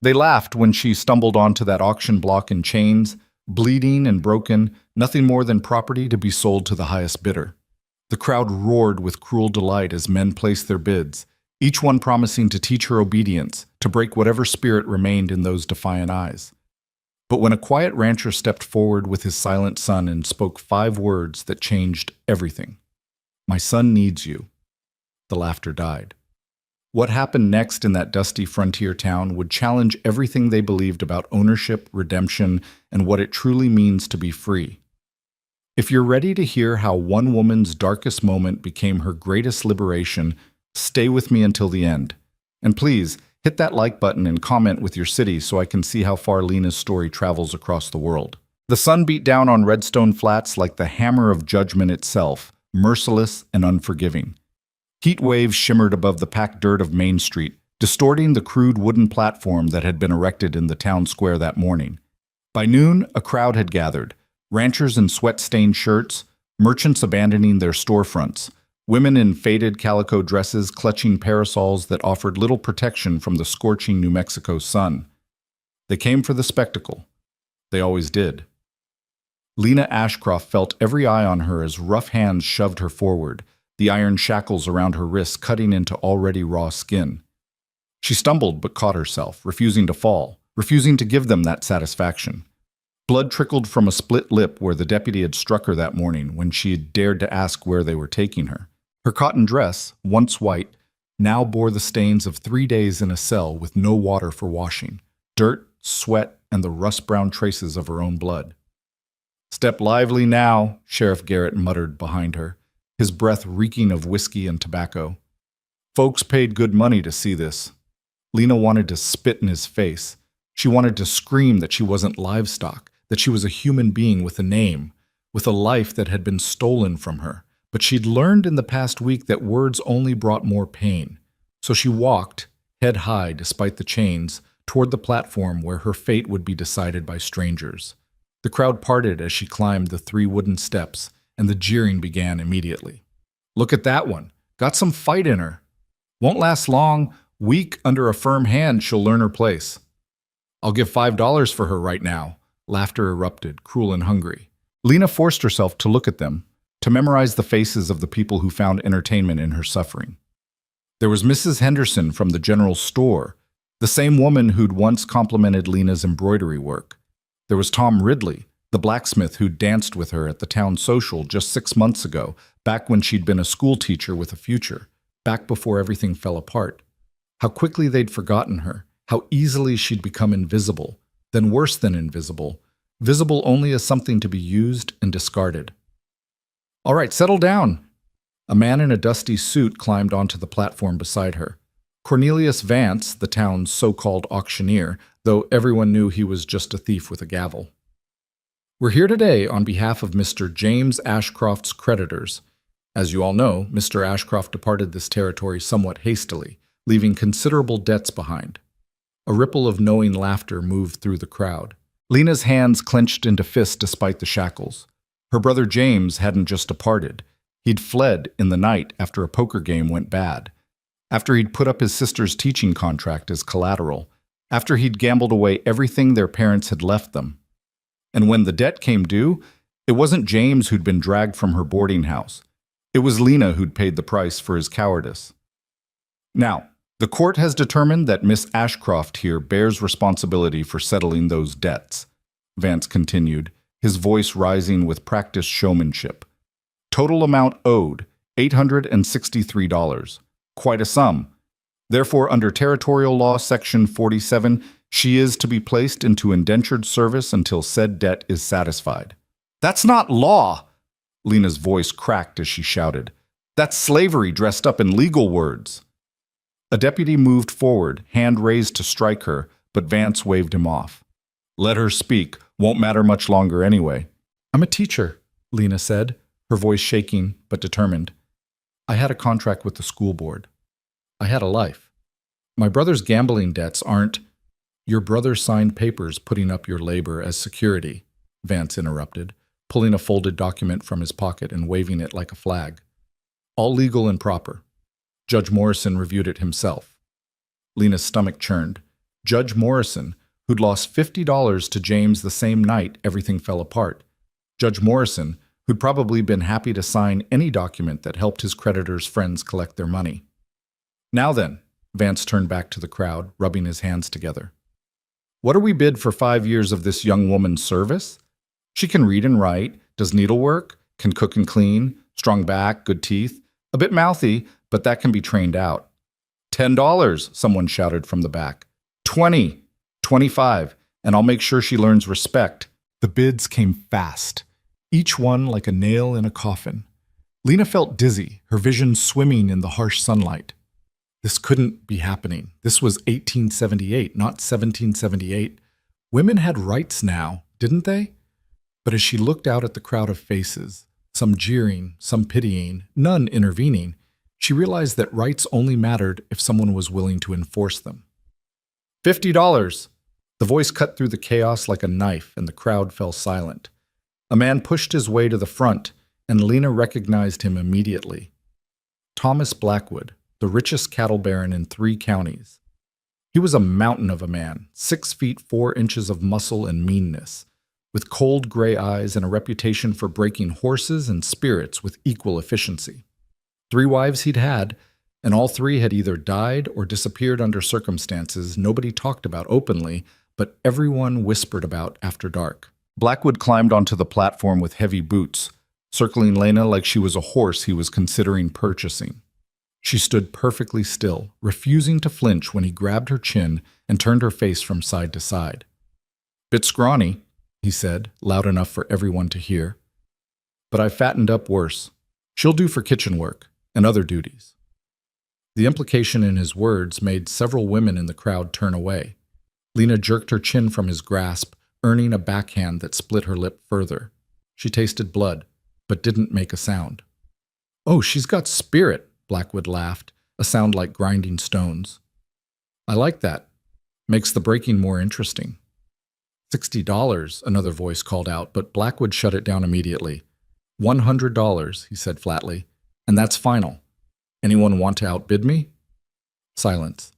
They laughed when she stumbled onto that auction block in chains, bleeding and broken, nothing more than property to be sold to the highest bidder. The crowd roared with cruel delight as men placed their bids, each one promising to teach her obedience, to break whatever spirit remained in those defiant eyes. But when a quiet rancher stepped forward with his silent son and spoke 5 words that changed everything, "My son needs you," the laughter died. What happened next in that dusty frontier town would challenge everything they believed about ownership, redemption, and what it truly means to be free. If you're ready to hear how one woman's darkest moment became her greatest liberation, stay with me until the end. And please, hit that like button and comment with your city so I can see how far Lena's story travels across the world. The sun beat down on Redstone Flats like the hammer of judgment itself, merciless and unforgiving. Heat waves shimmered above the packed dirt of Main Street, distorting the crude wooden platform that had been erected in the town square that morning. By noon, a crowd had gathered, ranchers in sweat-stained shirts, merchants abandoning their storefronts, women in faded calico dresses clutching parasols that offered little protection from the scorching New Mexico sun. They came for the spectacle. They always did. Lena Ashcroft felt every eye on her as rough hands shoved her forward, the iron shackles around her wrists cutting into already raw skin. She stumbled but caught herself, refusing to fall, refusing to give them that satisfaction. Blood trickled from a split lip where the deputy had struck her that morning when she had dared to ask where they were taking her. Her cotton dress, once white, now bore the stains of 3 days in a cell with no water for washing, dirt, sweat, and the rust-brown traces of her own blood. "Step lively now," Sheriff Garrett muttered behind her, his breath reeking of whiskey and tobacco. Folks paid good money to see this. Lena wanted to spit in his face. She wanted to scream that she wasn't livestock, that she was a human being with a name, with a life that had been stolen from her. But she'd learned in the past week that words only brought more pain. So she walked, head high despite the chains, toward the platform where her fate would be decided by strangers. The crowd parted as she climbed the 3 wooden steps, and the jeering began immediately. "Look at that one. Got some fight in her. Won't last long. Weak under a firm hand, she'll learn her place. I'll give $5 for her right now." Laughter erupted, cruel and hungry. Lena forced herself to look at them, to memorize the faces of the people who found entertainment in her suffering. There was Mrs. Henderson from the general store, the same woman who'd once complimented Lena's embroidery work. There was Tom Ridley, the blacksmith who'd danced with her at the town social just 6 months ago, back when she'd been a school teacher with a future, back before everything fell apart. How quickly they'd forgotten her, how easily she'd become invisible, then worse than invisible, visible only as something to be used and discarded. "All right, settle down." A man in a dusty suit climbed onto the platform beside her. Cornelius Vance, the town's so-called auctioneer, though everyone knew he was just a thief with a gavel. "We're here today on behalf of Mr. James Ashcroft's creditors. As you all know, Mr. Ashcroft departed this territory somewhat hastily, leaving considerable debts behind." A ripple of knowing laughter moved through the crowd. Lena's hands clenched into fists despite the shackles. Her brother James hadn't just departed. He'd fled in the night after a poker game went bad, after he'd put up his sister's teaching contract as collateral, after he'd gambled away everything their parents had left them. And when the debt came due, it wasn't James who'd been dragged from her boarding house. It was Lena who'd paid the price for his cowardice. "Now, the court has determined that Miss Ashcroft here bears responsibility for settling those debts," Vance continued, his voice rising with practiced showmanship. "Total amount owed, $863. Quite a sum. Therefore, under Territorial Law Section 47, she is to be placed into indentured service until said debt is satisfied." "That's not law!" Lena's voice cracked as she shouted. "That's slavery dressed up in legal words." A deputy moved forward, hand raised to strike her, but Vance waved him off. "Let her speak. Won't matter much longer anyway." "I'm a teacher," Lena said, her voice shaking but determined. "I had a contract with the school board. I had a life. My brother's gambling debts aren't—" "Your brother signed papers putting up your labor as security," Vance interrupted, pulling a folded document from his pocket and waving it like a flag. "All legal and proper. Judge Morrison reviewed it himself." Lena's stomach churned. Judge Morrison, who'd lost $50 to James the same night everything fell apart. Judge Morrison, who'd probably been happy to sign any document that helped his creditors' friends collect their money. Now then, Vance turned back to the crowd, rubbing his hands together. What do we bid for 5 years of this young woman's service? She can read and write, does needlework, can cook and clean, strong back, good teeth, a bit mouthy, but that can be trained out. $10, someone shouted from the back. 20, 25, and I'll make sure she learns respect. The bids came fast, each one like a nail in a coffin. Lena felt dizzy, her vision swimming in the harsh sunlight. This couldn't be happening. This was 1878, not 1778. Women had rights now, didn't they? But as she looked out at the crowd of faces, some jeering, some pitying, none intervening, she realized that rights only mattered if someone was willing to enforce them. $50! The voice cut through the chaos like a knife, and the crowd fell silent. A man pushed his way to the front, and Lena recognized him immediately. Thomas Blackwood, the richest cattle baron in 3 counties. He was a mountain of a man, 6 feet 4 inches of muscle and meanness, with cold gray eyes and a reputation for breaking horses and spirits with equal efficiency. 3 wives he'd had, and all 3 had either died or disappeared under circumstances nobody talked about openly, but everyone whispered about after dark. Blackwood climbed onto the platform with heavy boots, circling Lena like she was a horse he was considering purchasing. She stood perfectly still, refusing to flinch when he grabbed her chin and turned her face from side to side. "Bit scrawny," he said, loud enough for everyone to hear. "But I fattened up worse. She'll do for kitchen work and other duties." The implication in his words made several women in the crowd turn away. Lena jerked her chin from his grasp, earning a backhand that split her lip further. She tasted blood, but didn't make a sound. "Oh, she's got spirit," Blackwood laughed, a sound like grinding stones. "I like that. Makes the breaking more interesting." $60, another voice called out, but Blackwood shut it down immediately. $100, he said flatly, "and that's final. Anyone want to outbid me?" Silence.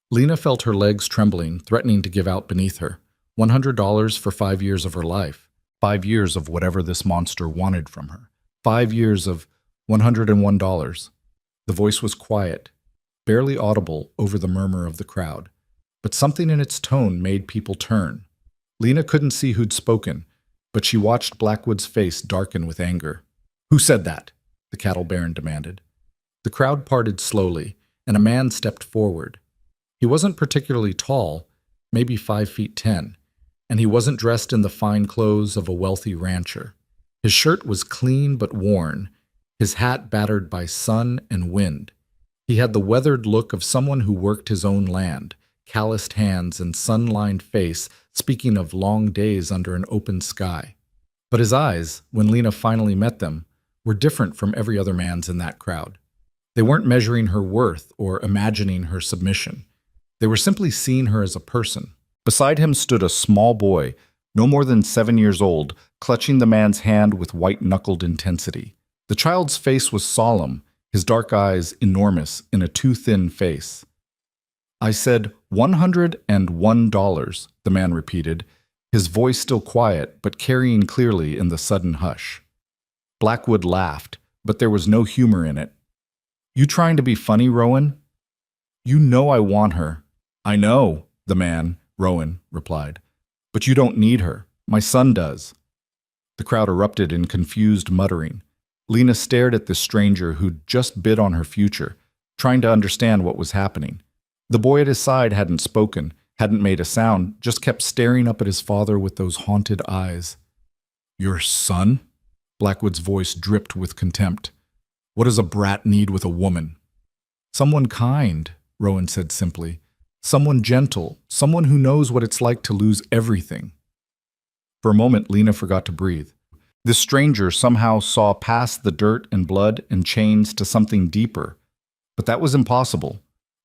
Lena felt her legs trembling, threatening to give out beneath her. $100 for 5 years of her life. 5 years of whatever this monster wanted from her. 5 years of $101. The voice was quiet, barely audible over the murmur of the crowd, but something in its tone made people turn. Lena couldn't see who'd spoken, but she watched Blackwood's face darken with anger. "Who said that?" the cattle baron demanded. The crowd parted slowly, and a man stepped forward. He wasn't particularly tall, maybe 5 feet 10, and he wasn't dressed in the fine clothes of a wealthy rancher. His shirt was clean but worn, his hat battered by sun and wind. He had the weathered look of someone who worked his own land, calloused hands and sun-lined face, speaking of long days under an open sky. But his eyes, when Lena finally met them, were different from every other man's in that crowd. They weren't measuring her worth or imagining her submission. They were simply seeing her as a person. Beside him stood a small boy, no more than 7 years old, clutching the man's hand with white-knuckled intensity. The child's face was solemn, his dark eyes enormous in a too-thin face. "I said $101, the man repeated, his voice still quiet but carrying clearly in the sudden hush. Blackwood laughed, but there was no humor in it. "You trying to be funny, Rowan?" "You know I want her." "I know," the man, Rowan, replied. "But you don't need her. My son does." The crowd erupted in confused muttering. Lena stared at this stranger who'd just bid on her future, trying to understand what was happening. The boy at his side hadn't spoken, hadn't made a sound, just kept staring up at his father with those haunted eyes. "Your son?" Blackwood's voice dripped with contempt. "What does a brat need with a woman?" "Someone kind," Rowan said simply. "Someone gentle, someone who knows what it's like to lose everything." For a moment, Lena forgot to breathe. This stranger somehow saw past the dirt and blood and chains to something deeper. But that was impossible.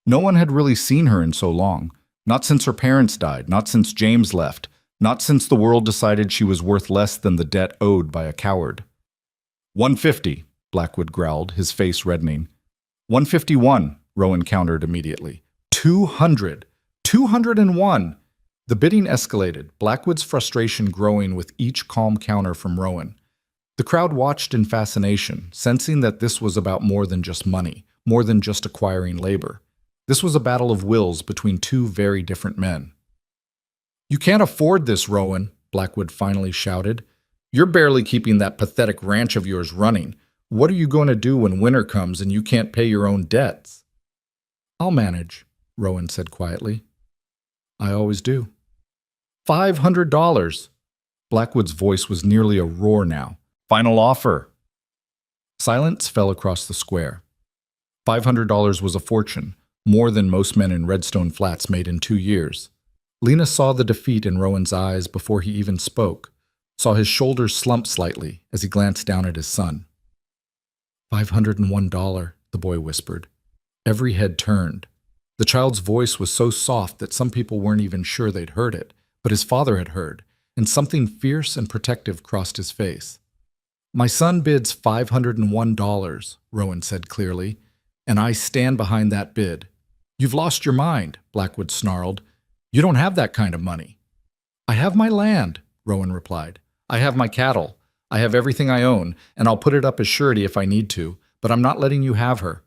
No one had really seen her in so long. Not since her parents died, not since James left, not since the world decided she was worth less than the debt owed by a coward. $150, Blackwood growled, his face reddening. $151, Rowan countered immediately. 200. $201! The bidding escalated, Blackwood's frustration growing with each calm counter from Rowan. The crowd watched in fascination, sensing that this was about more than just money, more than just acquiring labor. This was a battle of wills between two very different men. "You can't afford this, Rowan," Blackwood finally shouted. "You're barely keeping that pathetic ranch of yours running. What are you going to do when winter comes and you can't pay your own debts?" "I'll manage," Rowan said quietly. "I always do." $500! Blackwood's voice was nearly a roar now. "Final offer!" Silence fell across the square. $500 was a fortune, more than most men in Redstone Flats made in 2 years. Lena saw the defeat in Rowan's eyes before he even spoke, saw his shoulders slump slightly as he glanced down at his son. $501, the boy whispered. Every head turned. The child's voice was so soft that some people weren't even sure they'd heard it, but his father had heard, and something fierce and protective crossed his face. "My son bids $501, Rowan said clearly, "and I stand behind that bid." "You've lost your mind," Blackwood snarled. "You don't have that kind of money." "I have my land," Rowan replied. "I have my cattle. I have everything I own, and I'll put it up as surety if I need to, but I'm not letting you have her."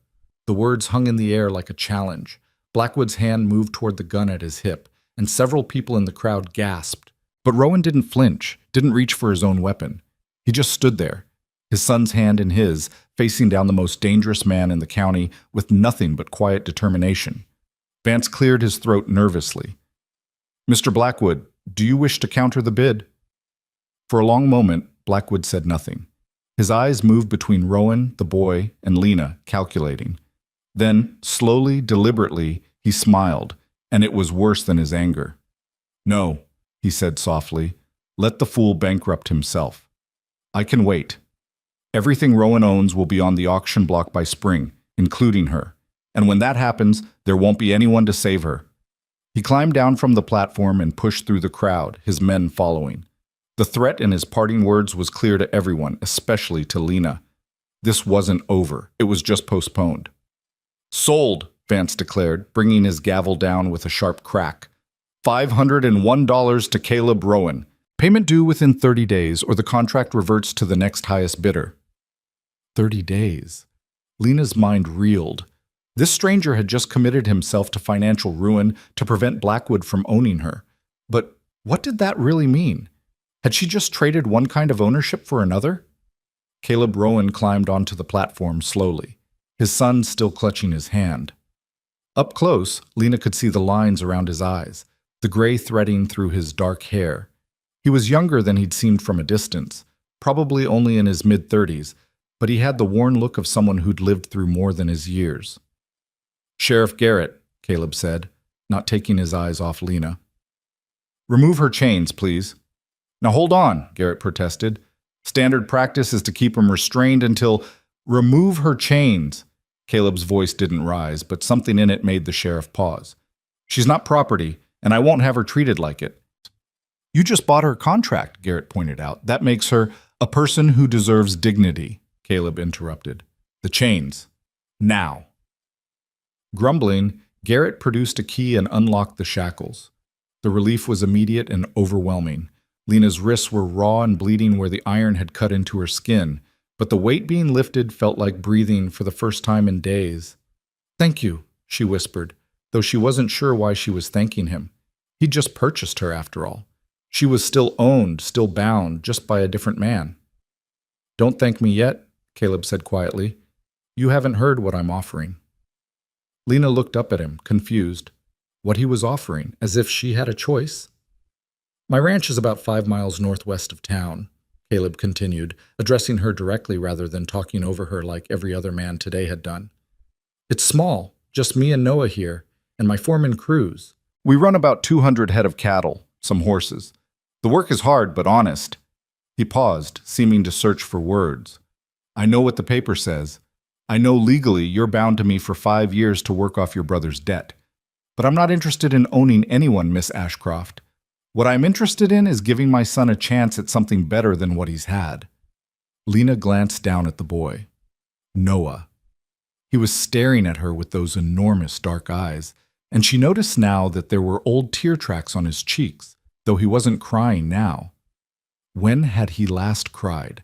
The words hung in the air like a challenge. Blackwood's hand moved toward the gun at his hip, and several people in the crowd gasped. But Rowan didn't flinch, didn't reach for his own weapon. He just stood there, his son's hand in his, facing down the most dangerous man in the county with nothing but quiet determination. Vance cleared his throat nervously. "Mr. Blackwood, do you wish to counter the bid?" For a long moment, Blackwood said nothing. His eyes moved between Rowan, the boy, and Lena, calculating. Then, slowly, deliberately, he smiled, and it was worse than his anger. "No," he said softly, "let the fool bankrupt himself. I can wait. Everything Rowan owns will be on the auction block by spring, including her. And when that happens, there won't be anyone to save her." He climbed down from the platform and pushed through the crowd, his men following. The threat in his parting words was clear to everyone, especially to Lena. This wasn't over. It was just postponed. "Sold," Vance declared, bringing his gavel down with a sharp crack. $501 to Caleb Rowan. Payment due within 30 days, or the contract reverts to the next highest bidder. 30 days. Lena's mind reeled. This stranger had just committed himself to financial ruin to prevent Blackwood from owning her. But what did that really mean? Had she just traded one kind of ownership for another? Caleb Rowan climbed onto the platform slowly, his son still clutching his hand. Up close, Lena could see the lines around his eyes, the gray threading through his dark hair. He was younger than he'd seemed from a distance, probably only in his mid-30s, but he had the worn look of someone who'd lived through more than his years. "Sheriff Garrett," Caleb said, not taking his eyes off Lena. "Remove her chains, please." "Now hold on," Garrett protested. "Standard practice is to keep him restrained until—" "Remove her chains." Caleb's voice didn't rise, but something in it made the sheriff pause. "She's not property, and I won't have her treated like it." "You just bought her contract," Garrett pointed out. "That makes her a person who deserves dignity," Caleb interrupted. "The chains. Now." Grumbling, Garrett produced a key and unlocked the shackles. The relief was immediate and overwhelming. Lena's wrists were raw and bleeding where the iron had cut into her skin, but the weight being lifted felt like breathing for the first time in days. "Thank you," she whispered, though she wasn't sure why she was thanking him. He'd just purchased her, after all. She was still owned, still bound, just by a different man. "Don't thank me yet," Caleb said quietly. "You haven't heard what I'm offering." Lena looked up at him, confused. What he was offering, as if she had a choice. "My ranch is about 5 miles northwest of town," Caleb continued, addressing her directly rather than talking over her like every other man today had done. "It's small, just me and Noah here, and my foreman Cruz. We run about 200 head of cattle, some horses. The work is hard but honest." He paused, seeming to search for words. "I know what the paper says. I know legally you're bound to me for 5 years to work off your brother's debt. But I'm not interested in owning anyone, Miss Ashcroft. What I'm interested in is giving my son a chance at something better than what he's had." Lena glanced down at the boy. Noah. He was staring at her with those enormous dark eyes, And she noticed now that there were old tear tracks on his cheeks, though he wasn't crying now. When had he last cried?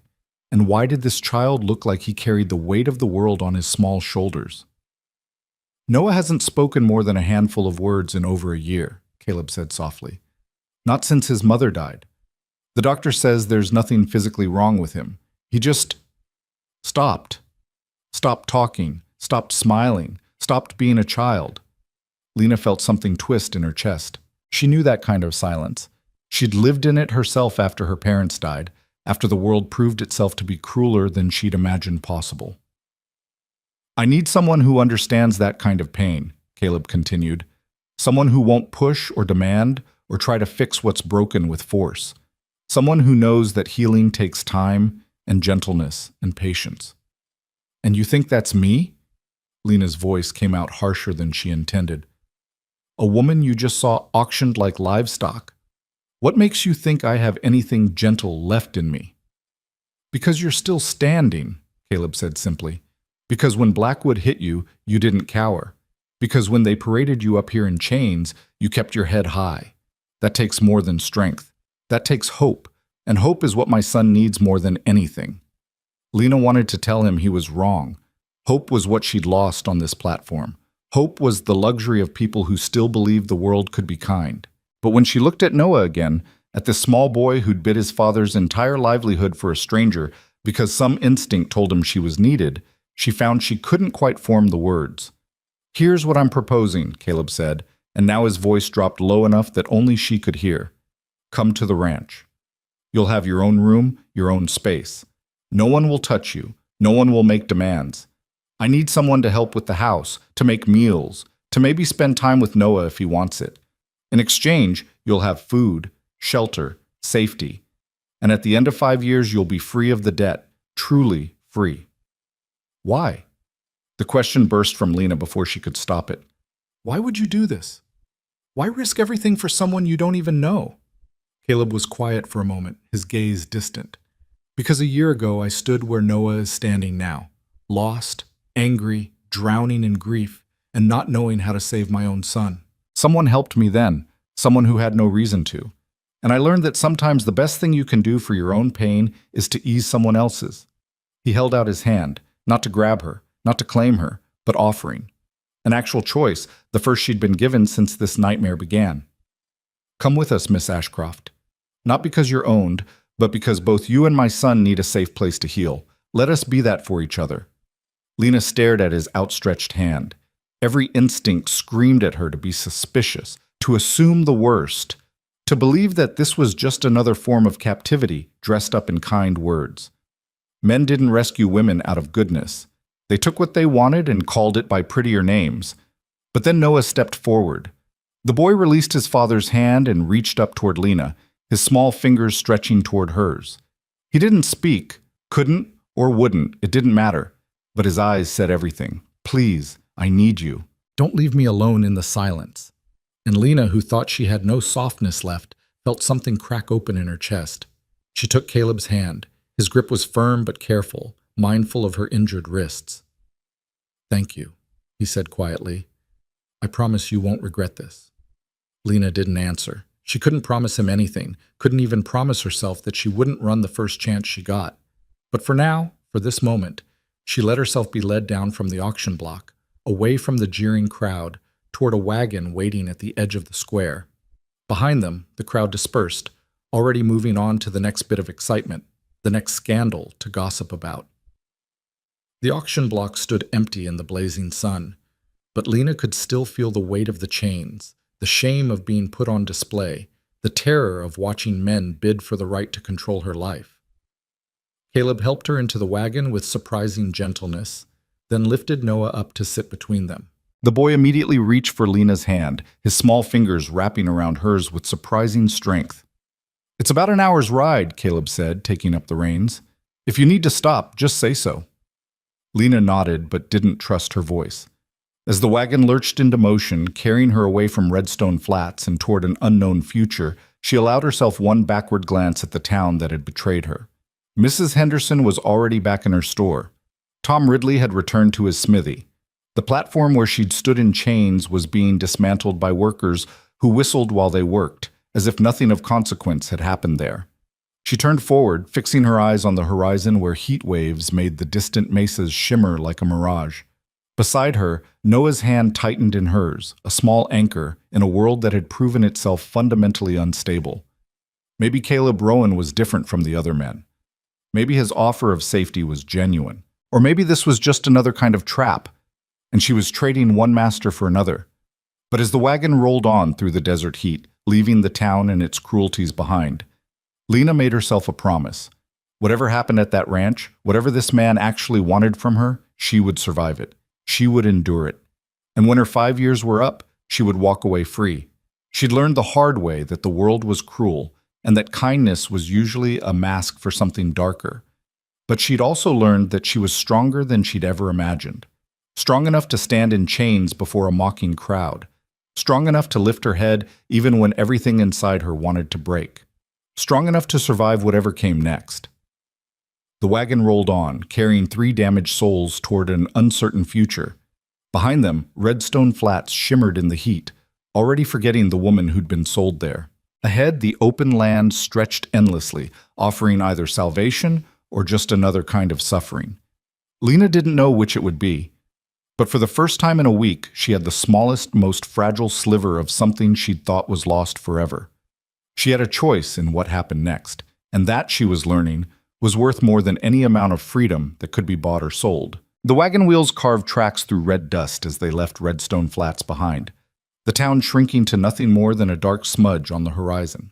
And why did this child look like he carried the weight of the world on his small shoulders? Noah hasn't spoken more than a handful of words in over a year, Caleb said softly. Not since his mother died. The doctor says there's nothing physically wrong with him. He just stopped. Stopped talking, stopped smiling, stopped being a child. Lena felt something twist in her chest. She knew that kind of silence. She'd lived in it herself after her parents died, after the world proved itself to be crueler than she'd imagined possible. I need someone who understands that kind of pain, Caleb continued. Someone who won't push or demand or try to fix what's broken with force. Someone who knows that healing takes time and gentleness and patience. And you think that's me? Lena's voice came out harsher than she intended. A woman you just saw auctioned like livestock. What makes you think I have anything gentle left in me? Because you're still standing, Caleb said simply. Because when Blackwood hit you, you didn't cower. Because when they paraded you up here in chains, you kept your head high. That takes more than strength. That takes hope. And hope is what my son needs more than anything. Lena wanted to tell him he was wrong. Hope was what she'd lost on this platform. Hope was the luxury of people who still believed the world could be kind. But when she looked at Noah again, at this small boy who'd bid his father's entire livelihood for a stranger because some instinct told him she was needed, she found she couldn't quite form the words. Here's what I'm proposing, Caleb said, and now his voice dropped low enough that only she could hear. Come to the ranch. You'll have your own room, your own space. No one will touch you. No one will make demands. I need someone to help with the house, to make meals, to maybe spend time with Noah if he wants it. In exchange, you'll have food, shelter, safety. And at the end of 5 years, you'll be free of the debt, truly free. Why? The question burst from Lena before she could stop it. Why would you do this? Why risk everything for someone you don't even know? Caleb was quiet for a moment, his gaze distant. Because a year ago, I stood where Noah is standing now, lost, angry, drowning in grief, and not knowing how to save my own son. Someone helped me then, someone who had no reason to. And I learned that sometimes the best thing you can do for your own pain is to ease someone else's. He held out his hand, not to grab her, not to claim her, but offering. An actual choice, the first she'd been given since this nightmare began. Come with us, Miss Ashcroft. Not because you're owned, but because both you and my son need a safe place to heal. Let us be that for each other. Lena stared at his outstretched hand. Every instinct screamed at her to be suspicious, to assume the worst, to believe that this was just another form of captivity dressed up in kind words. Men didn't rescue women out of goodness. They took what they wanted and called it by prettier names. But then Noah stepped forward. The boy released his father's hand and reached up toward Lena, his small fingers stretching toward hers. He didn't speak, couldn't or wouldn't, it didn't matter. But his eyes said everything. Please, I need you. Don't leave me alone in the silence. And Lena, who thought she had no softness left, felt something crack open in her chest. She took Caleb's hand. His grip was firm but careful, mindful of her injured wrists. Thank you, he said quietly. I promise you won't regret this. Lena didn't answer. She couldn't promise him anything, couldn't even promise herself that she wouldn't run the first chance she got. But for now, for this moment, she let herself be led down from the auction block, away from the jeering crowd, toward a wagon waiting at the edge of the square. Behind them, the crowd dispersed, already moving on to the next bit of excitement, the next scandal to gossip about. The auction block stood empty in the blazing sun, but Lena could still feel the weight of the chains, the shame of being put on display, the terror of watching men bid for the right to control her life. Caleb helped her into the wagon with surprising gentleness, then lifted Noah up to sit between them. The boy immediately reached for Lena's hand, his small fingers wrapping around hers with surprising strength. It's about an hour's ride, Caleb said, taking up the reins. If you need to stop, just say so. Lena nodded but didn't trust her voice. As the wagon lurched into motion, carrying her away from Redstone Flats and toward an unknown future, she allowed herself one backward glance at the town that had betrayed her. Mrs. Henderson was already back in her store. Tom Ridley had returned to his smithy. The platform where she'd stood in chains was being dismantled by workers who whistled while they worked, as if nothing of consequence had happened there. She turned forward, fixing her eyes on the horizon where heat waves made the distant mesas shimmer like a mirage. Beside her, Noah's hand tightened in hers, a small anchor in a world that had proven itself fundamentally unstable. Maybe Caleb Rowan was different from the other men. Maybe his offer of safety was genuine. Or maybe this was just another kind of trap, and she was trading one master for another. But as the wagon rolled on through the desert heat, leaving the town and its cruelties behind, Lena made herself a promise. Whatever happened at that ranch, whatever this man actually wanted from her, she would survive it. She would endure it. And when her 5 years were up, she would walk away free. She'd learned the hard way that the world was cruel and that kindness was usually a mask for something darker. But she'd also learned that she was stronger than she'd ever imagined. Strong enough to stand in chains before a mocking crowd. Strong enough to lift her head even when everything inside her wanted to break. Strong enough to survive whatever came next. The wagon rolled on, carrying 3 damaged souls toward an uncertain future. Behind them, Redstone Flats shimmered in the heat, already forgetting the woman who'd been sold there. Ahead, the open land stretched endlessly, offering either salvation or just another kind of suffering. Lena didn't know which it would be, but for the first time in a week, she had the smallest, most fragile sliver of something she'd thought was lost forever. She had a choice in what happened next, and that, she was learning, was worth more than any amount of freedom that could be bought or sold. The wagon wheels carved tracks through red dust as they left Redstone Flats behind, the town shrinking to nothing more than a dark smudge on the horizon.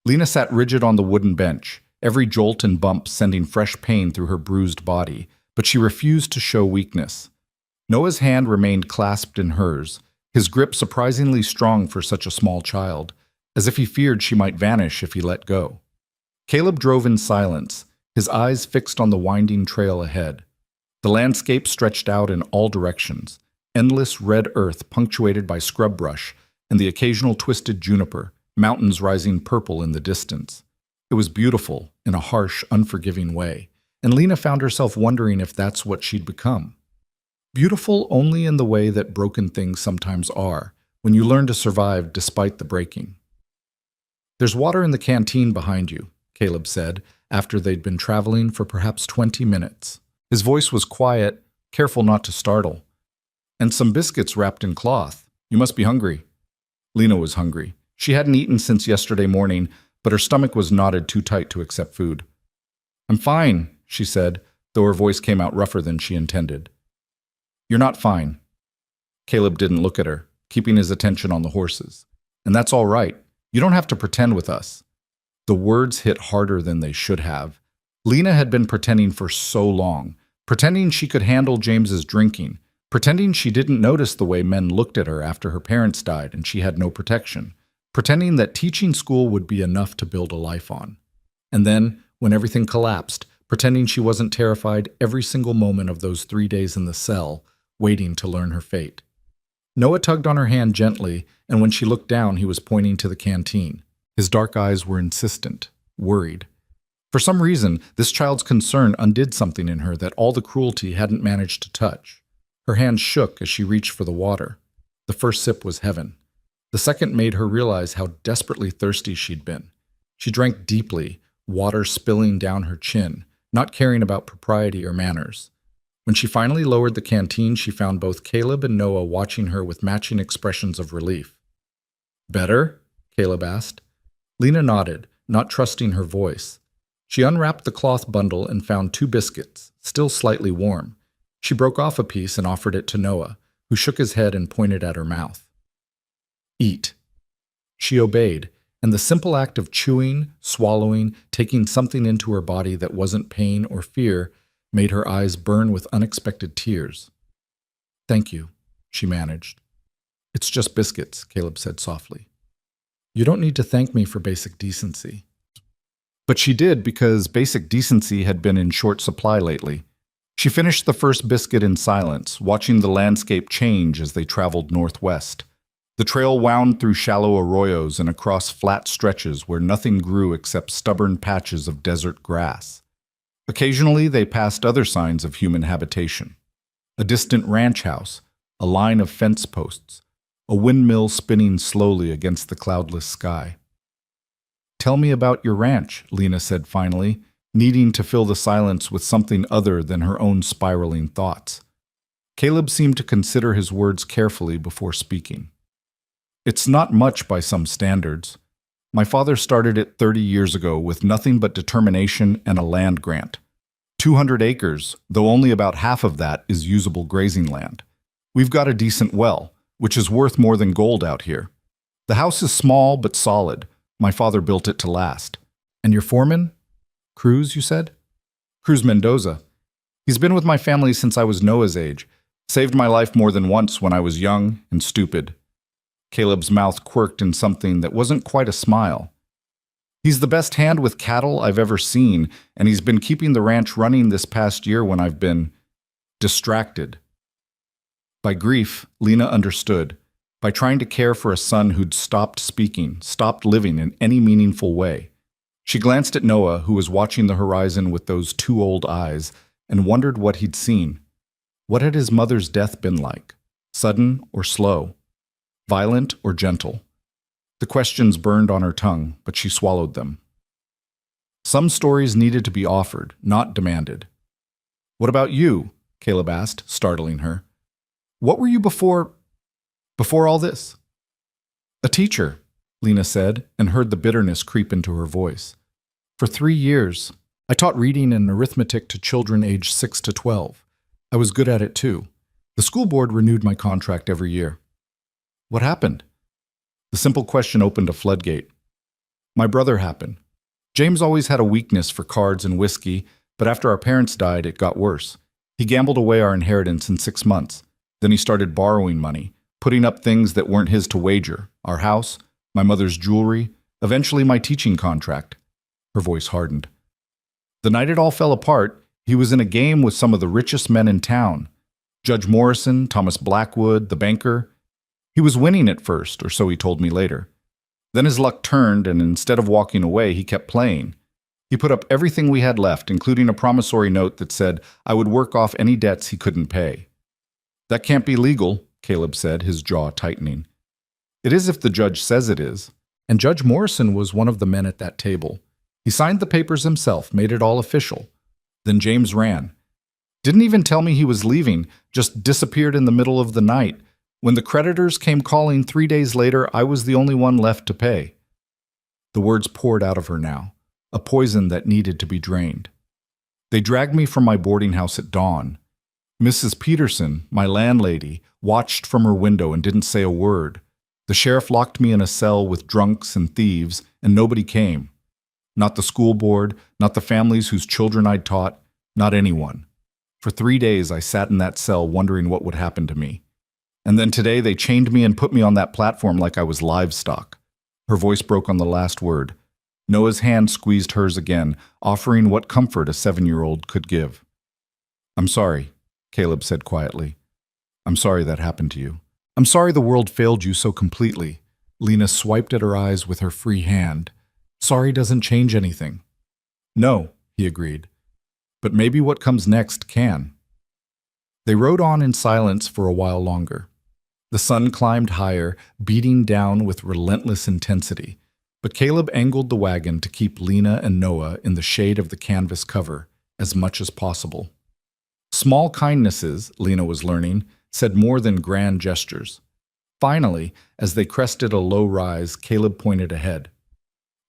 Lena sat rigid on the wooden bench, every jolt and bump sending fresh pain through her bruised body, but she refused to show weakness. Noah's hand remained clasped in hers, his grip surprisingly strong for such a small child, as if he feared she might vanish if he let go. Caleb drove in silence, his eyes fixed on the winding trail ahead. The landscape stretched out in all directions, endless red earth punctuated by scrub brush and the occasional twisted juniper, mountains rising purple in the distance. It was beautiful in a harsh, unforgiving way, and Lena found herself wondering if that's what she'd become. Beautiful only in the way that broken things sometimes are, when you learn to survive despite the breaking. "There's water in the canteen behind you," Caleb said, after they'd been traveling for perhaps 20 minutes. His voice was quiet, careful not to startle. "And some biscuits wrapped in cloth. You must be hungry." Lena was hungry. She hadn't eaten since yesterday morning, but her stomach was knotted too tight to accept food. "I'm fine," she said, though her voice came out rougher than she intended. "You're not fine." Caleb didn't look at her, keeping his attention on the horses. "And that's all right. You don't have to pretend with us." The words hit harder than they should have. Lena had been pretending for so long, pretending she could handle James's drinking, pretending she didn't notice the way men looked at her after her parents died and she had no protection, pretending that teaching school would be enough to build a life on. And then, when everything collapsed, pretending she wasn't terrified every single moment of those 3 days in the cell, waiting to learn her fate. Noah tugged on her hand gently, and when she looked down, he was pointing to the canteen. His dark eyes were insistent, worried. For some reason, this child's concern undid something in her that all the cruelty hadn't managed to touch. Her hand shook as she reached for the water. The first sip was heaven. The second made her realize how desperately thirsty she'd been. She drank deeply, water spilling down her chin, not caring about propriety or manners. When she finally lowered the canteen, she found both Caleb and Noah watching her with matching expressions of relief. "Better?" Caleb asked. Lena nodded, not trusting her voice. She unwrapped the cloth bundle and found 2 biscuits, still slightly warm. She broke off a piece and offered it to Noah, who shook his head and pointed at her mouth. "Eat." She obeyed, and the simple act of chewing, swallowing, taking something into her body that wasn't pain or fear made her eyes burn with unexpected tears. "Thank you," she managed. "It's just biscuits," Caleb said softly. "You don't need to thank me for basic decency." But she did, because basic decency had been in short supply lately. She finished the first biscuit in silence, watching the landscape change as they traveled northwest. The trail wound through shallow arroyos and across flat stretches where nothing grew except stubborn patches of desert grass. Occasionally, they passed other signs of human habitation. A distant ranch house, a line of fence posts, a windmill spinning slowly against the cloudless sky. "Tell me about your ranch," Lena said finally, needing to fill the silence with something other than her own spiraling thoughts. Caleb seemed to consider his words carefully before speaking. "It's not much by some standards. My father started it 30 years ago with nothing but determination and a land grant. 200 acres, though only about half of that is usable grazing land. We've got a decent well, which is worth more than gold out here. The house is small but solid. My father built it to last." "And your foreman?" "Cruz, you said?" "Cruz Mendoza. He's been with my family since I was Noah's age. Saved my life more than once when I was young and stupid." Caleb's mouth quirked in something that wasn't quite a smile. "He's the best hand with cattle I've ever seen, and he's been keeping the ranch running this past year when I've been distracted." By grief, Lena understood. By trying to care for a son who'd stopped speaking, stopped living in any meaningful way. She glanced at Noah, who was watching the horizon with those two old eyes, and wondered what he'd seen. What had his mother's death been like? Sudden or slow? Violent or gentle? The questions burned on her tongue, but she swallowed them. Some stories needed to be offered, not demanded. "What about you?" Caleb asked, startling her. "What were you before all this?" "A teacher," Lena said, and heard the bitterness creep into her voice. "For 3 years, I taught reading and arithmetic to children aged 6 to 12. I was good at it too. The school board renewed my contract every year." "What happened?" The simple question opened a floodgate. "My brother happened. James always had a weakness for cards and whiskey, but after our parents died, it got worse. He gambled away our inheritance in 6 months. Then he started borrowing money, putting up things that weren't his to wager, our house, my mother's jewelry, eventually my teaching contract." Her voice hardened. "The night it all fell apart, he was in a game with some of the richest men in town. Judge Morrison, Thomas Blackwood, the banker. He was winning at first, or so he told me later. Then his luck turned, and instead of walking away, he kept playing. He put up everything we had left, including a promissory note that said I would work off any debts he couldn't pay." "That can't be legal," Caleb said, his jaw tightening. "It is if the judge says it is. And Judge Morrison was one of the men at that table. He signed the papers himself, made it all official. Then James ran. Didn't even tell me he was leaving, just disappeared in the middle of the night. When the creditors came calling 3 days later, I was the only one left to pay." The words poured out of her now, a poison that needed to be drained. "They dragged me from my boarding house at dawn. Mrs. Peterson, my landlady, watched from her window and didn't say a word. The sheriff locked me in a cell with drunks and thieves, and nobody came. Not the school board, not the families whose children I'd taught, not anyone. For 3 days I sat in that cell wondering what would happen to me. And then today they chained me and put me on that platform like I was livestock." Her voice broke on the last word. Noah's hand squeezed hers again, offering what comfort a 7-year-old could give. "I'm sorry," Caleb said quietly. "I'm sorry that happened to you. I'm sorry the world failed you so completely." Lena swiped at her eyes with her free hand. "Sorry doesn't change anything." "No," he agreed. "But maybe what comes next can." They rode on in silence for a while longer. The sun climbed higher, beating down with relentless intensity, but Caleb angled the wagon to keep Lena and Noah in the shade of the canvas cover as much as possible. Small kindnesses, Lena was learning, said more than grand gestures. Finally, as they crested a low rise, Caleb pointed ahead.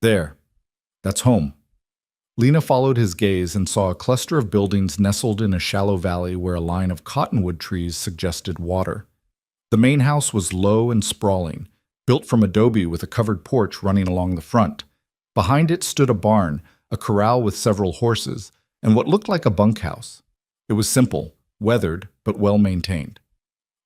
"There. That's home." Lena followed his gaze and saw a cluster of buildings nestled in a shallow valley where a line of cottonwood trees suggested water. The main house was low and sprawling, built from adobe with a covered porch running along the front. Behind it stood a barn, a corral with several horses, and what looked like a bunkhouse. It was simple, weathered, but well-maintained.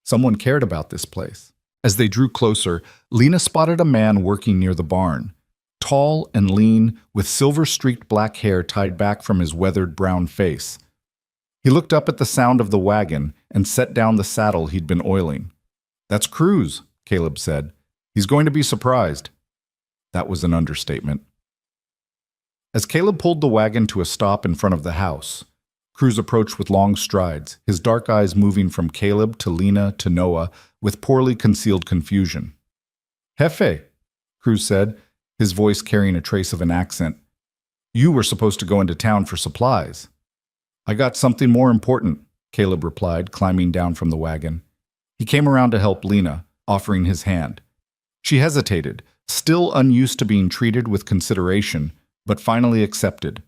Someone cared about this place. As they drew closer, Lena spotted a man working near the barn. Tall and lean, with silver-streaked black hair tied back from his weathered brown face. He looked up at the sound of the wagon and set down the saddle he'd been oiling. "That's Cruz," Caleb said. "He's going to be surprised." That was an understatement. As Caleb pulled the wagon to a stop in front of the house, Cruz approached with long strides, his dark eyes moving from Caleb to Lena to Noah with poorly concealed confusion. Jefe, Cruz said, his voice carrying a trace of an accent. You were supposed to go into town for supplies. I got something more important, Caleb replied, climbing down from the wagon. He came around to help Lena, offering his hand. She hesitated, still unused to being treated with consideration, but finally accepted.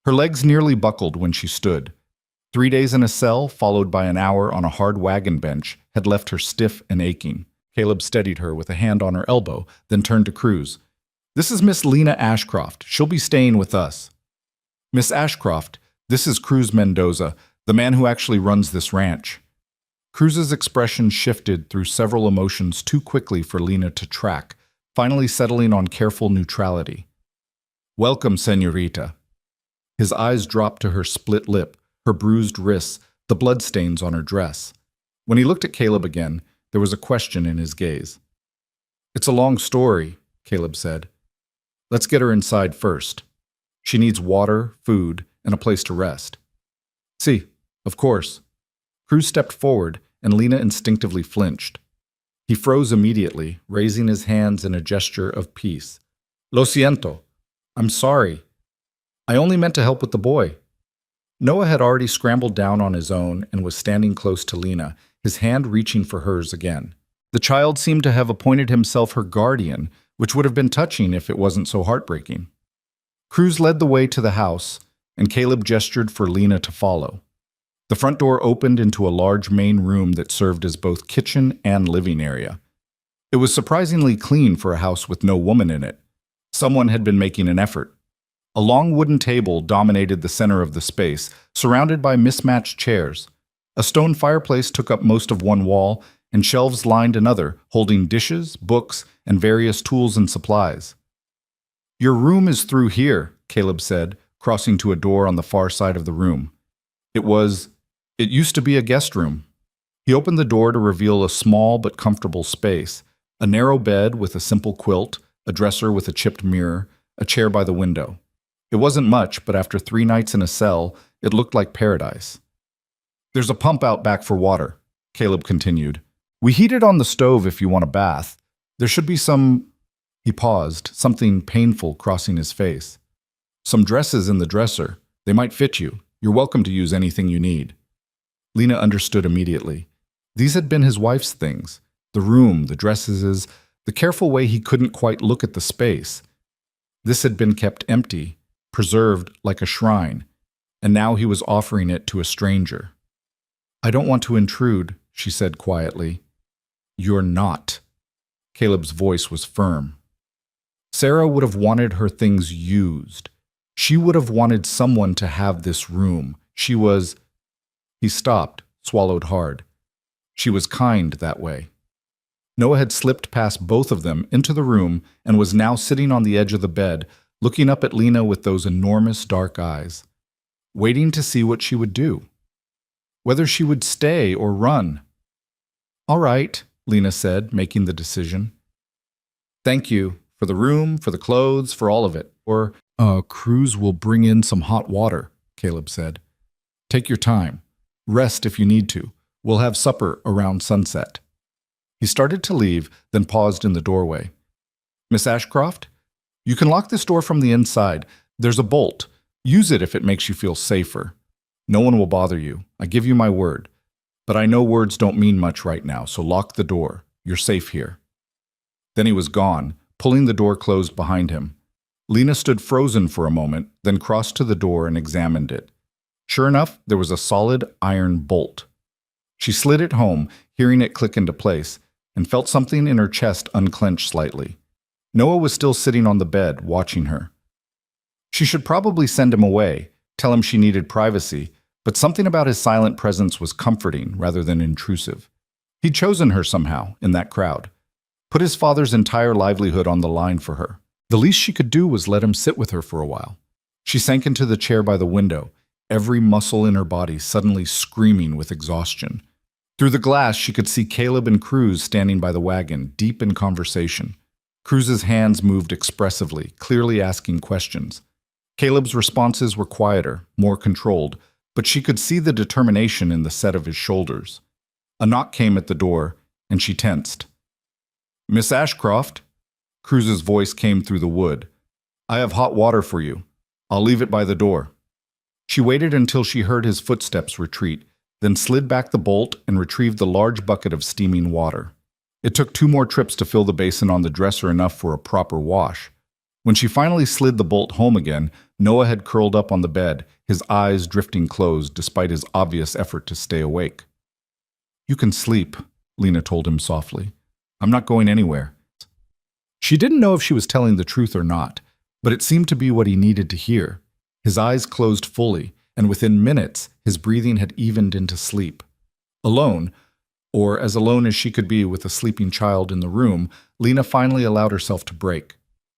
Her legs nearly buckled when she stood. 3 days in a cell, followed by an hour on a hard wagon bench, had left her stiff and aching. Caleb steadied her with a hand on her elbow, then turned to Cruz. This is Miss Lena Ashcroft. She'll be staying with us. Miss Ashcroft, this is Cruz Mendoza, the man who actually runs this ranch. Cruz's expression shifted through several emotions too quickly for Lena to track, finally settling on careful neutrality. Welcome, señorita. His eyes dropped to her split lip, her bruised wrists, the bloodstains on her dress. When he looked at Caleb again, there was a question in his gaze. It's a long story, Caleb said. Let's get her inside first. She needs water, food, and a place to rest. Si, of course. Cruz stepped forward, and Lena instinctively flinched. He froze immediately, raising his hands in a gesture of peace. Lo siento. I'm sorry. I only meant to help with the boy. Noah had already scrambled down on his own and was standing close to Lena, his hand reaching for hers again. The child seemed to have appointed himself her guardian, which would have been touching if it wasn't so heartbreaking. Cruz led the way to the house, and Caleb gestured for Lena to follow. The front door opened into a large main room that served as both kitchen and living area. It was surprisingly clean for a house with no woman in it. Someone had been making an effort. A long wooden table dominated the center of the space, surrounded by mismatched chairs. A stone fireplace took up most of one wall, and shelves lined another, holding dishes, books, and various tools and supplies. Your room is through here, Caleb said, crossing to a door on the far side of the room. It used to be a guest room. He opened the door to reveal a small but comfortable space, a narrow bed with a simple quilt, a dresser with a chipped mirror, a chair by the window. It wasn't much, but after 3 nights in a cell, it looked like paradise. There's a pump out back for water, Caleb continued. We heat it on the stove if you want a bath. There should be some... He paused, something painful crossing his face. Some dresses in the dresser. They might fit you. You're welcome to use anything you need. Lena understood immediately. These had been his wife's things. The room, the dresses, the careful way he couldn't quite look at the space. This had been kept empty, preserved like a shrine, and now he was offering it to a stranger. I don't want to intrude, she said quietly. You're not. Caleb's voice was firm. Sarah would have wanted her things used. She would have wanted someone to have this room. She was... He stopped, swallowed hard. She was kind that way. Noah had slipped past both of them into the room and was now sitting on the edge of the bed, looking up at Lena with those enormous dark eyes, waiting to see what she would do. Whether she would stay or run. All right, Lena said, making the decision. Thank you for the room, for the clothes, for all of it. Or, Cruz will bring in some hot water, Caleb said. Take your time. Rest if you need to. We'll have supper around sunset. He started to leave, then paused in the doorway. Miss Ashcroft? You can lock this door from the inside. There's a bolt. Use it if it makes you feel safer. No one will bother you. I give you my word. But I know words don't mean much right now, so lock the door. You're safe here. Then he was gone, pulling the door closed behind him. Lena stood frozen for a moment, then crossed to the door and examined it. Sure enough, there was a solid iron bolt. She slid it home, hearing it click into place, and felt something in her chest unclench slightly. Noah was still sitting on the bed, watching her. She should probably send him away, tell him she needed privacy, but something about his silent presence was comforting rather than intrusive. He'd chosen her somehow, in that crowd. Put his father's entire livelihood on the line for her. The least she could do was let him sit with her for a while. She sank into the chair by the window, every muscle in her body suddenly screaming with exhaustion. Through the glass, she could see Caleb and Cruz standing by the wagon, deep in conversation. Cruz's hands moved expressively, clearly asking questions. Caleb's responses were quieter, more controlled, but she could see the determination in the set of his shoulders. A knock came at the door, and she tensed. "Miss Ashcroft?" Cruz's voice came through the wood. "I have hot water for you. I'll leave it by the door." She waited until she heard his footsteps retreat, then slid back the bolt and retrieved the large bucket of steaming water. It took 2 more trips to fill the basin on the dresser enough for a proper wash. When she finally slid the bolt home again, Noah had curled up on the bed, his eyes drifting closed despite his obvious effort to stay awake. "You can sleep," Lena told him softly. "I'm not going anywhere." She didn't know if she was telling the truth or not, but it seemed to be what he needed to hear. His eyes closed fully, and within minutes, his breathing had evened into sleep. Alone, or as alone as she could be with a sleeping child in the room, Lena finally allowed herself to break.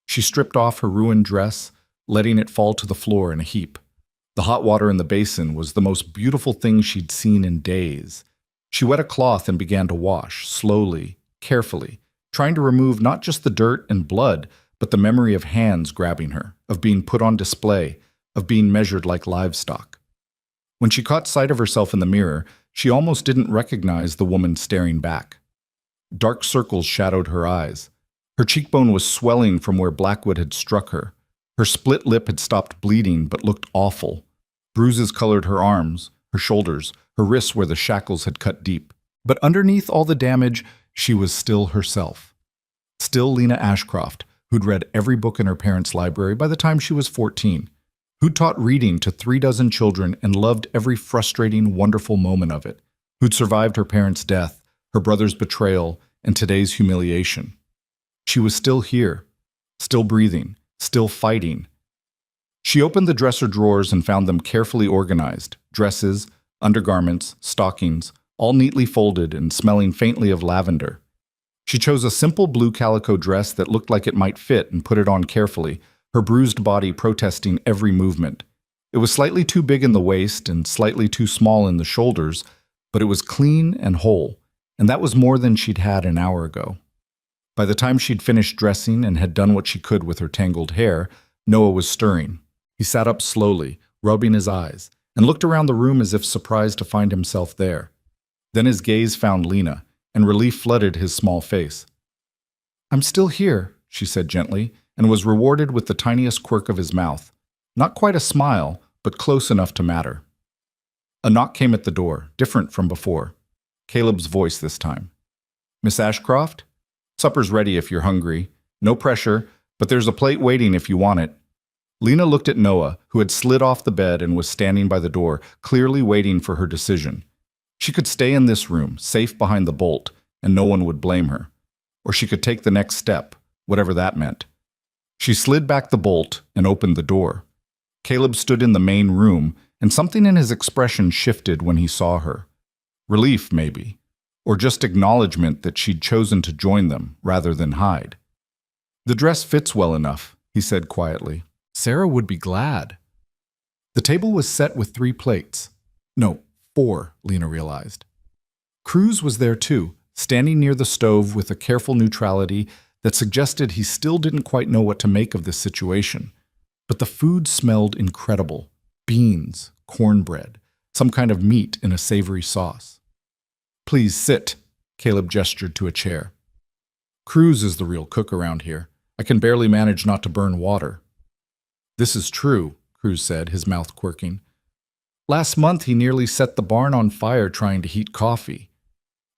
She stripped off her ruined dress, letting it fall to the floor in a heap. The hot water in the basin was the most beautiful thing she'd seen in days. She wet a cloth and began to wash, slowly, carefully, trying to remove not just the dirt and blood, but the memory of hands grabbing her, of being put on display, of being measured like livestock. When she caught sight of herself in the mirror, she almost didn't recognize the woman staring back. Dark circles shadowed her eyes. Her cheekbone was swelling from where Blackwood had struck her. Her split lip had stopped bleeding but looked awful. Bruises colored her arms, her shoulders, her wrists where the shackles had cut deep. But underneath all the damage, she was still herself. Still Lena Ashcroft, who'd read every book in her parents' library by the time she was 14, who'd taught reading to 36 children and loved every frustrating, wonderful moment of it, who'd survived her parents' death, her brother's betrayal, and today's humiliation. She was still here, still breathing, still fighting. She opened the dresser drawers and found them carefully organized, dresses, undergarments, stockings, all neatly folded and smelling faintly of lavender. She chose a simple blue calico dress that looked like it might fit and put it on carefully, her bruised body protesting every movement. It was slightly too big in the waist and slightly too small in the shoulders, but it was clean and whole, and that was more than she'd had an hour ago. By the time she'd finished dressing and had done what she could with her tangled hair, Noah was stirring. He sat up slowly, rubbing his eyes, and looked around the room as if surprised to find himself there. Then his gaze found Lena, and relief flooded his small face. "I'm still here," she said gently, and was rewarded with the tiniest quirk of his mouth. Not quite a smile, but close enough to matter. A knock came at the door, different from before. Caleb's voice this time. "Miss Ashcroft? Supper's ready if you're hungry. No pressure, but there's a plate waiting if you want it." Lena looked at Noah, who had slid off the bed and was standing by the door, clearly waiting for her decision. She could stay in this room, safe behind the bolt, and no one would blame her. Or she could take the next step, whatever that meant. She slid back the bolt and opened the door. Caleb stood in the main room, and something in his expression shifted when he saw her. Relief, maybe, or just acknowledgement that she'd chosen to join them rather than hide. "The dress fits well enough," he said quietly. "Sarah would be glad." The table was set with 3 plates. No, 4, Lena realized. Cruz was there too, standing near the stove with a careful neutrality that suggested he still didn't quite know what to make of this situation. But the food smelled incredible. Beans, cornbread, some kind of meat in a savory sauce. "Please sit," Caleb gestured to a chair. "Cruz is the real cook around here. I can barely manage not to burn water." "This is true," Cruz said, his mouth quirking. "Last month he nearly set the barn on fire trying to heat coffee."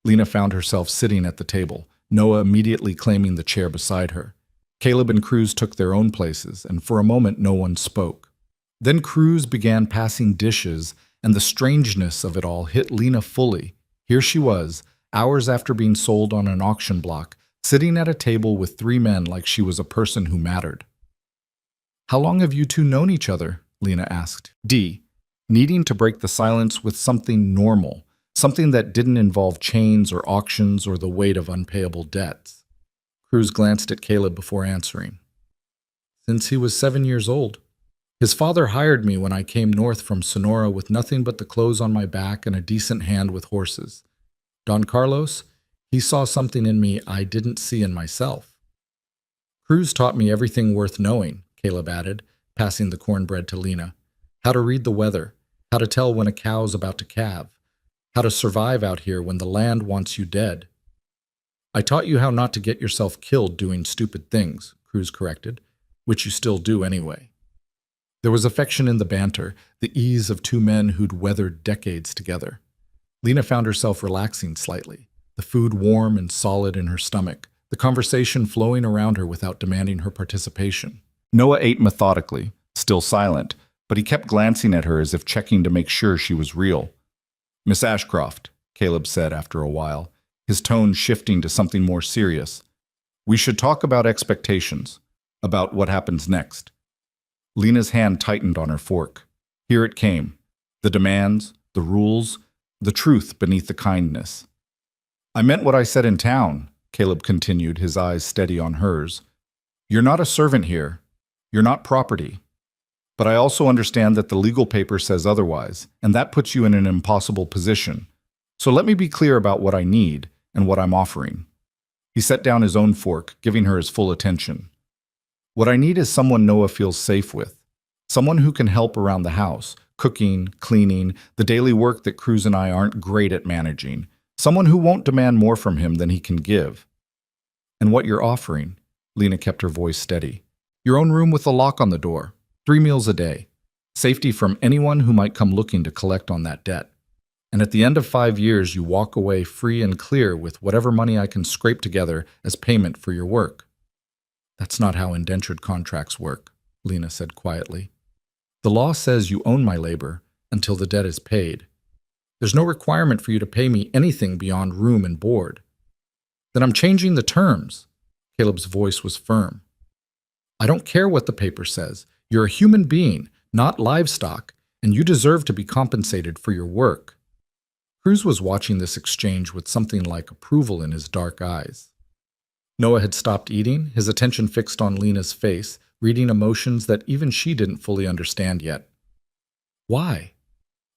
Lena found herself sitting at the table, Noah immediately claiming the chair beside her. Caleb and Cruz took their own places, and for a moment no one spoke. Then Cruz began passing dishes, and the strangeness of it all hit Lena fully. Here she was, hours after being sold on an auction block, sitting at a table with 3 men like she was a person who mattered. "How long have you two known each other?" Lena asked. Needing to break the silence with something normal, something that didn't involve chains or auctions or the weight of unpayable debts. Cruz glanced at Caleb before answering. "Since he was 7 years old. His father hired me when I came north from Sonora with nothing but the clothes on my back and a decent hand with horses. Don Carlos, he saw something in me I didn't see in myself." "Cruz taught me everything worth knowing," Caleb added, passing the cornbread to Lena. "How to read the weather, how to tell when a cow's about to calve, how to survive out here when the land wants you dead. I taught you how not to get yourself killed doing stupid things, Cruz corrected, which you still do anyway. There was affection in the banter, the ease of two men who'd weathered decades together. Lena found herself relaxing slightly, the food warm and solid in her stomach, the conversation flowing around her without demanding her participation. Noah ate methodically, still silent, but he kept glancing at her as if checking to make sure she was real. "Miss Ashcroft," Caleb said after a while, his tone shifting to something more serious. "We should talk about expectations, about what happens next." Lena's hand tightened on her fork. Here it came. The demands, the rules, the truth beneath the kindness. "I meant what I said in town," Caleb continued, his eyes steady on hers. "You're not a servant here. You're not property. But I also understand that the legal paper says otherwise, and that puts you in an impossible position. So let me be clear about what I need and what I'm offering." He set down his own fork, giving her his full attention. "What I need is someone Noah feels safe with. Someone who can help around the house, cooking, cleaning, the daily work that Cruz and I aren't great at managing. Someone who won't demand more from him than he can give." "And what you're offering," Lena kept her voice steady. "Your own room with a lock on the door, 3 meals a day, safety from anyone who might come looking to collect on that debt. And at the end of 5 years, you walk away free and clear with whatever money I can scrape together as payment for your work." "That's not how indentured contracts work," Lena said quietly. "The law says you own my labor until the debt is paid. There's no requirement for you to pay me anything beyond room and board." "Then I'm changing the terms." Caleb's voice was firm. "I don't care what the paper says. You're a human being, not livestock, and you deserve to be compensated for your work." Cruz was watching this exchange with something like approval in his dark eyes. Noah had stopped eating, his attention fixed on Lena's face, reading emotions that even she didn't fully understand yet. "Why?"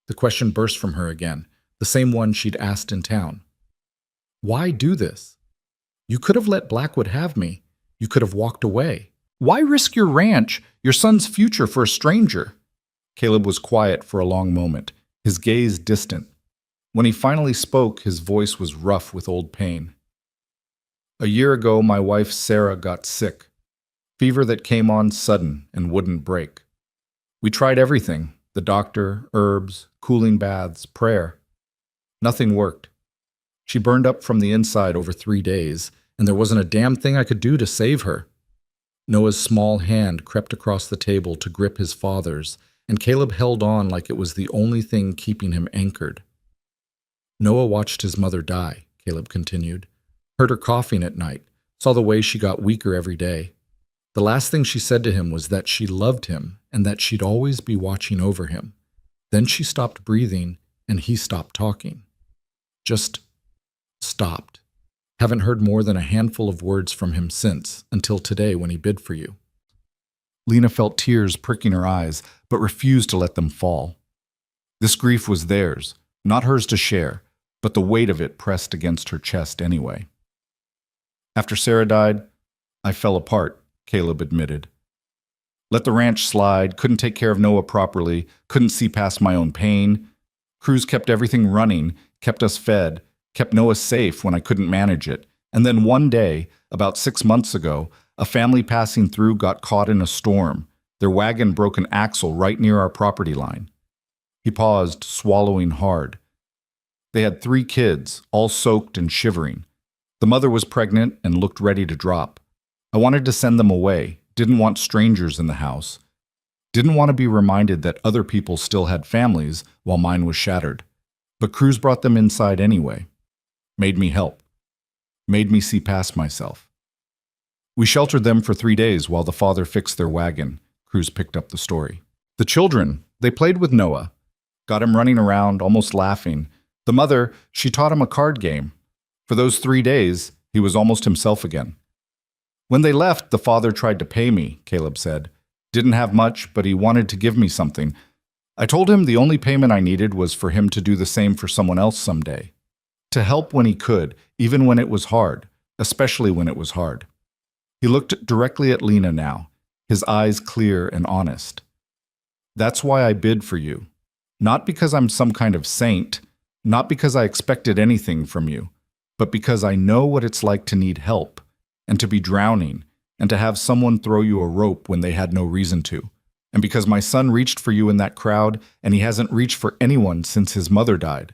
The question burst from her again, the same one she'd asked in town. "Why do this? You could have let Blackwood have me. You could have walked away. Why risk your ranch, your son's future for a stranger?" Caleb was quiet for a long moment, his gaze distant. When he finally spoke, his voice was rough with old pain. "A year ago, my wife Sarah got sick. Fever that came on sudden and wouldn't break. We tried everything, the doctor, herbs, cooling baths, prayer. Nothing worked. She burned up from the inside over 3 days, and there wasn't a damn thing I could do to save her." Noah's small hand crept across the table to grip his father's, and Caleb held on like it was the only thing keeping him anchored. "Noah watched his mother die," Caleb continued. "Heard her coughing at night, saw the way she got weaker every day. The last thing she said to him was that she loved him and that she'd always be watching over him. Then she stopped breathing and he stopped talking. Just stopped. Haven't heard more than a handful of words from him since, until today when he bid for you." Lena felt tears pricking her eyes, but refused to let them fall. This grief was theirs, not hers to share, but the weight of it pressed against her chest anyway. "After Sarah died, I fell apart," Caleb admitted. "Let the ranch slide, couldn't take care of Noah properly, couldn't see past my own pain. Cruz kept everything running, kept us fed, kept Noah safe when I couldn't manage it. And then one day, about 6 months ago, a family passing through got caught in a storm. Their wagon broke an axle right near our property line." He paused, swallowing hard. "They had 3 kids, all soaked and shivering. The mother was pregnant and looked ready to drop. I wanted to send them away, didn't want strangers in the house. Didn't want to be reminded that other people still had families while mine was shattered. But Cruz brought them inside anyway. Made me help. Made me see past myself. We sheltered them for 3 days while the father fixed their wagon." Cruz picked up the story. "The children, they played with Noah. Got him running around, almost laughing. The mother, she taught him a card game. For those 3 days, he was almost himself again. When they left, the father tried to pay me," Caleb said. "Didn't have much, but he wanted to give me something. I told him the only payment I needed was for him to do the same for someone else someday. To help when he could, even when it was hard, especially when it was hard." He looked directly at Lena now, his eyes clear and honest. "That's why I bid for you. Not because I'm some kind of saint, not because I expected anything from you, but because I know what it's like to need help, and to be drowning, and to have someone throw you a rope when they had no reason to. And because my son reached for you in that crowd, and he hasn't reached for anyone since his mother died."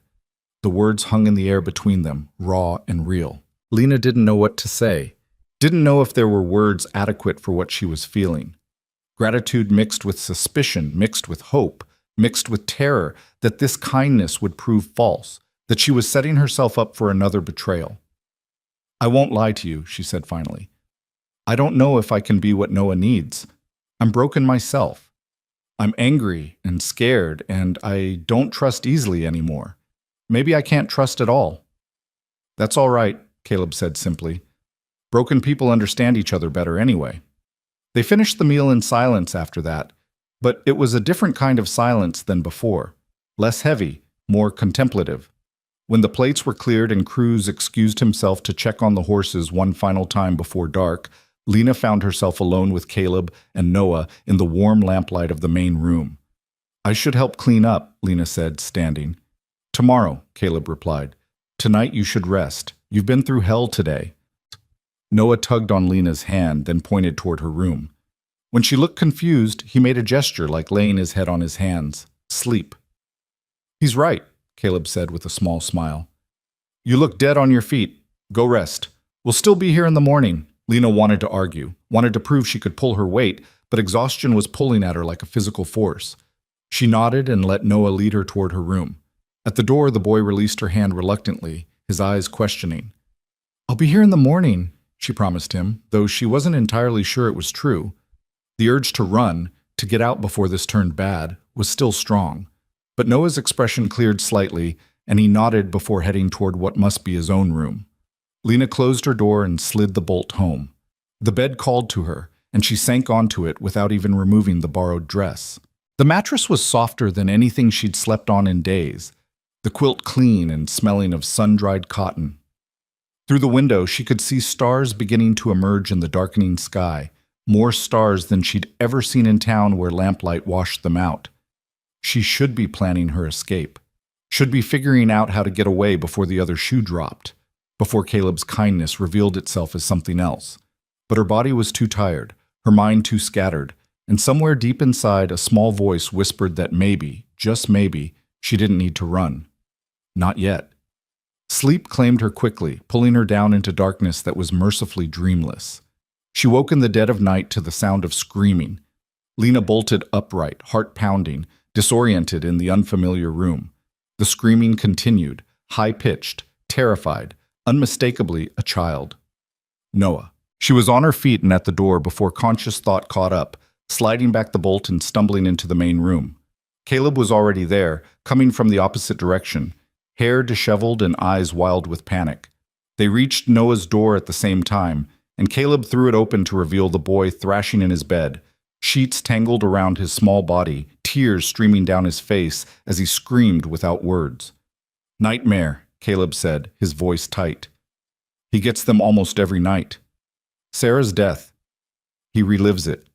The words hung in the air between them, raw and real. Lena didn't know what to say, didn't know if there were words adequate for what she was feeling. Gratitude mixed with suspicion, mixed with hope, mixed with terror that this kindness would prove false, that she was setting herself up for another betrayal. "I won't lie to you," she said finally. "I don't know if I can be what Noah needs. I'm broken myself. I'm angry and scared, and I don't trust easily anymore. Maybe I can't trust at all." "That's all right," Caleb said simply. "Broken people understand each other better anyway." They finished the meal in silence after that, but it was a different kind of silence than before, less heavy, more contemplative. When the plates were cleared and Cruz excused himself to check on the horses one final time before dark, Lena found herself alone with Caleb and Noah in the warm lamplight of the main room. "I should help clean up," Lena said, standing. "Tomorrow," Caleb replied. "Tonight you should rest. You've been through hell today." Noah tugged on Lena's hand, then pointed toward her room. When she looked confused, he made a gesture like laying his head on his hands. "Sleep." "He's right," Caleb said with a small smile. "You look dead on your feet. Go rest. We'll still be here in the morning." Lena wanted to argue, wanted to prove she could pull her weight, but exhaustion was pulling at her like a physical force. She nodded and let Noah lead her toward her room. At the door, the boy released her hand reluctantly, his eyes questioning. "I'll be here in the morning," she promised him, though she wasn't entirely sure it was true. The urge to run, to get out before this turned bad, was still strong. But Noah's expression cleared slightly, and he nodded before heading toward what must be his own room. Lena closed her door and slid the bolt home. The bed called to her, and she sank onto it without even removing the borrowed dress. The mattress was softer than anything she'd slept on in days, the quilt clean and smelling of sun-dried cotton. Through the window, she could see stars beginning to emerge in the darkening sky, more stars than she'd ever seen in town where lamplight washed them out. She should be planning her escape, should be figuring out how to get away before the other shoe dropped, before Caleb's kindness revealed itself as something else. But her body was too tired, her mind too scattered, and somewhere deep inside a small voice whispered that maybe, just maybe, she didn't need to run. Not yet. Sleep claimed her quickly, pulling her down into darkness that was mercifully dreamless. She woke in the dead of night to the sound of screaming. Lena bolted upright, heart pounding, disoriented in the unfamiliar room. The screaming continued, high-pitched, terrified, unmistakably a child. Noah. She was on her feet and at the door before conscious thought caught up, sliding back the bolt and stumbling into the main room. Caleb was already there, coming from the opposite direction, hair disheveled and eyes wild with panic. They reached Noah's door at the same time, and Caleb threw it open to reveal the boy thrashing in his bed, sheets tangled around his small body, tears streaming down his face as he screamed without words. "Nightmare," Caleb said, his voice tight. "He gets them almost every night. Sarah's death. He relives it."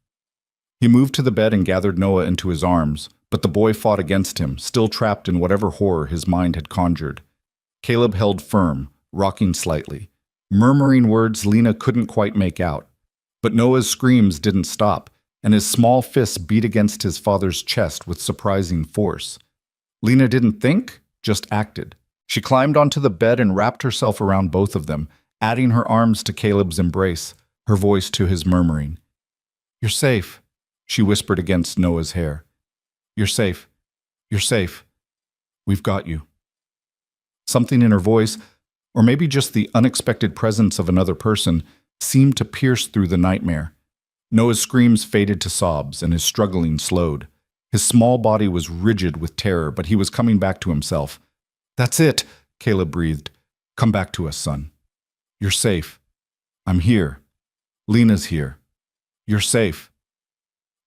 He moved to the bed and gathered Noah into his arms, but the boy fought against him, still trapped in whatever horror his mind had conjured. Caleb held firm, rocking slightly, murmuring words Lena couldn't quite make out. But Noah's screams didn't stop, and his small fists beat against his father's chest with surprising force. Lena didn't think, just acted. She climbed onto the bed and wrapped herself around both of them, adding her arms to Caleb's embrace, her voice to his murmuring. "You're safe," she whispered against Noah's hair. "You're safe. You're safe. We've got you." Something in her voice, or maybe just the unexpected presence of another person, seemed to pierce through the nightmare. Noah's screams faded to sobs, and his struggling slowed. His small body was rigid with terror, but he was coming back to himself. "That's it," Caleb breathed. "Come back to us, son. You're safe. I'm here. Lena's here. You're safe."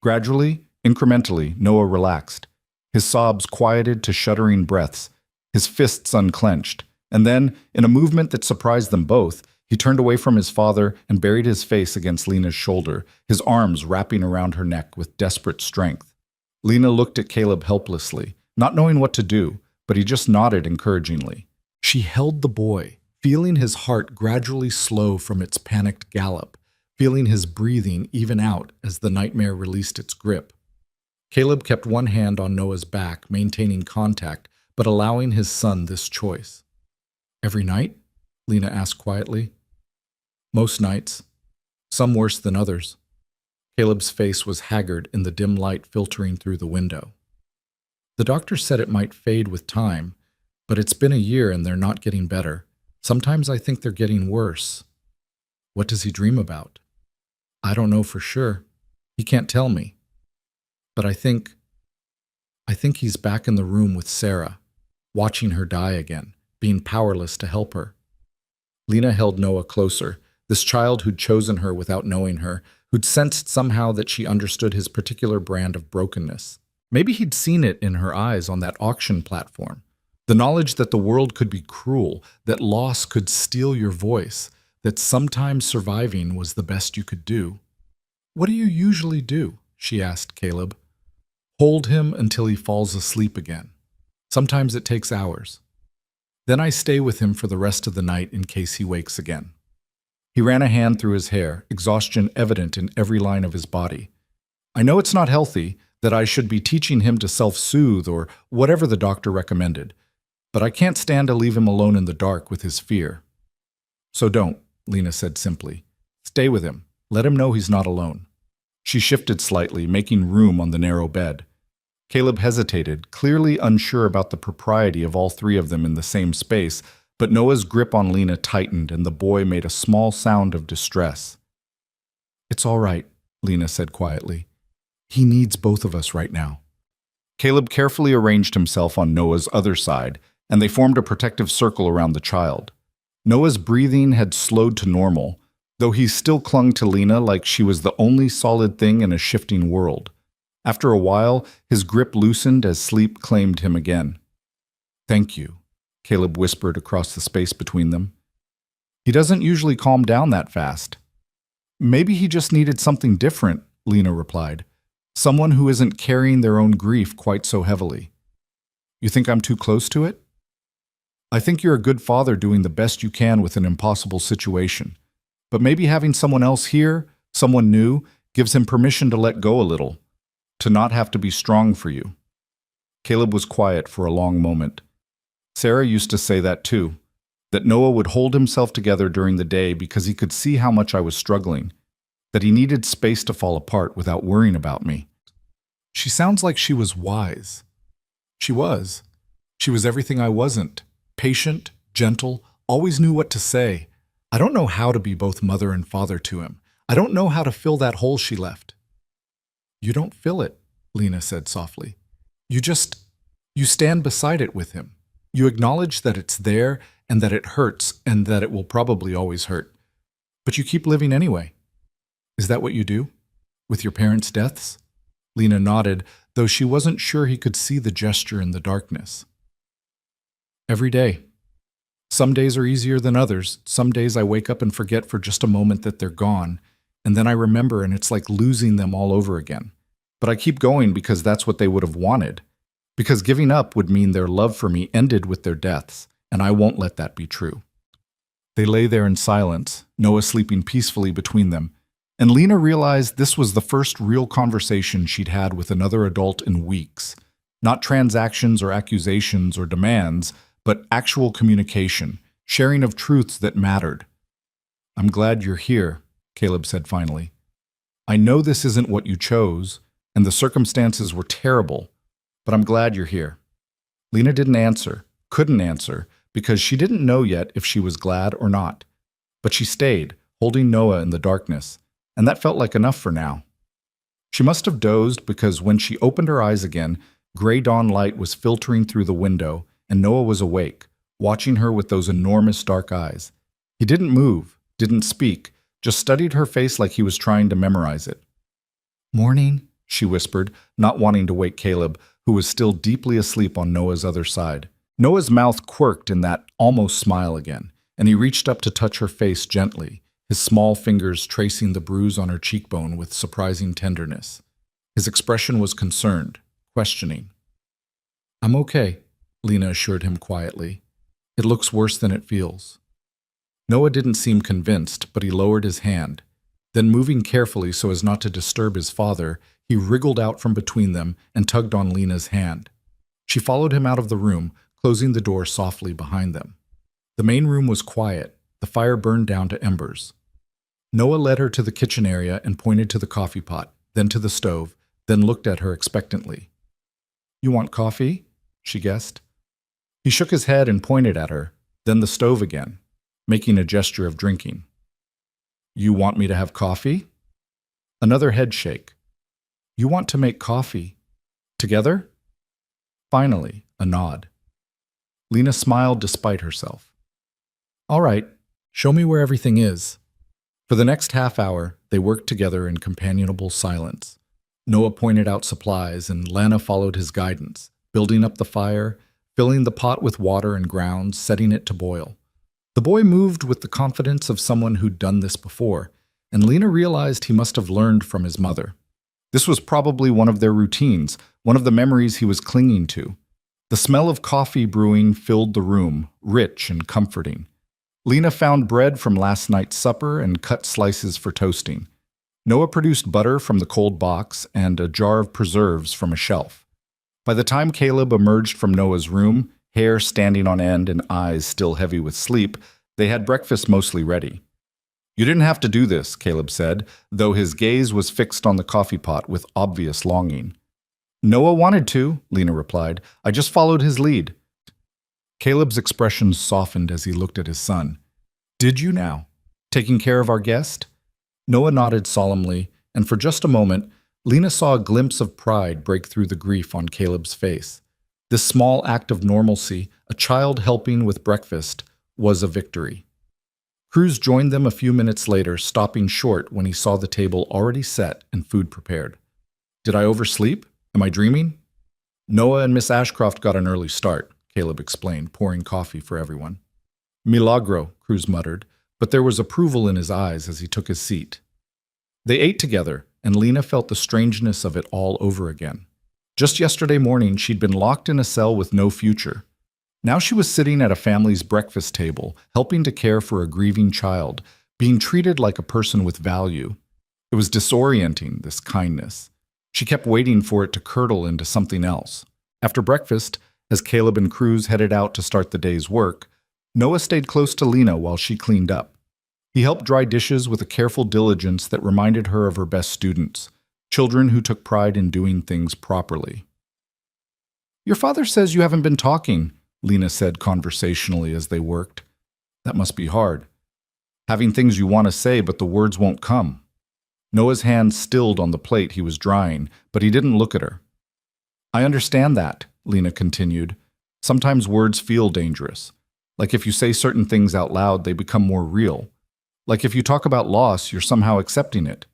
Gradually, incrementally, Noah relaxed. His sobs quieted to shuddering breaths, his fists unclenched, and then, in a movement that surprised them both, he turned away from his father and buried his face against Lena's shoulder, his arms wrapping around her neck with desperate strength. Lena looked at Caleb helplessly, not knowing what to do, but he just nodded encouragingly. She held the boy, feeling his heart gradually slow from its panicked gallop, feeling his breathing even out as the nightmare released its grip. Caleb kept one hand on Noah's back, maintaining contact, but allowing his son this choice. "Every night?" Lena asked quietly. "Most nights. Some worse than others." Caleb's face was haggard in the dim light filtering through the window. "The doctor said it might fade with time, but it's been a year and they're not getting better. Sometimes I think they're getting worse." "What does he dream about?" "I don't know for sure. He can't tell me. But I think he's back in the room with Sarah, watching her die again, being powerless to help her." Lena held Noah closer, this child who'd chosen her without knowing her, who'd sensed somehow that she understood his particular brand of brokenness. Maybe he'd seen it in her eyes on that auction platform. The knowledge that the world could be cruel, that loss could steal your voice, that sometimes surviving was the best you could do. "What do you usually do?" she asked Caleb. "Hold him until he falls asleep again. Sometimes it takes hours. Then I stay with him for the rest of the night in case he wakes again." He ran a hand through his hair, exhaustion evident in every line of his body. "I know it's not healthy, that I should be teaching him to self-soothe or whatever the doctor recommended, but I can't stand to leave him alone in the dark with his fear." "So don't," Lena said simply. "Stay with him. Let him know he's not alone." She shifted slightly, making room on the narrow bed. Caleb hesitated, clearly unsure about the propriety of all three of them in the same space, but Noah's grip on Lena tightened and the boy made a small sound of distress. "It's all right," Lena said quietly. "He needs both of us right now." Caleb carefully arranged himself on Noah's other side, and they formed a protective circle around the child. Noah's breathing had slowed to normal, though he still clung to Lena like she was the only solid thing in a shifting world. After a while, his grip loosened as sleep claimed him again. "Thank you," Caleb whispered across the space between them. "He doesn't usually calm down that fast." "Maybe he just needed something different," Lena replied. "Someone who isn't carrying their own grief quite so heavily." "You think I'm too close to it?" "I think you're a good father doing the best you can with an impossible situation. But maybe having someone else here, someone new, gives him permission to let go a little, to not have to be strong for you." Caleb was quiet for a long moment. "Sarah used to say that too, that Noah would hold himself together during the day because he could see how much I was struggling, that he needed space to fall apart without worrying about me." She sounds like she was wise. She was. She was everything I wasn't. Patient, gentle, always knew what to say. I don't know how to be both mother and father to him. I don't know how to fill that hole she left. "You don't fill it," Lena said softly. You stand beside it with him. You acknowledge that it's there and that it hurts and that it will probably always hurt. But you keep living anyway. Is that what you do? With your parents' deaths?" Lena nodded, though she wasn't sure he could see the gesture in the darkness. "Every day. Some days are easier than others. Some days I wake up and forget for just a moment that they're gone, and then I remember and it's like losing them all over again. But I keep going because that's what they would have wanted. Because giving up would mean their love for me ended with their deaths, and I won't let that be true." They lay there in silence, Noah sleeping peacefully between them, and Lena realized this was the first real conversation she'd had with another adult in weeks. Not transactions or accusations or demands, but actual communication, sharing of truths that mattered. "I'm glad you're here," Caleb said finally. "I know this isn't what you chose, and the circumstances were terrible, but I'm glad you're here." Lena didn't answer, couldn't answer, because she didn't know yet if she was glad or not. But she stayed, holding Noah in the darkness, and that felt like enough for now. She must have dozed because when she opened her eyes again, gray dawn light was filtering through the window, and Noah was awake, watching her with those enormous dark eyes. He didn't move, didn't speak, just studied her face like he was trying to memorize it. "Morning," she whispered, not wanting to wake Caleb, who was still deeply asleep on Noah's other side. Noah's mouth quirked in that almost smile again, and he reached up to touch her face gently, his small fingers tracing the bruise on her cheekbone with surprising tenderness. His expression was concerned, questioning. I'm okay, Lena assured him quietly. It looks worse than it feels. Noah didn't seem convinced, but he lowered his hand. Then, moving carefully so as not to disturb his father, he wriggled out from between them and tugged on Lena's hand. She followed him out of the room, closing the door softly behind them. The main room was quiet. The fire burned down to embers. Noah led her to the kitchen area and pointed to the coffee pot, then to the stove, then looked at her expectantly. You want coffee? She guessed. He shook his head and pointed at her, then the stove again, making a gesture of drinking. You want me to have coffee? Another head shake. You want to make coffee? Together? Finally, a nod. Lena smiled despite herself. All right, show me where everything is. For the next half hour, they worked together in companionable silence. Noah pointed out supplies, and Lana followed his guidance, building up the fire, filling the pot with water and grounds, setting it to boil. The boy moved with the confidence of someone who'd done this before, and Lena realized he must have learned from his mother. This was probably one of their routines, one of the memories he was clinging to. The smell of coffee brewing filled the room, rich and comforting. Lena found bread from last night's supper and cut slices for toasting. Noah produced butter from the cold box and a jar of preserves from a shelf. By the time Caleb emerged from Noah's room, hair standing on end and eyes still heavy with sleep, they had breakfast mostly ready. You didn't have to do this, Caleb said, though his gaze was fixed on the coffee pot with obvious longing. Noah wanted to, Lena replied. I just followed his lead. Caleb's expression softened as he looked at his son. Did you now? Taking care of our guest? Noah nodded solemnly, and for just a moment, Lena saw a glimpse of pride break through the grief on Caleb's face. This small act of normalcy, a child helping with breakfast, was a victory. Cruz joined them a few minutes later, stopping short when he saw the table already set and food prepared. Did I oversleep? Am I dreaming? Noah and Miss Ashcroft got an early start, Caleb explained, pouring coffee for everyone. Milagro, Cruz muttered, but there was approval in his eyes as he took his seat. They ate together, and Lena felt the strangeness of it all over again. Just yesterday morning, she'd been locked in a cell with no future. Now she was sitting at a family's breakfast table, helping to care for a grieving child, being treated like a person with value. It was disorienting, this kindness. She kept waiting for it to curdle into something else. After breakfast, as Caleb and Cruz headed out to start the day's work, Noah stayed close to Lena while she cleaned up. He helped dry dishes with a careful diligence that reminded her of her best students, children who took pride in doing things properly. Your father says you haven't been talking, Lena said conversationally as they worked. That must be hard. Having things you want to say, but the words won't come. Noah's hand stilled on the plate he was drying, but he didn't look at her. I understand that, Lena continued. Sometimes words feel dangerous. Like if you say certain things out loud, they become more real. Like if you talk about loss, you're somehow accepting it.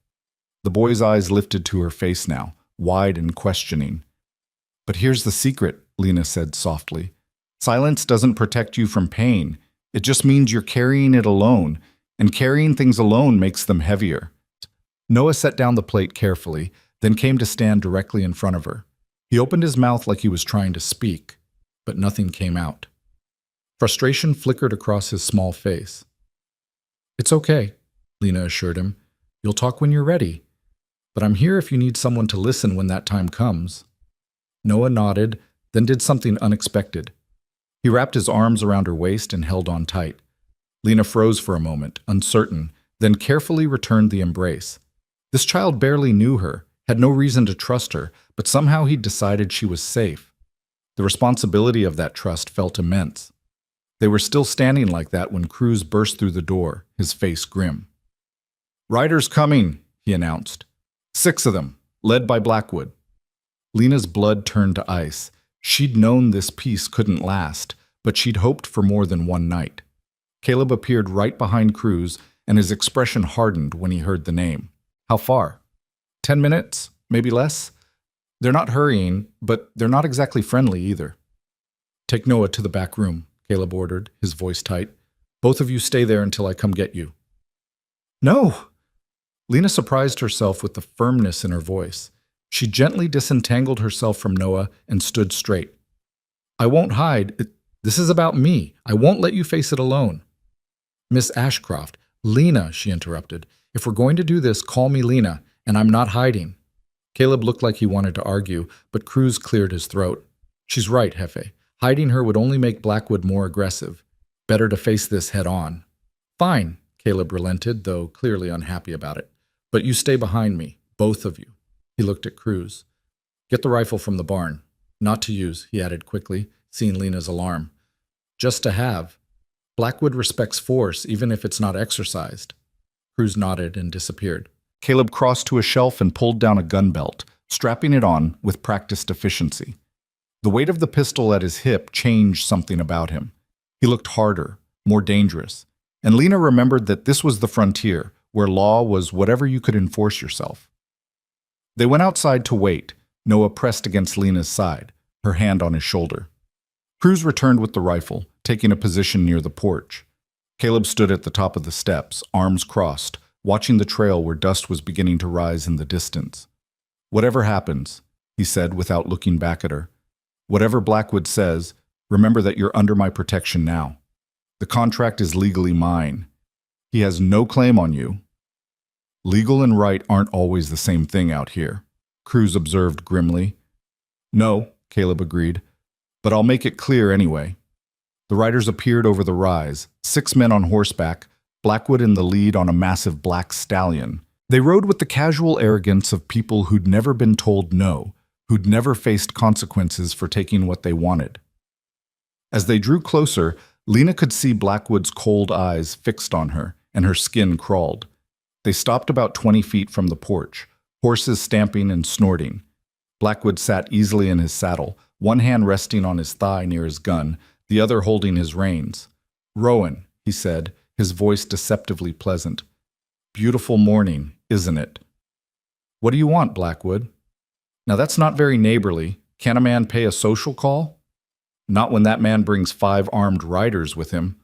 The boy's eyes lifted to her face now, wide and questioning. But here's the secret, Lena said softly. Silence doesn't protect you from pain. It just means you're carrying it alone, and carrying things alone makes them heavier. Noah set down the plate carefully, then came to stand directly in front of her. He opened his mouth like he was trying to speak, but nothing came out. Frustration flickered across his small face. It's okay, Lena assured him. You'll talk when you're ready. But I'm here if you need someone to listen when that time comes. Noah nodded, then did something unexpected. He wrapped his arms around her waist and held on tight. Lena froze for a moment, uncertain, then carefully returned the embrace. This child barely knew her, had no reason to trust her, but somehow he'd decided she was safe. The responsibility of that trust felt immense. They were still standing like that when Cruz burst through the door, his face grim. Riders coming, he announced. 6 of them, led by Blackwood. Lena's blood turned to ice. She'd known this peace couldn't last, but she'd hoped for more than one night. Caleb appeared right behind Cruz, and his expression hardened when he heard the name. How far? 10 minutes? Maybe less? They're not hurrying, but they're not exactly friendly either. Take Noah to the back room, Caleb ordered, his voice tight. Both of you stay there until I come get you. No! Lena surprised herself with the firmness in her voice. She gently disentangled herself from Noah and stood straight. I won't hide. This is about me. I won't let you face it alone. Miss Ashcroft. Lena, she interrupted. If we're going to do this, call me Lena, and I'm not hiding. Caleb looked like he wanted to argue, but Cruz cleared his throat. She's right, Jefe. Hiding her would only make Blackwood more aggressive. Better to face this head on. Fine, Caleb relented, though clearly unhappy about it. But you stay behind me, both of you. He looked at Cruz. Get the rifle from the barn. Not to use, he added quickly, seeing Lena's alarm. Just to have. Blackwood respects force, even if it's not exercised. Cruz nodded and disappeared. Caleb crossed to a shelf and pulled down a gun belt, strapping it on with practiced efficiency. The weight of the pistol at his hip changed something about him. He looked harder, more dangerous. And Lena remembered that this was the frontier, where law was whatever you could enforce yourself. They went outside to wait, Noah pressed against Lena's side, her hand on his shoulder. Cruz returned with the rifle, taking a position near the porch. Caleb stood at the top of the steps, arms crossed, watching the trail where dust was beginning to rise in the distance. Whatever happens, he said without looking back at her. Whatever Blackwood says, remember that you're under my protection now. The contract is legally mine. He has no claim on you. Legal and right aren't always the same thing out here, Cruz observed grimly. No, Caleb agreed, but I'll make it clear anyway. The riders appeared over the rise, 6 men on horseback, Blackwood in the lead on a massive black stallion. They rode with the casual arrogance of people who'd never been told no, who'd never faced consequences for taking what they wanted. As they drew closer, Lena could see Blackwood's cold eyes fixed on her, and her skin crawled. They stopped about 20 feet from the porch, horses stamping and snorting. Blackwood sat easily in his saddle, one hand resting on his thigh near his gun, the other holding his reins. Rowan, he said, his voice deceptively pleasant. Beautiful morning, isn't it? What do you want, Blackwood? Now that's not very neighborly. Can a man pay a social call? Not when that man brings 5 armed riders with him.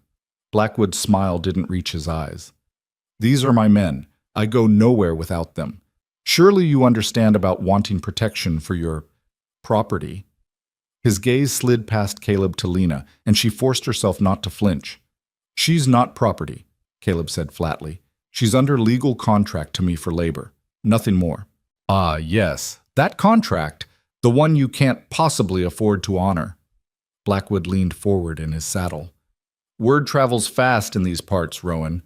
Blackwood's smile didn't reach his eyes. These are my men. I go nowhere without them. Surely you understand about wanting protection for your property. His gaze slid past Caleb to Lena, and she forced herself not to flinch. She's not property, Caleb said flatly. She's under legal contract to me for labor. Nothing more. Ah, yes, that contract, the one you can't possibly afford to honor. Blackwood leaned forward in his saddle. Word travels fast in these parts, Rowan.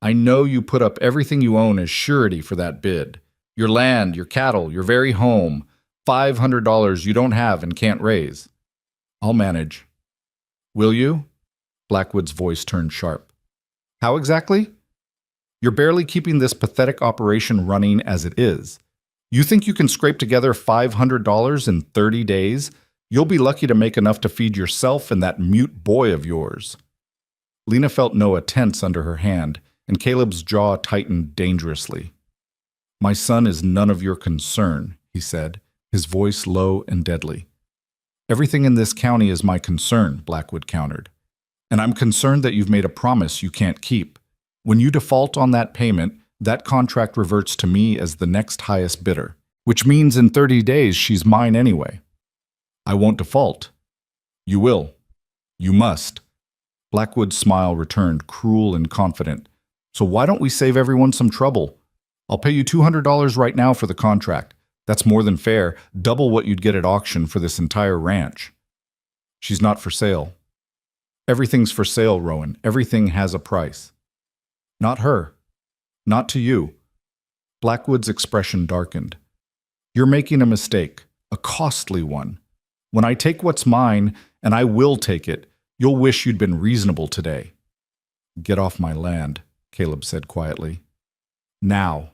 I know you put up everything you own as surety for that bid. Your land, your cattle, your very home. $500 you don't have and can't raise. I'll manage. Will you? Blackwood's voice turned sharp. How exactly? You're barely keeping this pathetic operation running as it is. You think you can scrape together $500 in 30 days? You'll be lucky to make enough to feed yourself and that mute boy of yours. Lena felt Noah tense under her hand, and Caleb's jaw tightened dangerously. My son is none of your concern, he said, his voice low and deadly. Everything in this county is my concern, Blackwood countered. And I'm concerned that you've made a promise you can't keep. When you default on that payment, that contract reverts to me as the next highest bidder, which means in 30 days she's mine anyway. I won't default. You will. You must. Blackwood's smile returned, cruel and confident. So why don't we save everyone some trouble? I'll pay you $200 right now for the contract. That's more than fair, double what you'd get at auction for this entire ranch. She's not for sale. Everything's for sale, Rowan. Everything has a price. Not her. Not to you. Blackwood's expression darkened. You're making a mistake, a costly one. When I take what's mine, and I will take it, you'll wish you'd been reasonable today. Get off my land, Caleb said quietly. Now.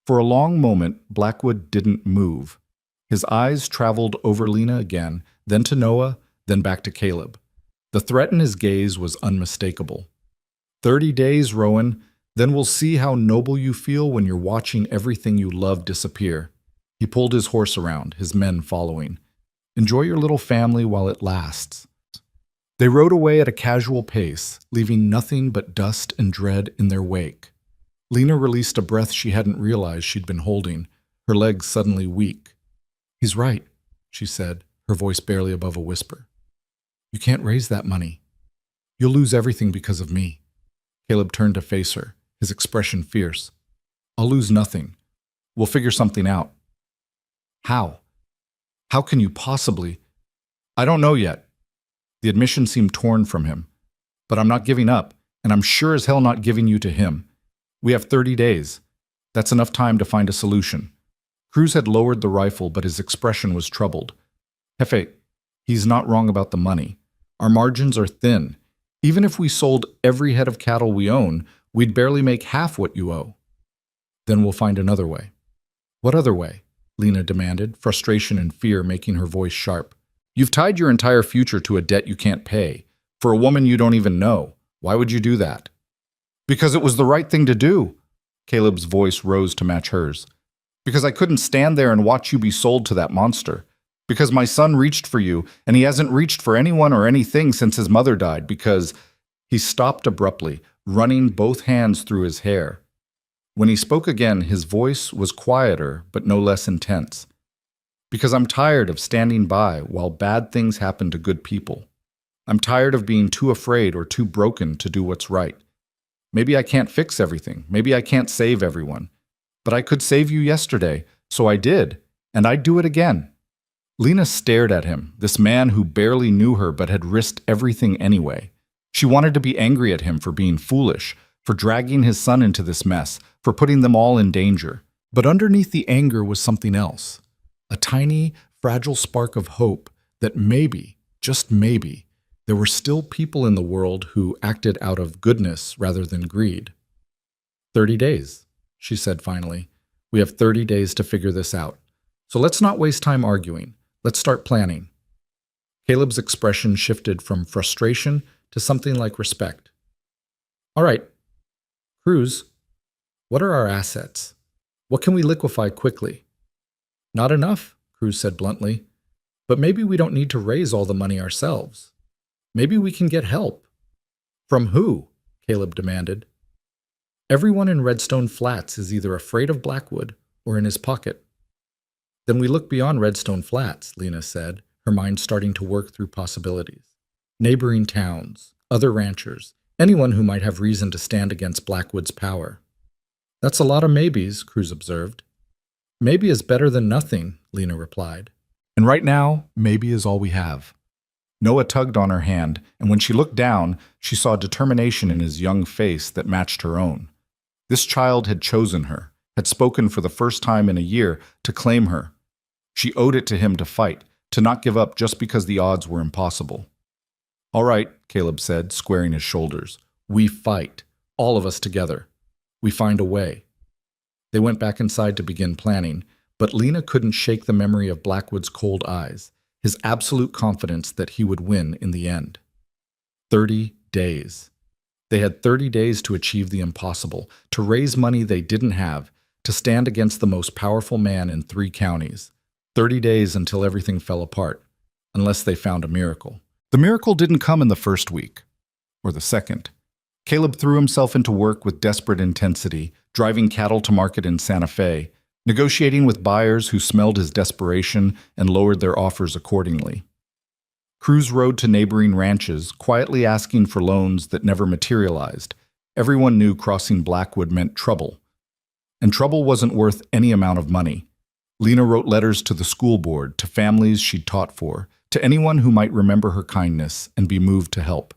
For a long moment, Blackwood didn't move. His eyes traveled over Lena again, then to Noah, then back to Caleb. The threat in his gaze was unmistakable. 30 days, Rowan, then we'll see how noble you feel when you're watching everything you love disappear. He pulled his horse around, his men following. Enjoy your little family while it lasts. They rode away at a casual pace, leaving nothing but dust and dread in their wake. Lena released a breath she hadn't realized she'd been holding, her legs suddenly weak. He's right, she said, her voice barely above a whisper. You can't raise that money. You'll lose everything because of me. Caleb turned to face her, his expression fierce. I'll lose nothing. We'll figure something out. How? How can you possibly? I don't know yet. The admission seemed torn from him. But I'm not giving up, and I'm sure as hell not giving you to him. We have 30 days. That's enough time to find a solution. Cruz had lowered the rifle, but his expression was troubled. Jefe, he's not wrong about the money. Our margins are thin. Even if we sold every head of cattle we own, we'd barely make half what you owe. Then we'll find another way. What other way? Lena demanded, frustration and fear making her voice sharp. You've tied your entire future to a debt you can't pay. For a woman you don't even know. Why would you do that? Because it was the right thing to do. Caleb's voice rose to match hers. Because I couldn't stand there and watch you be sold to that monster. Because my son reached for you, and he hasn't reached for anyone or anything since his mother died. Because he stopped abruptly, running both hands through his hair. When he spoke again, his voice was quieter, but no less intense. Because I'm tired of standing by while bad things happen to good people. I'm tired of being too afraid or too broken to do what's right. Maybe I can't fix everything. Maybe I can't save everyone. But I could save you yesterday, so I did, and I'd do it again. Lena stared at him, this man who barely knew her but had risked everything anyway. She wanted to be angry at him for being foolish, for dragging his son into this mess, for putting them all in danger. But underneath the anger was something else. A tiny, fragile spark of hope that maybe, just maybe, there were still people in the world who acted out of goodness rather than greed. 30 days, she said finally. We have 30 days to figure this out. So let's not waste time arguing. Let's start planning. Caleb's expression shifted from frustration to something like respect. All right, Cruz, what are our assets? What can we liquefy quickly? Not enough, Cruz said bluntly. But maybe we don't need to raise all the money ourselves. Maybe we can get help. From who? Caleb demanded. Everyone in Redstone Flats is either afraid of Blackwood or in his pocket. Then we look beyond Redstone Flats, Lena said, her mind starting to work through possibilities. Neighboring towns, other ranchers, anyone who might have reason to stand against Blackwood's power. That's a lot of maybes, Cruz observed. Maybe is better than nothing, Lena replied. And right now, maybe is all we have. Noah tugged on her hand, and when she looked down, she saw determination in his young face that matched her own. This child had chosen her, had spoken for the first time in a year to claim her. She owed it to him to fight, to not give up just because the odds were impossible. All right, Caleb said, squaring his shoulders. We fight, all of us together. We find a way. They went back inside to begin planning, but Lena couldn't shake the memory of Blackwood's cold eyes, his absolute confidence that he would win in the end. 30 days. They had 30 days to achieve the impossible, to raise money they didn't have, to stand against the most powerful man in 3 counties. 30 days until everything fell apart, unless they found a miracle. The miracle didn't come in the first week, or the second. Caleb threw himself into work with desperate intensity, driving cattle to market in Santa Fe, negotiating with buyers who smelled his desperation and lowered their offers accordingly. Cruz rode to neighboring ranches, quietly asking for loans that never materialized. Everyone knew crossing Blackwood meant trouble. And trouble wasn't worth any amount of money. Lena wrote letters to the school board, to families she'd taught for, to anyone who might remember her kindness and be moved to help.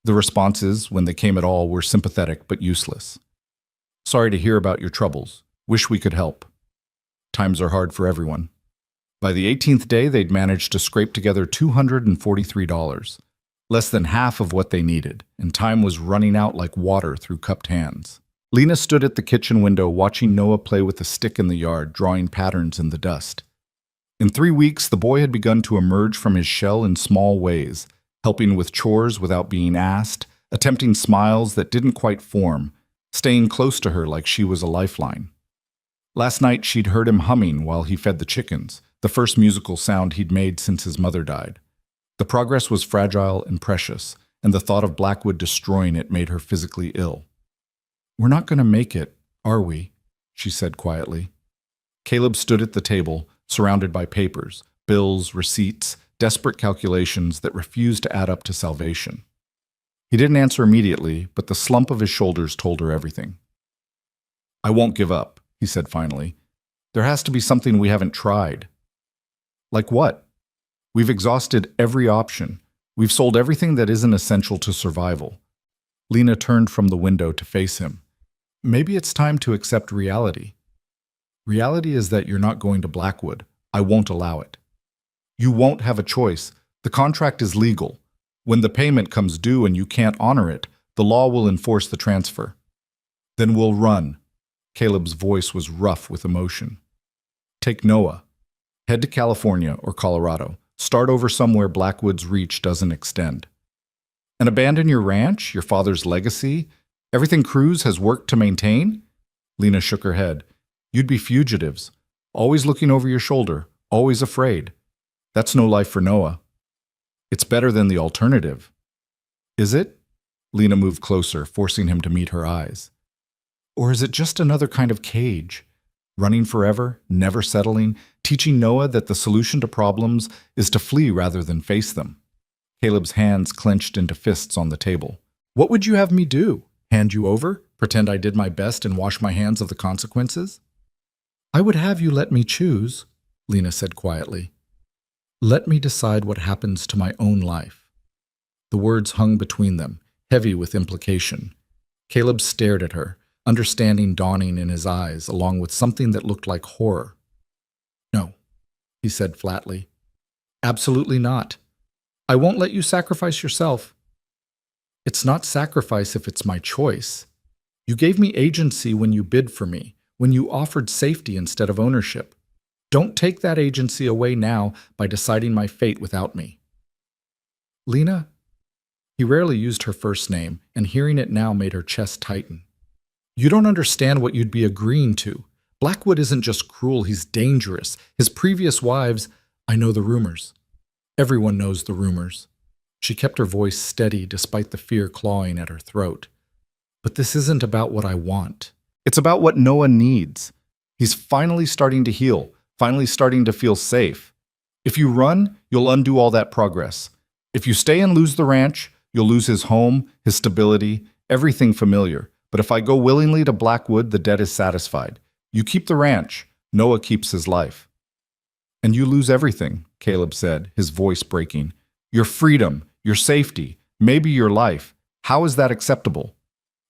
The responses, when they came at all, were sympathetic but useless. Sorry to hear about your troubles. Wish we could help. Times are hard for everyone. By the 18th day, they'd managed to scrape together $243, less than half of what they needed, and time was running out like water through cupped hands. Lena stood at the kitchen window watching Noah play with a stick in the yard, drawing patterns in the dust. In 3 weeks, the boy had begun to emerge from his shell in small ways, helping with chores without being asked, attempting smiles that didn't quite form, staying close to her like she was a lifeline. Last night, she'd heard him humming while he fed the chickens, the first musical sound he'd made since his mother died. The progress was fragile and precious, and the thought of Blackwood destroying it made her physically ill. We're not going to make it, are we? She said quietly. Caleb stood at the table, surrounded by papers, bills, receipts, desperate calculations that refused to add up to salvation. He didn't answer immediately, but the slump of his shoulders told her everything. "I won't give up," he said finally. "There has to be something we haven't tried." "Like what?" "We've exhausted every option. We've sold everything that isn't essential to survival." Lena turned from the window to face him. "Maybe it's time to accept reality. Reality is that you're not going to Blackwood. I won't allow it." "You won't have a choice. The contract is legal. When the payment comes due and you can't honor it, the law will enforce the transfer." "Then we'll run." Caleb's voice was rough with emotion. "Take Noah. Head to California or Colorado. Start over somewhere Blackwood's reach doesn't extend. And abandon your ranch, your father's legacy, everything Cruz has worked to maintain?" Lena shook her head. "You'd be fugitives, always looking over your shoulder, always afraid. That's no life for Noah." "It's better than the alternative." "Is it?" Lena moved closer, forcing him to meet her eyes. "Or is it just another kind of cage? Running forever, never settling, teaching Noah that the solution to problems is to flee rather than face them." Caleb's hands clenched into fists on the table. "What would you have me do? Hand you over? Pretend I did my best and wash my hands of the consequences?" "I would have you let me choose," Lena said quietly. "Let me decide what happens to my own life." The words hung between them, heavy with implication. Caleb stared at her, understanding dawning in his eyes, along with something that looked like horror. "No," he said flatly. "Absolutely not. I won't let you sacrifice yourself." "It's not sacrifice if it's my choice. You gave me agency when you bid for me, when you offered safety instead of ownership. Don't take that agency away now by deciding my fate without me." "Lena?" He rarely used her first name, and hearing it now made her chest tighten. "You don't understand what you'd be agreeing to. Blackwood isn't just cruel, he's dangerous. His previous wives, I know the rumors. Everyone knows the rumors." She kept her voice steady despite the fear clawing at her throat. "But this isn't about what I want. It's about what Noah needs. He's finally starting to heal, finally starting to feel safe. If you run, you'll undo all that progress. If you stay and lose the ranch, you'll lose his home, his stability, everything familiar. But if I go willingly to Blackwood, the debt is satisfied. You keep the ranch, Noah keeps his life." "And you lose everything," Caleb said, his voice breaking. "Your freedom, your safety, maybe your life. How is that acceptable?"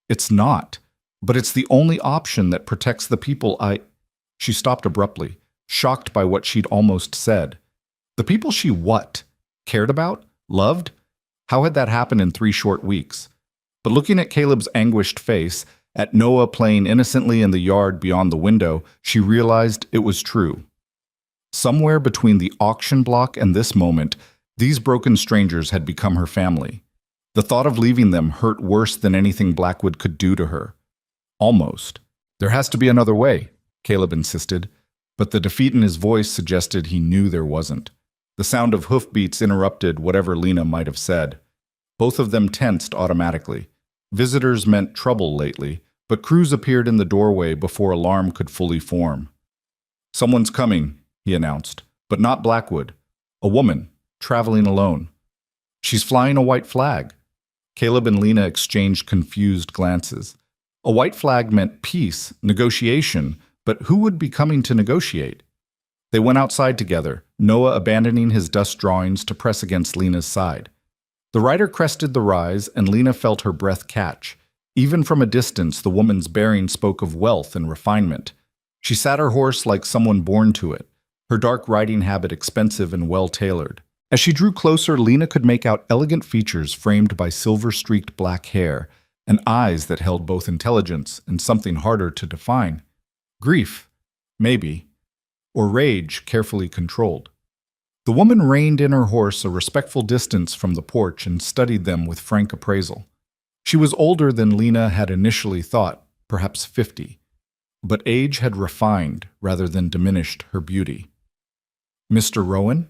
"It's not. But it's the only option that protects the people I—" She stopped abruptly, shocked by what she'd almost said. The people she what? Cared about? Loved? How had that happened in 3 short weeks? But looking at Caleb's anguished face, at Noah playing innocently in the yard beyond the window, she realized it was true. Somewhere between the auction block and this moment, these broken strangers had become her family. The thought of leaving them hurt worse than anything Blackwood could do to her. Almost. "There has to be another way," Caleb insisted, but the defeat in his voice suggested he knew there wasn't. The sound of hoofbeats interrupted whatever Lena might have said. Both of them tensed automatically. Visitors meant trouble lately, but Cruz appeared in the doorway before alarm could fully form. "Someone's coming," he announced, "but not Blackwood. A woman, traveling alone. She's flying a white flag." Caleb and Lena exchanged confused glances. A white flag meant peace, negotiation, but who would be coming to negotiate? They went outside together, Noah abandoning his dust drawings to press against Lena's side. The rider crested the rise, and Lena felt her breath catch. Even from a distance, the woman's bearing spoke of wealth and refinement. She sat her horse like someone born to it, her dark riding habit expensive and well-tailored. As she drew closer, Lena could make out elegant features framed by silver-streaked black hair, and eyes that held both intelligence and something harder to define. Grief, maybe, or rage carefully controlled. The woman reined in her horse a respectful distance from the porch and studied them with frank appraisal. She was older than Lena had initially thought, perhaps 50, but age had refined rather than diminished her beauty. "Mr. Rowan?"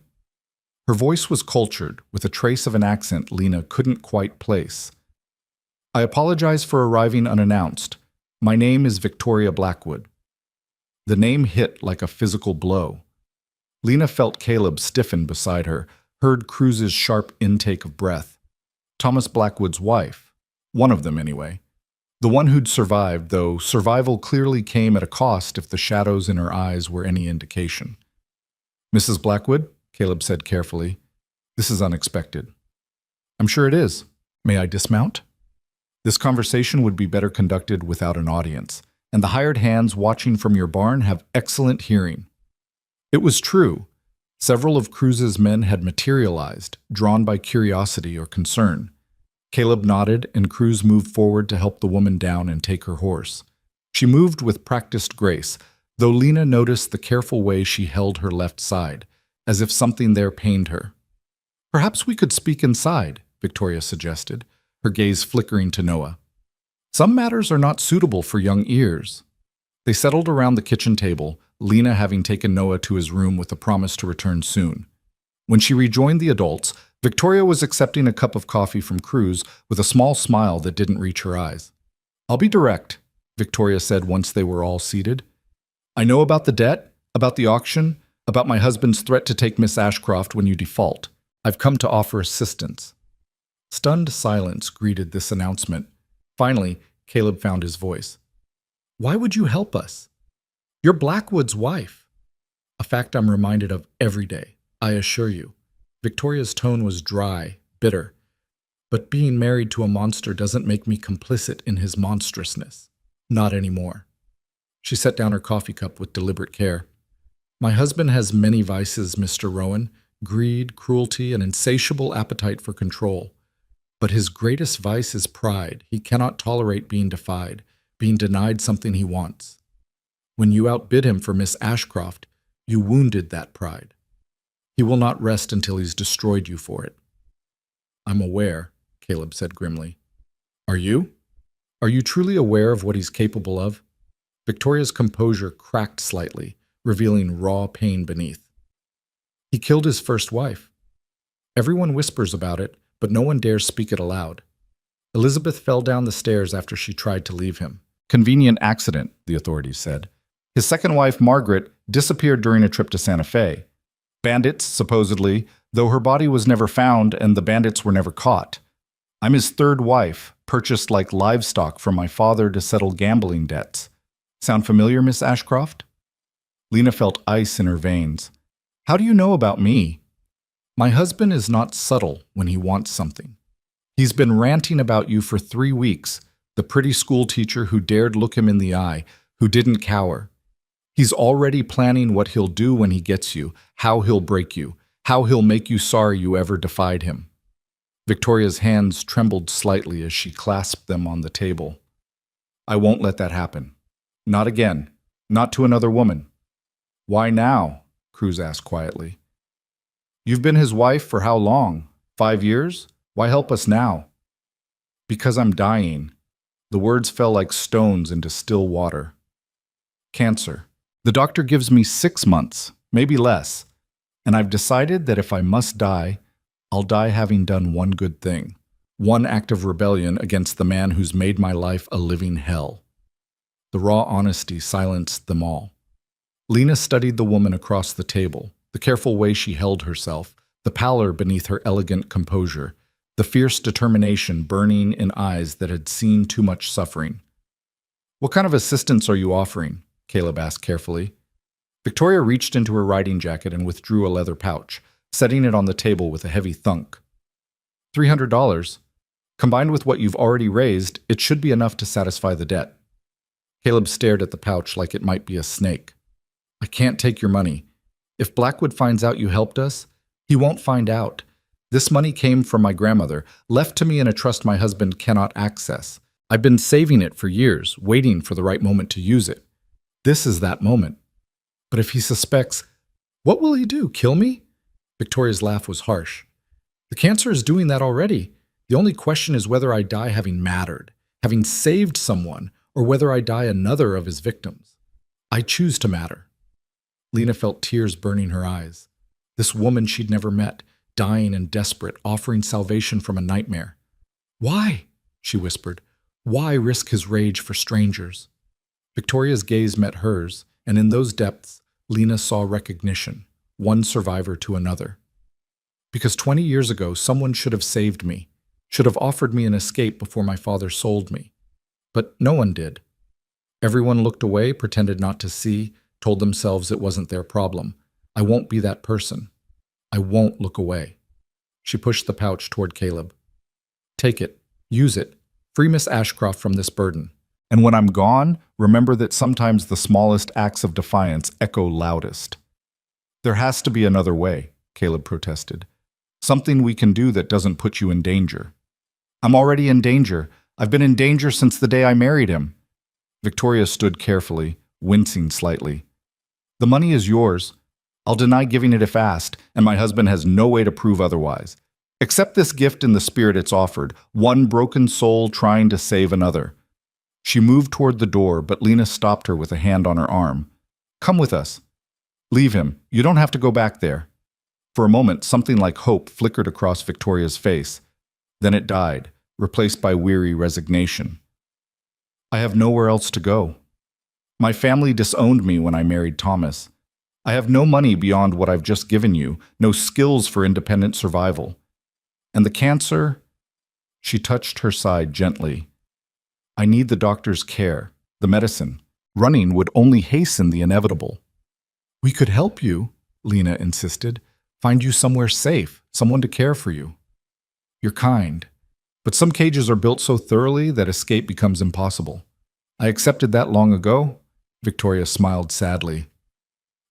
Her voice was cultured, with a trace of an accent Lena couldn't quite place. "I apologize for arriving unannounced. My name is Victoria Blackwood." The name hit like a physical blow. Lena felt Caleb stiffen beside her, heard Cruz's sharp intake of breath. Thomas Blackwood's wife. One of them, anyway. The one who'd survived, though survival clearly came at a cost if the shadows in her eyes were any indication. "Mrs. Blackwood," Caleb said carefully, "this is unexpected." "I'm sure it is. May I dismount?" This conversation would be better conducted without an audience, and the hired hands watching from your barn have excellent hearing. It was true. Several of Cruz's men had materialized, drawn by curiosity or concern. Caleb nodded, and Cruz moved forward to help the woman down and take her horse. She moved with practiced grace, though Lena noticed the careful way she held her left side, as if something there pained her. "Perhaps we could speak inside," Victoria suggested, her gaze flickering to Noah. "Some matters are not suitable for young ears." They settled around the kitchen table, Lena having taken Noah to his room with a promise to return soon. When she rejoined the adults, Victoria was accepting a cup of coffee from Cruz with a small smile that didn't reach her eyes. "I'll be direct," Victoria said once they were all seated. "I know about the debt, about the auction, about my husband's threat to take Miss Ashcroft when you default. I've come to offer assistance." Stunned silence greeted this announcement. Finally, Caleb found his voice. "Why would you help us? You're Blackwood's wife." "A fact I'm reminded of every day, I assure you." Victoria's tone was dry, bitter. "But being married to a monster doesn't make me complicit in his monstrousness. Not anymore." She set down her coffee cup with deliberate care. "My husband has many vices, Mr. Rowan: greed, cruelty, an insatiable appetite for control. But his greatest vice is pride. He cannot tolerate being defied, being denied something he wants. When you outbid him for Miss Ashcroft, you wounded that pride. He will not rest until he's destroyed you for it." "I'm aware," Caleb said grimly. "Are you? Are you truly aware of what he's capable of?" Victoria's composure cracked slightly, revealing raw pain beneath. "He killed his first wife. Everyone whispers about it, but no one dares speak it aloud. Elizabeth fell down the stairs after she tried to leave him. Convenient accident, the authorities said. His second wife, Margaret, disappeared during a trip to Santa Fe. Bandits, supposedly, though her body was never found and the bandits were never caught. I'm his third wife, purchased like livestock from my father to settle gambling debts. Sound familiar, Miss Ashcroft?" Lena felt ice in her veins. "How do you know about me?" "My husband is not subtle when he wants something. He's been ranting about you for 3 weeks, the pretty school teacher who dared look him in the eye, who didn't cower. He's already planning what he'll do when he gets you, how he'll break you, how he'll make you sorry you ever defied him." Victoria's hands trembled slightly as she clasped them on the table. "I won't let that happen. Not again. Not to another woman." "Why now?" Cruz asked quietly. "You've been his wife for how long? 5 years? Why help us now?" "Because I'm dying." The words fell like stones into still water. "Cancer. The doctor gives me 6 months, maybe less, and I've decided that if I must die, I'll die having done one good thing, one act of rebellion against the man who's made my life a living hell." The raw honesty silenced them all. Lena studied the woman across the table, the careful way she held herself, the pallor beneath her elegant composure, the fierce determination burning in eyes that had seen too much suffering. "What kind of assistance are you offering?" Caleb asked carefully. Victoria reached into her riding jacket and withdrew a leather pouch, setting it on the table with a heavy thunk. $300. Combined with what you've already raised, it should be enough to satisfy the debt. Caleb stared at the pouch like it might be a snake. "I can't take your money. If Blackwood finds out you helped us, he won't find out. This money came from my grandmother, left to me in a trust my husband cannot access. I've been saving it for years, waiting for the right moment to use it. This is that moment. But if he suspects, what will he do, kill me?" Victoria's laugh was harsh. "The cancer is doing that already. The only question is whether I die having mattered, having saved someone, or whether I die another of his victims. I choose to matter." Lena felt tears burning her eyes. This woman she'd never met, dying and desperate, offering salvation from a nightmare. "Why?" she whispered. "Why risk his rage for strangers?" Victoria's gaze met hers, and in those depths, Lena saw recognition, one survivor to another. Because 20 years ago, someone should have saved me, should have offered me an escape before my father sold me. But no one did. Everyone looked away, pretended not to see, told themselves it wasn't their problem. I won't be that person. I won't look away. She pushed the pouch toward Caleb. Take it. Use it. Free Miss Ashcroft from this burden. And when I'm gone, remember that sometimes the smallest acts of defiance echo loudest. There has to be another way, Caleb protested. Something we can do that doesn't put you in danger. I'm already in danger. I've been in danger since the day I married him. Victoria stood carefully, wincing slightly. The money is yours. I'll deny giving it if asked, and my husband has no way to prove otherwise. Accept this gift in the spirit it's offered, one broken soul trying to save another. She moved toward the door, but Lena stopped her with a hand on her arm. Come with us. Leave him. You don't have to go back there. For a moment, something like hope flickered across Victoria's face. Then it died, replaced by weary resignation. I have nowhere else to go. My family disowned me when I married Thomas. I have no money beyond what I've just given you, no skills for independent survival. And the cancer? She touched her side gently. I need the doctor's care, the medicine. Running would only hasten the inevitable. We could help you, Lena insisted. Find you somewhere safe, someone to care for you. You're kind. But some cages are built so thoroughly that escape becomes impossible. I accepted that long ago. Victoria smiled sadly.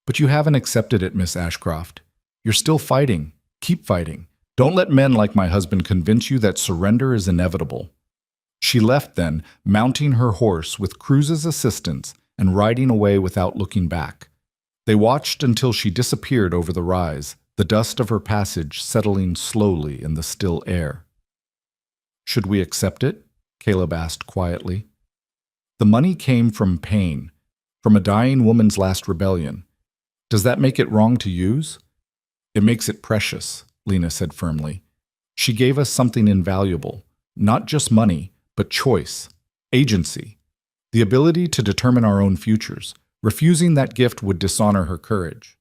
But you haven't accepted it, Miss Ashcroft. You're still fighting. Keep fighting. Don't let men like my husband convince you that surrender is inevitable. She left then, mounting her horse with Cruz's assistance and riding away without looking back. They watched until she disappeared over the rise, the dust of her passage settling slowly in the still air. Should we accept it? Caleb asked quietly. The money came from pain, from a dying woman's last rebellion. Does that make it wrong to use? It makes it precious, Lena said firmly. She gave us something invaluable, not just money, but choice, agency, the ability to determine our own futures. Refusing that gift would dishonor her courage.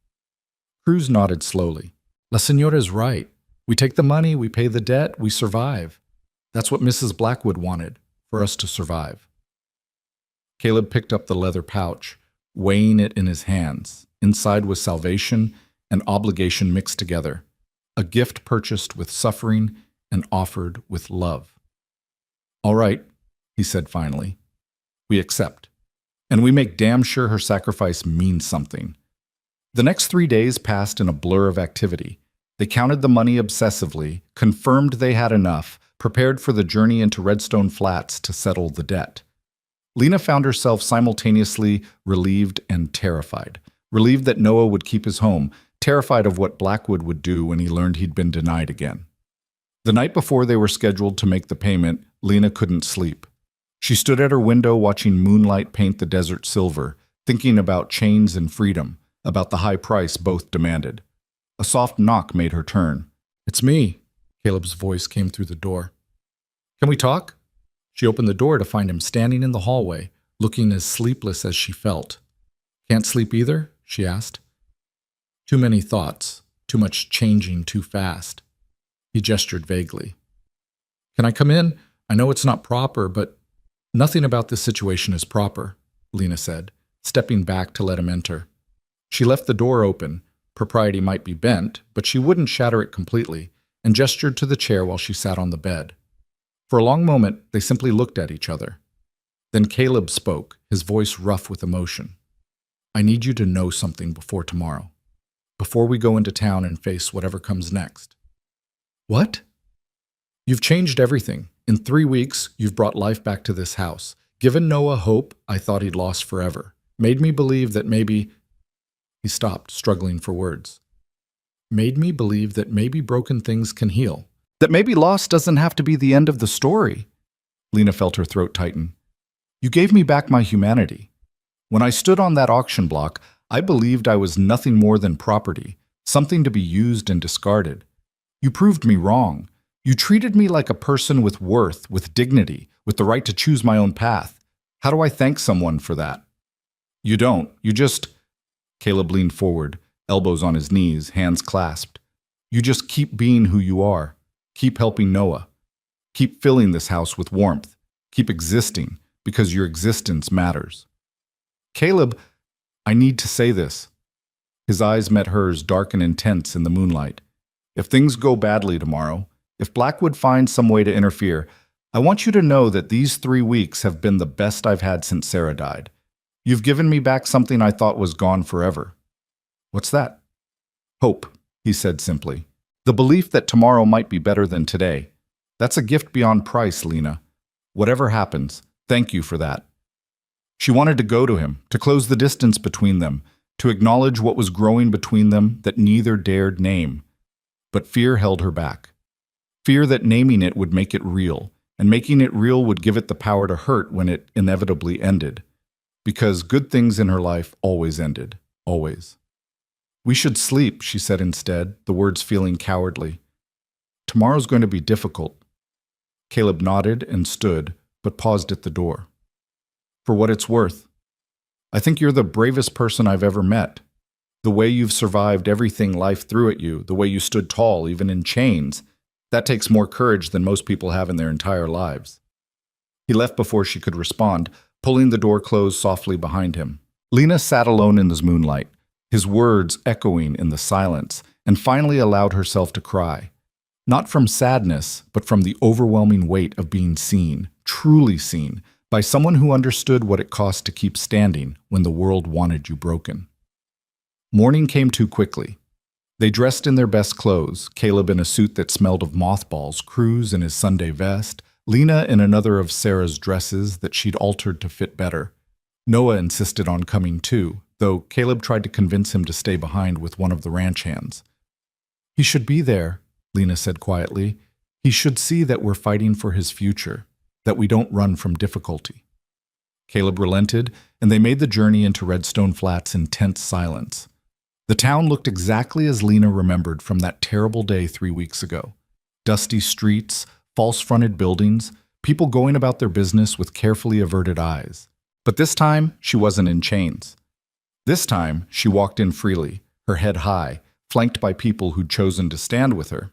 Cruz nodded slowly. La Señora is right. We take the money, we pay the debt, we survive. That's what Mrs. Blackwood wanted, for us to survive. Caleb picked up the leather pouch, weighing it in his hands. Inside was salvation and obligation mixed together, a gift purchased with suffering and offered with love. All right, he said finally. We accept. And we make damn sure her sacrifice means something. The next 3 days passed in a blur of activity. They counted the money obsessively, confirmed they had enough, prepared for the journey into Redstone Flats to settle the debt. Lena found herself simultaneously relieved and terrified. Relieved that Noah would keep his home, terrified of what Blackwood would do when he learned he'd been denied again. The night before they were scheduled to make the payment, Lena couldn't sleep. She stood at her window watching moonlight paint the desert silver, thinking about chains and freedom, about the high price both demanded. A soft knock made her turn. It's me, Caleb's voice came through the door. Can we talk? She opened the door to find him standing in the hallway, looking as sleepless as she felt. Can't sleep either? She asked. Too many thoughts, too much changing too fast. He gestured vaguely. Can I come in? I know it's not proper, but nothing about this situation is proper, Lena said, stepping back to let him enter. She left the door open. Propriety might be bent, but she wouldn't shatter it completely, and gestured to the chair while she sat on the bed. For a long moment, they simply looked at each other. Then Caleb spoke, his voice rough with emotion. I need you to know something before tomorrow, before we go into town and face whatever comes next. What? You've changed everything. In 3 weeks, you've brought life back to this house. Given Noah hope I thought he'd lost forever. Made me believe that maybe... He stopped, struggling for words. Made me believe that maybe broken things can heal. That maybe loss doesn't have to be the end of the story. Lena felt her throat tighten. You gave me back my humanity. When I stood on that auction block, I believed I was nothing more than property, something to be used and discarded. You proved me wrong. You treated me like a person with worth, with dignity, with the right to choose my own path. How do I thank someone for that? You don't. You just... Caleb leaned forward, elbows on his knees, hands clasped. You just keep being who you are. Keep helping Noah. Keep filling this house with warmth. Keep existing, because your existence matters. Caleb, I need to say this. His eyes met hers, dark and intense in the moonlight. If things go badly tomorrow, if Blackwood finds some way to interfere, I want you to know that these 3 weeks have been the best I've had since Sarah died. You've given me back something I thought was gone forever. What's that? Hope, he said simply. The belief that tomorrow might be better than today. That's a gift beyond price, Lena. Whatever happens, thank you for that. She wanted to go to him, to close the distance between them, to acknowledge what was growing between them that neither dared name. But fear held her back. Fear that naming it would make it real, and making it real would give it the power to hurt when it inevitably ended. Because good things in her life always ended, always. We should sleep, she said instead, the words feeling cowardly. Tomorrow's going to be difficult. Caleb nodded and stood, but paused at the door. For what it's worth, I think you're the bravest person I've ever met. The way you've survived everything life threw at you, the way you stood tall, even in chains, that takes more courage than most people have in their entire lives. He left before she could respond, pulling the door closed softly behind him. Lena sat alone in the moonlight, his words echoing in the silence, and finally allowed herself to cry. Not from sadness, but from the overwhelming weight of being seen, truly seen, by someone who understood what it cost to keep standing when the world wanted you broken. Morning came too quickly. They dressed in their best clothes, Caleb in a suit that smelled of mothballs, Cruz in his Sunday vest, Lena in another of Sarah's dresses that she'd altered to fit better. Noah insisted on coming too, though Caleb tried to convince him to stay behind with one of the ranch hands. He should be there, Lena said quietly. He should see that we're fighting for his future, that we don't run from difficulty. Caleb relented, and they made the journey into Redstone Flats in tense silence. The town looked exactly as Lena remembered from that terrible day 3 weeks ago. Dusty streets, false-fronted buildings, people going about their business with carefully averted eyes. But this time, she wasn't in chains. This time, she walked in freely, her head high, flanked by people who'd chosen to stand with her.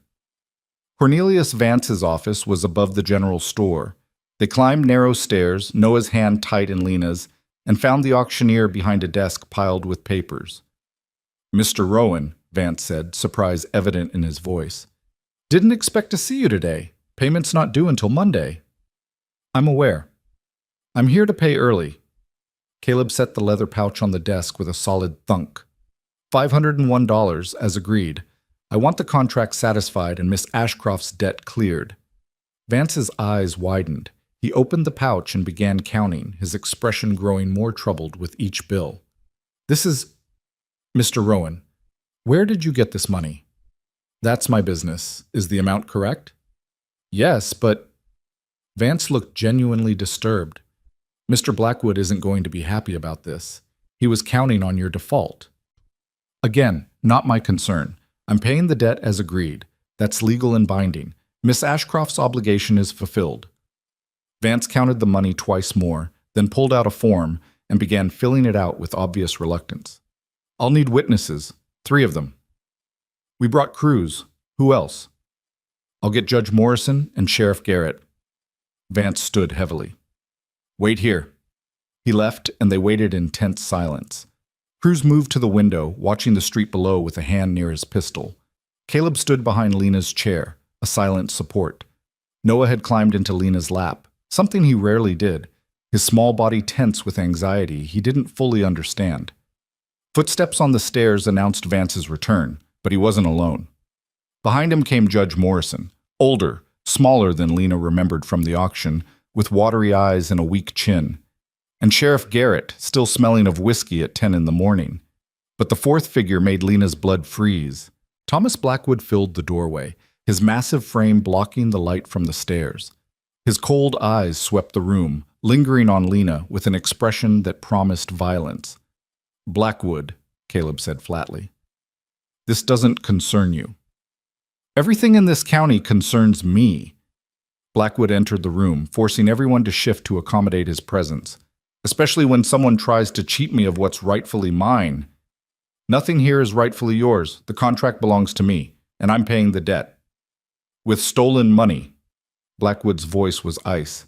Cornelius Vance's office was above the general store. They climbed narrow stairs, Noah's hand tight in Lena's, and found the auctioneer behind a desk piled with papers. Mr. Rowan, Vance said, surprise evident in his voice. Didn't expect to see you today. Payment's not due until Monday. I'm aware. I'm here to pay early. Caleb set the leather pouch on the desk with a solid thunk. $501, as agreed. I want the contract satisfied and Miss Ashcroft's debt cleared. Vance's eyes widened. He opened the pouch and began counting, his expression growing more troubled with each bill. This is... Mr. Rowan, where did you get this money? That's my business. Is the amount correct? Yes, but... Vance looked genuinely disturbed. Mr. Blackwood isn't going to be happy about this. He was counting on your default. Again, not my concern. I'm paying the debt as agreed. That's legal and binding. Miss Ashcroft's obligation is fulfilled. Vance counted the money twice more, then pulled out a form and began filling it out with obvious reluctance. I'll need witnesses, 3 of them. We brought Cruz. Who else? I'll get Judge Morrison and Sheriff Garrett. Vance stood heavily. Wait here. He left, and they waited in tense silence. Cruz moved to the window, watching the street below with a hand near his pistol. Caleb stood behind Lena's chair, a silent support. Noah had climbed into Lena's lap, something he rarely did, his small body tense with anxiety he didn't fully understand. Footsteps on the stairs announced Vance's return, but he wasn't alone. Behind him came Judge Morrison, older, smaller than Lena remembered from the auction, with watery eyes and a weak chin, and Sheriff Garrett, still smelling of whiskey at 10 in the morning. But the fourth figure made Lena's blood freeze. Thomas Blackwood filled the doorway, his massive frame blocking the light from the stairs. His cold eyes swept the room, lingering on Lena with an expression that promised violence. Blackwood, Caleb said flatly. This doesn't concern you. Everything in this county concerns me. Blackwood entered the room, forcing everyone to shift to accommodate his presence, especially when someone tries to cheat me of what's rightfully mine. Nothing here is rightfully yours. The contract belongs to me, and I'm paying the debt. With stolen money. Blackwood's voice was ice.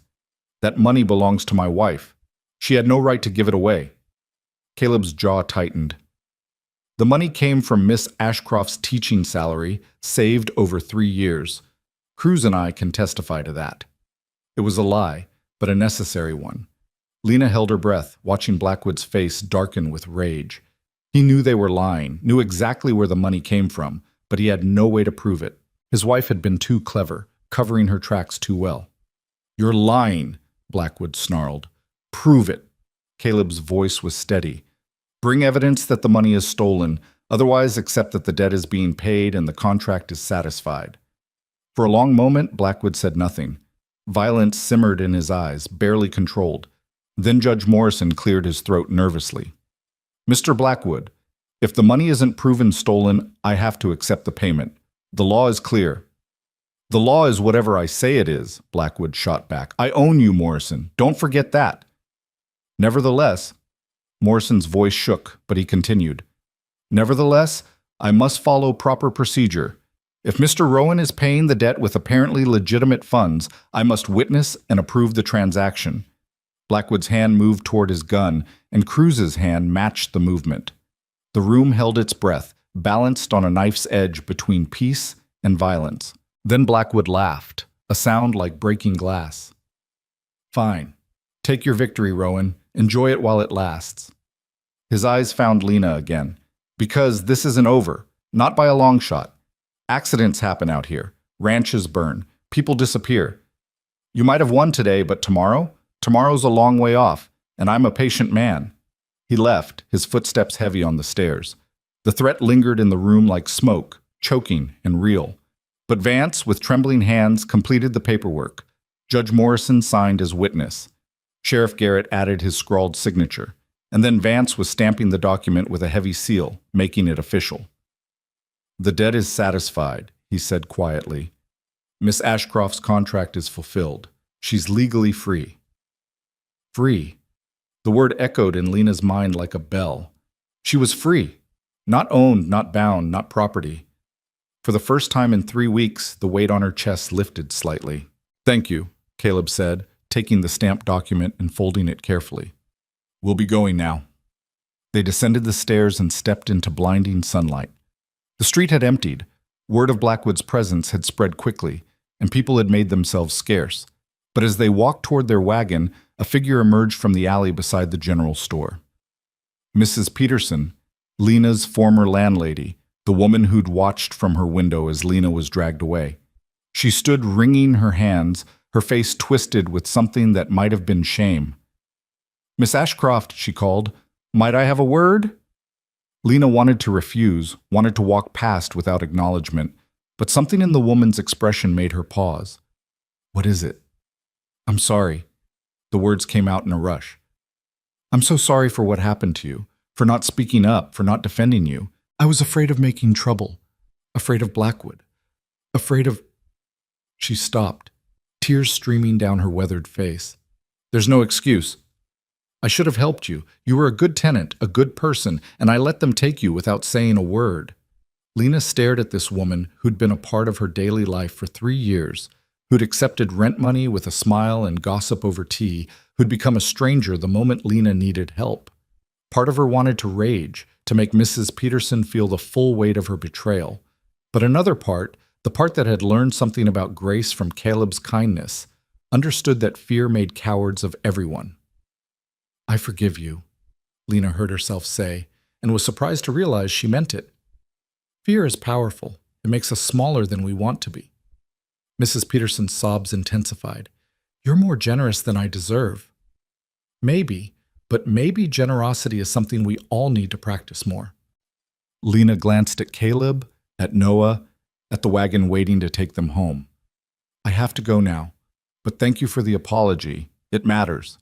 That money belongs to my wife. She had no right to give it away. Caleb's jaw tightened. The money came from Miss Ashcroft's teaching salary, saved over 3 years. Cruz and I can testify to that. It was a lie, but a necessary one. Lena held her breath, watching Blackwood's face darken with rage. He knew they were lying, knew exactly where the money came from, but he had no way to prove it. His wife had been too clever, covering her tracks too well. "You're lying," Blackwood snarled. "Prove it." Caleb's voice was steady. "Bring evidence that the money is stolen, otherwise accept that the debt is being paid and the contract is satisfied." For a long moment, Blackwood said nothing. Violence simmered in his eyes, barely controlled. Then Judge Morrison cleared his throat nervously. "Mr. Blackwood, if the money isn't proven stolen, I have to accept the payment. The law is clear." "The law is whatever I say it is," Blackwood shot back. "I own you, Morrison. Don't forget that." "Nevertheless," Morrison's voice shook, but he continued. "Nevertheless, I must follow proper procedure. If Mr. Rowan is paying the debt with apparently legitimate funds, I must witness and approve the transaction." Blackwood's hand moved toward his gun, and Cruz's hand matched the movement. The room held its breath, balanced on a knife's edge between peace and violence. Then Blackwood laughed, a sound like breaking glass. "Fine. Take your victory, Rowan. Enjoy it while it lasts." His eyes found Lena again. "Because this isn't over. Not by a long shot. Accidents happen out here. Ranches burn. People disappear. You might have won today, but tomorrow? Tomorrow's a long way off, and I'm a patient man." He left, his footsteps heavy on the stairs. The threat lingered in the room like smoke, choking and real. But Vance, with trembling hands, completed the paperwork. Judge Morrison signed as witness. Sheriff Garrett added his scrawled signature, and then Vance was stamping the document with a heavy seal, making it official. "The debt is satisfied," he said quietly. "Miss Ashcroft's contract is fulfilled. She's legally free." Free. The word echoed in Lena's mind like a bell. She was free. Not owned, not bound, not property. For the first time in 3 weeks, the weight on her chest lifted slightly. "Thank you," Caleb said, taking the stamped document and folding it carefully. "We'll be going now." They descended the stairs and stepped into blinding sunlight. The street had emptied. Word of Blackwood's presence had spread quickly, and people had made themselves scarce. But as they walked toward their wagon, a figure emerged from the alley beside the general store. Mrs. Peterson, Lena's former landlady, the woman who'd watched from her window as Lena was dragged away. She stood wringing her hands, her face twisted with something that might have been shame. "Miss Ashcroft," she called, "might I have a word?" Lena wanted to refuse, wanted to walk past without acknowledgement, but something in the woman's expression made her pause. "What is it?" "I'm sorry." The words came out in a rush. "I'm so sorry for what happened to you, for not speaking up, for not defending you. I was afraid of making trouble, afraid of Blackwood, afraid of—" She stopped, tears streaming down her weathered face. "There's no excuse. I should have helped you. You were a good tenant, a good person, and I let them take you without saying a word." Lena stared at this woman who'd been a part of her daily life for 3 years, who'd accepted rent money with a smile and gossip over tea, who'd become a stranger the moment Lena needed help. Part of her wanted to rage, to make Mrs. Peterson feel the full weight of her betrayal. But another part, the part that had learned something about grace from Caleb's kindness, understood that fear made cowards of everyone. "I forgive you," Lena heard herself say, and was surprised to realize she meant it. Fear is powerful. It makes us smaller than we want to be. Mrs. Peterson's sobs intensified. "You're more generous than I deserve." Maybe, but maybe generosity is something we all need to practice more. Lena glanced at Caleb, at Noah, at the wagon waiting to take them home. "I have to go now, but thank you for the apology. It matters."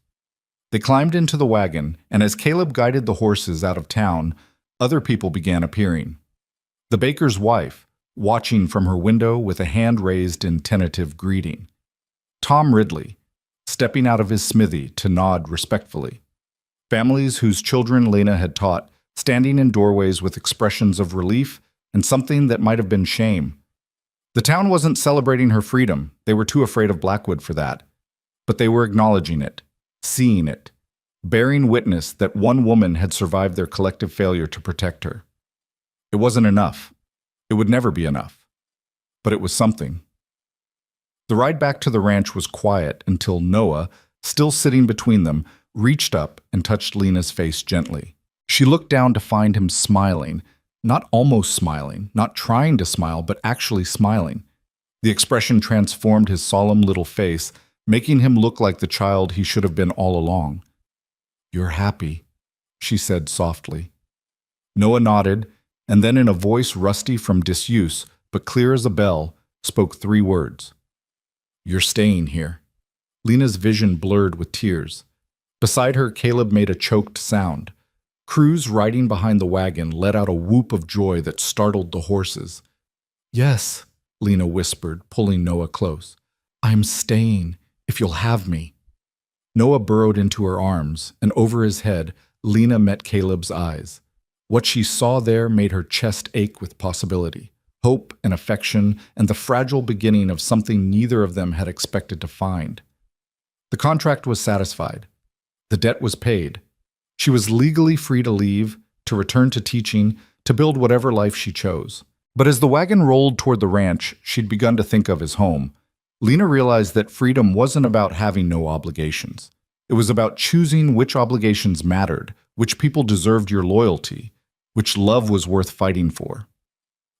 They climbed into the wagon, and as Caleb guided the horses out of town, other people began appearing. The baker's wife, watching from her window with a hand raised in tentative greeting. Tom Ridley, stepping out of his smithy to nod respectfully. Families whose children Lena had taught, standing in doorways with expressions of relief and something that might have been shame, The town wasn't celebrating her freedom. They were too afraid of Blackwood for that. But they were acknowledging it, seeing it, bearing witness that one woman had survived their collective failure to protect her. It wasn't enough. It would never be enough. But it was something. The ride back to the ranch was quiet until Noah, still sitting between them, reached up and touched Lena's face gently. She looked down to find him smiling, not almost smiling, not trying to smile, but actually smiling. The expression transformed his solemn little face, making him look like the child he should have been all along. "You're happy," she said softly. Noah nodded, and then in a voice rusty from disuse, but clear as a bell, spoke 3 words. "You're staying here." Lena's vision blurred with tears. Beside her, Caleb made a choked sound. Cruz, riding behind the wagon, let out a whoop of joy that startled the horses. "Yes," Lena whispered, pulling Noah close. "I'm staying, if you'll have me." Noah burrowed into her arms, and over his head, Lena met Caleb's eyes. What she saw there made her chest ache with possibility, hope and affection, and the fragile beginning of something neither of them had expected to find. The contract was satisfied. The debt was paid. She was legally free to leave, to return to teaching, to build whatever life she chose. But as the wagon rolled toward the ranch she'd begun to think of as home, Lena realized that freedom wasn't about having no obligations. It was about choosing which obligations mattered, which people deserved your loyalty, which love was worth fighting for.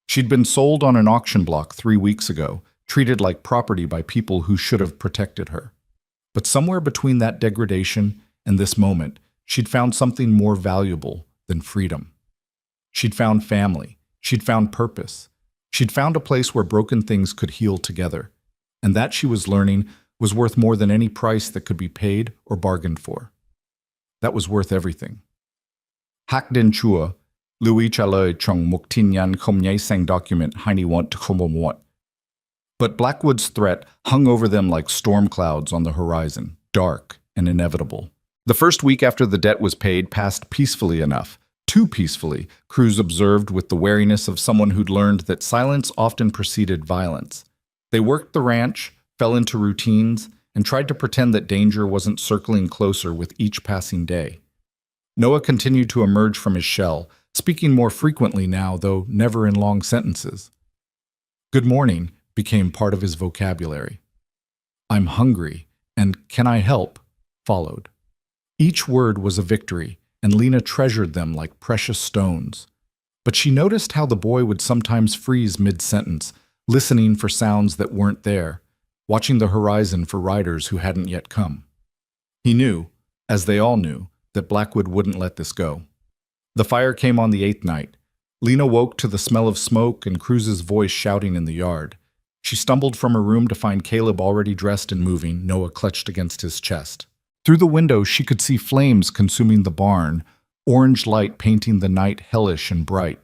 She'd been sold on an auction block 3 weeks ago, treated like property by people who should have protected her. But somewhere between that degradation and this moment, she'd found something more valuable than freedom. She'd found family. She'd found purpose. She'd found a place where broken things could heal together. And that, she was learning, was worth more than any price that could be paid or bargained for. That was worth everything. Hak den chua, Louis Chaloi Chong Muk Tin Yan Khom Nhai Sang document Heini Want to Khom Want. But Blackwood's threat hung over them like storm clouds on the horizon, dark and inevitable. The first week after the debt was paid passed peacefully enough. Too peacefully, Cruz observed with the wariness of someone who'd learned that silence often preceded violence. They worked the ranch, fell into routines, and tried to pretend that danger wasn't circling closer with each passing day. Noah continued to emerge from his shell, speaking more frequently now, though never in long sentences. "Good morning" became part of his vocabulary. "I'm hungry," and "Can I help?" followed. Each word was a victory, and Lena treasured them like precious stones. But she noticed how the boy would sometimes freeze mid-sentence, listening for sounds that weren't there, watching the horizon for riders who hadn't yet come. He knew, as they all knew, that Blackwood wouldn't let this go. The fire came on the 8th night. Lena woke to the smell of smoke and Cruz's voice shouting in the yard. She stumbled from her room to find Caleb already dressed and moving, Noah clutched against his chest. Through the window, she could see flames consuming the barn, orange light painting the night hellish and bright.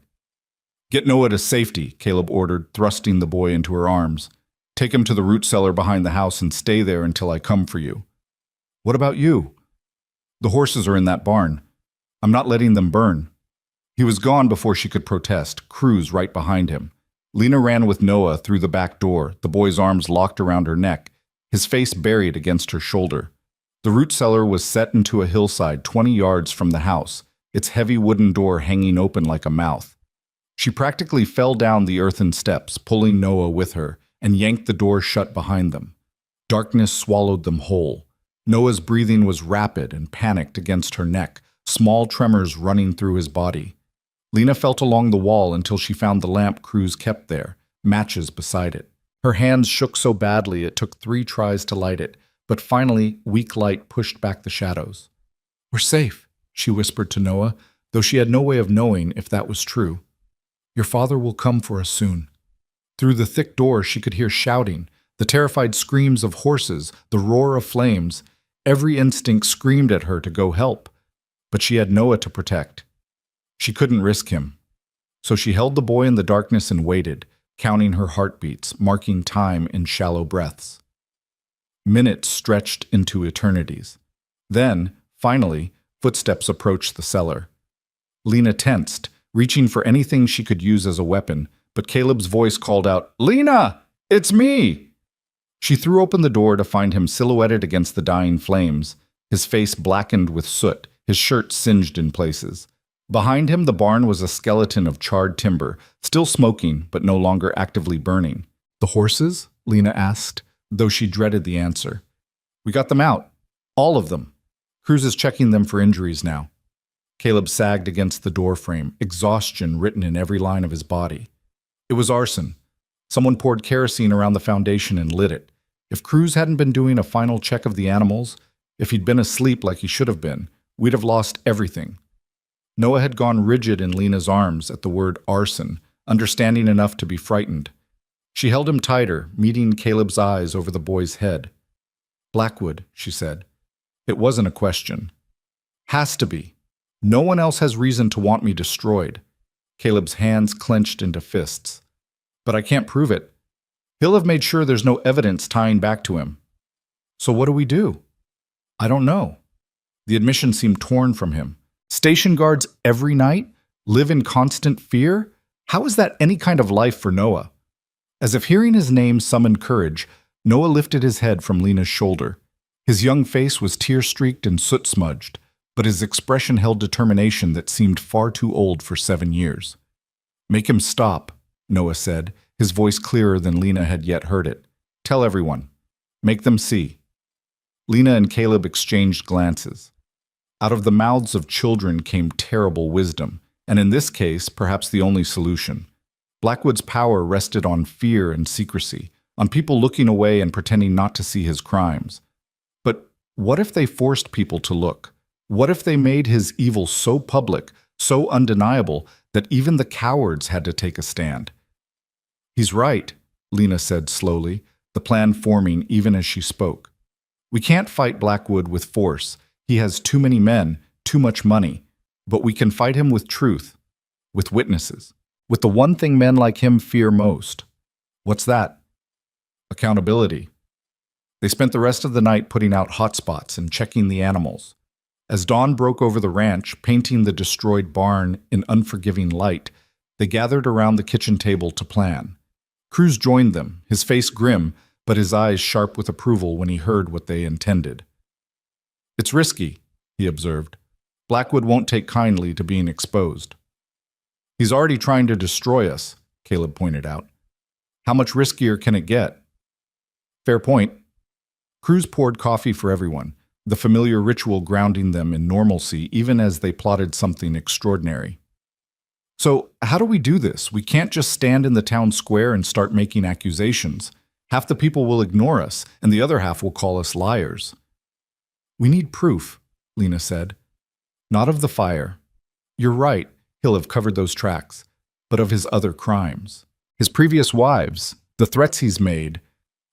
"Get Noah to safety," Caleb ordered, thrusting the boy into her arms. "Take him to the root cellar behind the house and stay there until I come for you." "What about you?" "The horses are in that barn. I'm not letting them burn." He was gone before she could protest, Cruz right behind him. Lena ran with Noah through the back door, the boy's arms locked around her neck, his face buried against her shoulder. The root cellar was set into a hillside 20 yards from the house, its heavy wooden door hanging open like a mouth. She practically fell down the earthen steps, pulling Noah with her, and yanked the door shut behind them. Darkness swallowed them whole. Noah's breathing was rapid and panicked against her neck, small tremors running through his body. Lena felt along the wall until she found the lamp Cruz kept there, matches beside it. Her hands shook so badly it took 3 tries to light it, but finally weak light pushed back the shadows. "We're safe," she whispered to Noah, though she had no way of knowing if that was true. "Your father will come for us soon." Through the thick door she could hear shouting, the terrified screams of horses, the roar of flames. Every instinct screamed at her to go help, but she had Noah to protect. She couldn't risk him. So she held the boy in the darkness and waited, counting her heartbeats, marking time in shallow breaths. Minutes stretched into eternities. Then, finally, footsteps approached the cellar. Lena tensed, reaching for anything she could use as a weapon, but Caleb's voice called out, "Lena, it's me!" She threw open the door to find him silhouetted against the dying flames, his face blackened with soot, his shirt singed in places. Behind him, the barn was a skeleton of charred timber, still smoking but no longer actively burning. "The horses?" Lena asked, though she dreaded the answer. "We got them out. All of them. Cruz is checking them for injuries now." Caleb sagged against the doorframe, exhaustion written in every line of his body. It was arson. Someone poured kerosene around the foundation and lit it. If Cruz hadn't been doing a final check of the animals, if he'd been asleep like he should have been, we'd have lost everything. Noah had gone rigid in Lena's arms at the word arson, understanding enough to be frightened. She held him tighter, meeting Caleb's eyes over the boy's head. "Blackwood," she said. It wasn't a question. "Has to be. No one else has reason to want me destroyed." Caleb's hands clenched into fists. "But I can't prove it. He'll have made sure there's no evidence tying back to him." "So what do we do?" "I don't know." The admission seemed torn from him. Station guards every night? Live in constant fear? How is that any kind of life for Noah? As if hearing his name summoned courage, Noah lifted his head from Lena's shoulder. His young face was tear-streaked and soot-smudged, but his expression held determination that seemed far too old for 7 years. "Make him stop," Noah said, his voice clearer than Lena had yet heard it. "Tell everyone. Make them see." Lena and Caleb exchanged glances. Out of the mouths of children came terrible wisdom, and in this case, perhaps the only solution. Blackwood's power rested on fear and secrecy, on people looking away and pretending not to see his crimes. But what if they forced people to look? What if they made his evil so public, so undeniable, that even the cowards had to take a stand? "He's right," Lena said slowly, the plan forming even as she spoke. "We can't fight Blackwood with force. He has too many men, too much money. But we can fight him with truth, with witnesses, with the one thing men like him fear most." "What's that?" "Accountability." They spent the rest of the night putting out hotspots and checking the animals. As dawn broke over the ranch, painting the destroyed barn in unforgiving light, they gathered around the kitchen table to plan. Cruz joined them, his face grim, but his eyes sharp with approval when he heard what they intended. "It's risky," he observed. "Blackwood won't take kindly to being exposed." "He's already trying to destroy us," Caleb pointed out. "How much riskier can it get?" "Fair point." Cruz poured coffee for everyone, the familiar ritual grounding them in normalcy even as they plotted something extraordinary. "So, how do we do this? We can't just stand in the town square and start making accusations. Half the people will ignore us, and the other half will call us liars." "We need proof," Lena said. "Not of the fire. You're right, he'll have covered those tracks, but of his other crimes. His previous wives, the threats he's made,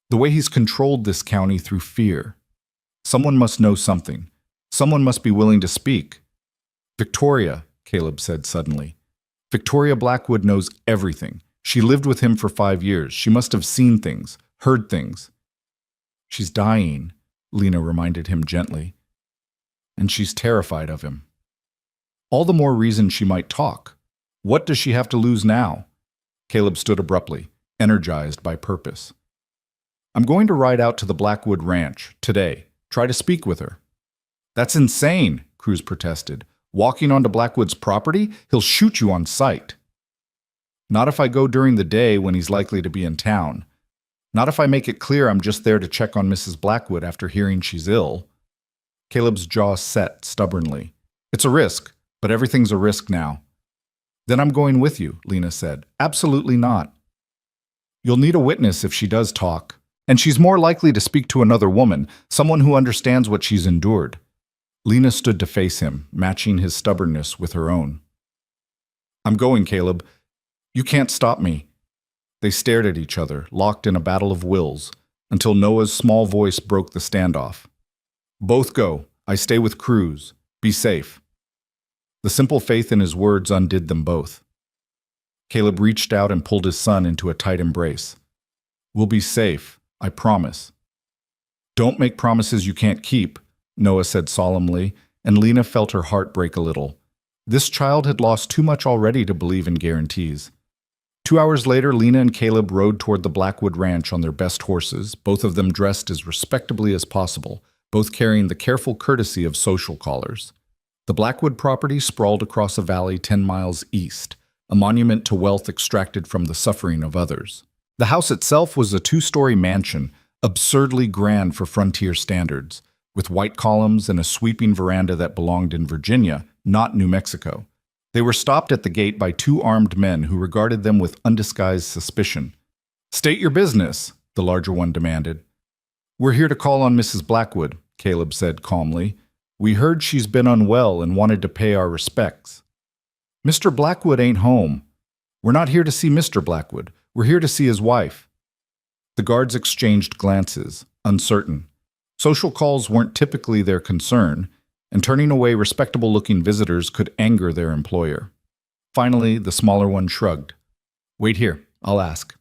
the way he's controlled this county through fear. Someone must know something. Someone must be willing to speak." "Victoria," Caleb said suddenly. "Victoria Blackwood knows everything. She lived with him for 5 years. She must have seen things, heard things." "She's dying," Lena reminded him gently. "And she's terrified of him." "All the more reason she might talk. What does she have to lose now?" Caleb stood abruptly, energized by purpose. "I'm going to ride out to the Blackwood Ranch, today. Try to speak with her." "That's insane," Cruz protested. "Walking onto Blackwood's property? He'll shoot you on sight." "Not if I go during the day when he's likely to be in town. Not if I make it clear I'm just there to check on Mrs. Blackwood after hearing she's ill." Caleb's jaw set stubbornly. "It's a risk, but everything's a risk now." "Then I'm going with you," Lena said. "Absolutely not." "You'll need a witness if she does talk. And she's more likely to speak to another woman, someone who understands what she's endured." Lena stood to face him, matching his stubbornness with her own. "I'm going, Caleb. You can't stop me." They stared at each other, locked in a battle of wills, until Noah's small voice broke the standoff. "Both go. I stay with Cruz. Be safe." The simple faith in his words undid them both. Caleb reached out and pulled his son into a tight embrace. "We'll be safe, I promise." "Don't make promises you can't keep," Noah said solemnly, and Lena felt her heart break a little. This child had lost too much already to believe in guarantees. 2 hours later, Lena and Caleb rode toward the Blackwood Ranch on their best horses, both of them dressed as respectably as possible, both carrying the careful courtesy of social callers. The Blackwood property sprawled across a valley 10 miles east, a monument to wealth extracted from the suffering of others. The house itself was a 2-story mansion, absurdly grand for frontier standards, with white columns and a sweeping veranda that belonged in Virginia, not New Mexico. They were stopped at the gate by 2 armed men who regarded them with undisguised suspicion. "State your business," the larger one demanded. "We're here to call on Mrs. Blackwood," Caleb said calmly. "We heard she's been unwell and wanted to pay our respects." "Mr. Blackwood ain't home. We're not here to see Mr. Blackwood. We're here to see his wife." The guards exchanged glances, uncertain. Social calls weren't typically their concern, and turning away respectable-looking visitors could anger their employer. Finally, the smaller one shrugged. "Wait here, I'll ask."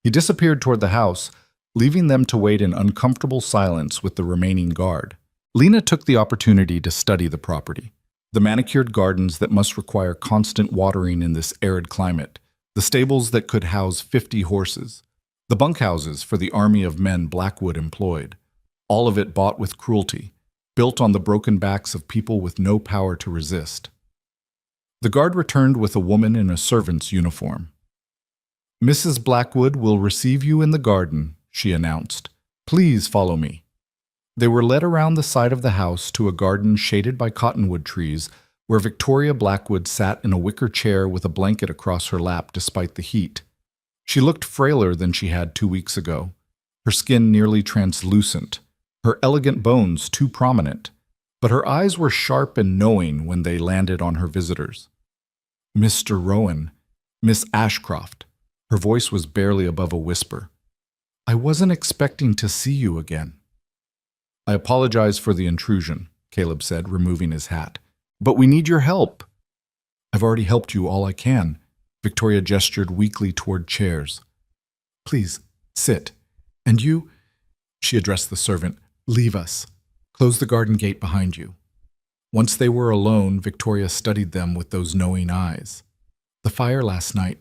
He disappeared toward the house, leaving them to wait in uncomfortable silence with the remaining guard. Lena took the opportunity to study the property. The manicured gardens that must require constant watering in this arid climate, the stables that could house 50 horses, the bunkhouses for the army of men Blackwood employed, all of it bought with cruelty, built on the broken backs of people with no power to resist. The guard returned with a woman in a servant's uniform. "Mrs. Blackwood will receive you in the garden," she announced. "Please follow me." They were led around the side of the house to a garden shaded by cottonwood trees, where Victoria Blackwood sat in a wicker chair with a blanket across her lap despite the heat. She looked frailer than she had 2 weeks ago, her skin nearly translucent, her elegant bones too prominent, but her eyes were sharp and knowing when they landed on her visitors. "Mr. Rowan, Miss Ashcroft," her voice was barely above a whisper. "I wasn't expecting to see you again." "I apologize for the intrusion," Caleb said, removing his hat. "But we need your help." "I've already helped you all I can." Victoria gestured weakly toward chairs. "Please, sit. And you," she addressed the servant, "leave us. Close the garden gate behind you." Once they were alone, Victoria studied them with those knowing eyes. "The fire last night.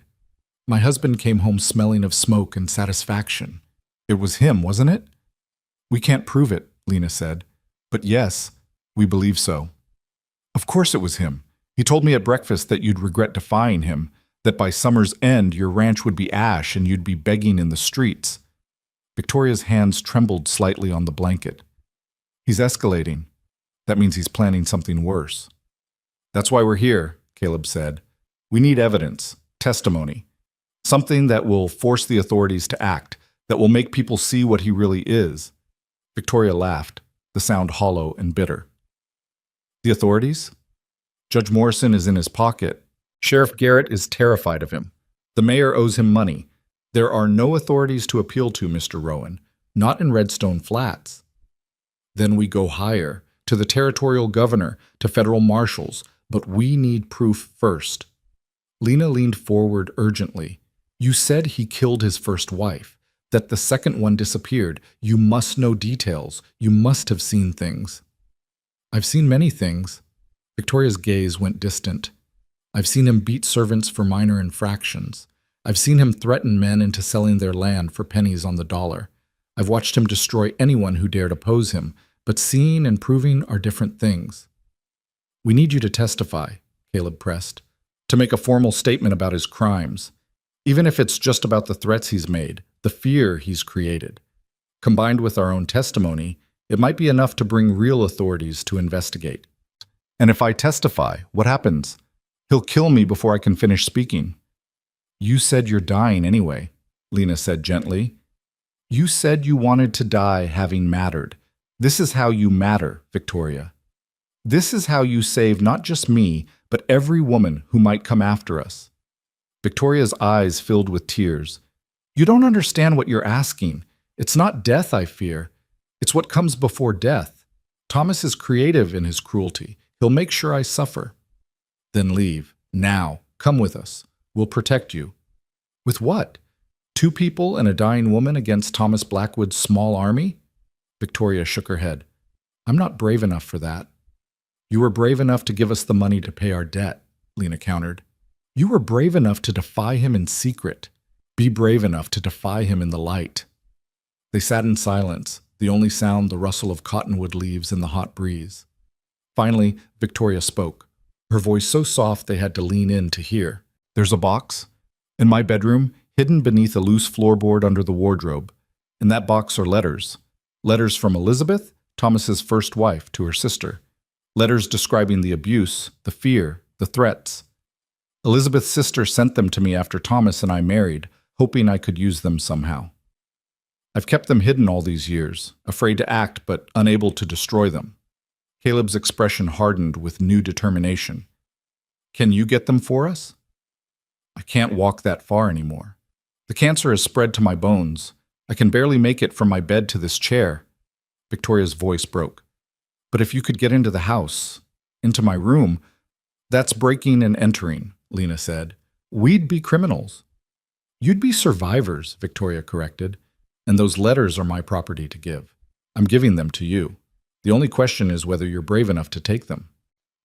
My husband came home smelling of smoke and satisfaction. It was him, wasn't it?" "We can't prove it," Lena said. "But yes, we believe so." "Of course it was him. He told me at breakfast that you'd regret defying him, that by summer's end your ranch would be ash and you'd be begging in the streets." Victoria's hands trembled slightly on the blanket. "He's escalating. That means he's planning something worse." "That's why we're here," Caleb said. "We need evidence, testimony, something that will force the authorities to act, that will make people see what he really is." Victoria laughed, the sound hollow and bitter. "The authorities? Judge Morrison is in his pocket. Sheriff Garrett is terrified of him. The mayor owes him money. There are no authorities to appeal to, Mr. Rowan, not in Redstone Flats." "Then we go higher, to the territorial governor, to federal marshals, but we need proof first." Lena leaned forward urgently. "You said he killed his first wife, that the second one disappeared. You must know details. You must have seen things." "I've seen many things." Victoria's gaze went distant. "I've seen him beat servants for minor infractions. I've seen him threaten men into selling their land for pennies on the dollar. I've watched him destroy anyone who dared oppose him, but seeing and proving are different things." "We need you to testify," Caleb pressed, "to make a formal statement about his crimes, even if it's just about the threats he's made, the fear he's created. Combined with our own testimony, it might be enough to bring real authorities to investigate." "And if I testify, what happens? He'll kill me before I can finish speaking." "You said you're dying anyway," Lena said gently. "You said you wanted to die having mattered. This is how you matter, Victoria. This is how you save not just me, but every woman who might come after us." Victoria's eyes filled with tears. "You don't understand what you're asking. It's not death I fear. It's what comes before death. Thomas is creative in his cruelty. He'll make sure I suffer." "Then leave. Now. Come with us. We'll protect you." "With what? 2 people and a dying woman against Thomas Blackwood's small army?" Victoria shook her head. "I'm not brave enough for that." "You were brave enough to give us the money to pay our debt," Lena countered. You were brave enough to defy him in secret. Be brave enough to defy him in the light. They sat in silence, the only sound the rustle of cottonwood leaves in the hot breeze. Finally, Victoria spoke, her voice so soft they had to lean in to hear. There's a box in my bedroom, hidden beneath a loose floorboard under the wardrobe. In that box are letters. Letters from Elizabeth, Thomas's first wife, to her sister. Letters describing the abuse, the fear, the threats. Elizabeth's sister sent them to me after Thomas and I married, hoping I could use them somehow. I've kept them hidden all these years, afraid to act but unable to destroy them. Caleb's expression hardened with new determination. Can you get them for us? I can't walk that far anymore. The cancer has spread to my bones. I can barely make it from my bed to this chair. Victoria's voice broke. But if you could get into the house, into my room, that's breaking and entering, Lena said. We'd be criminals. You'd be survivors, Victoria corrected. And those letters are my property to give. I'm giving them to you. The only question is whether you're brave enough to take them.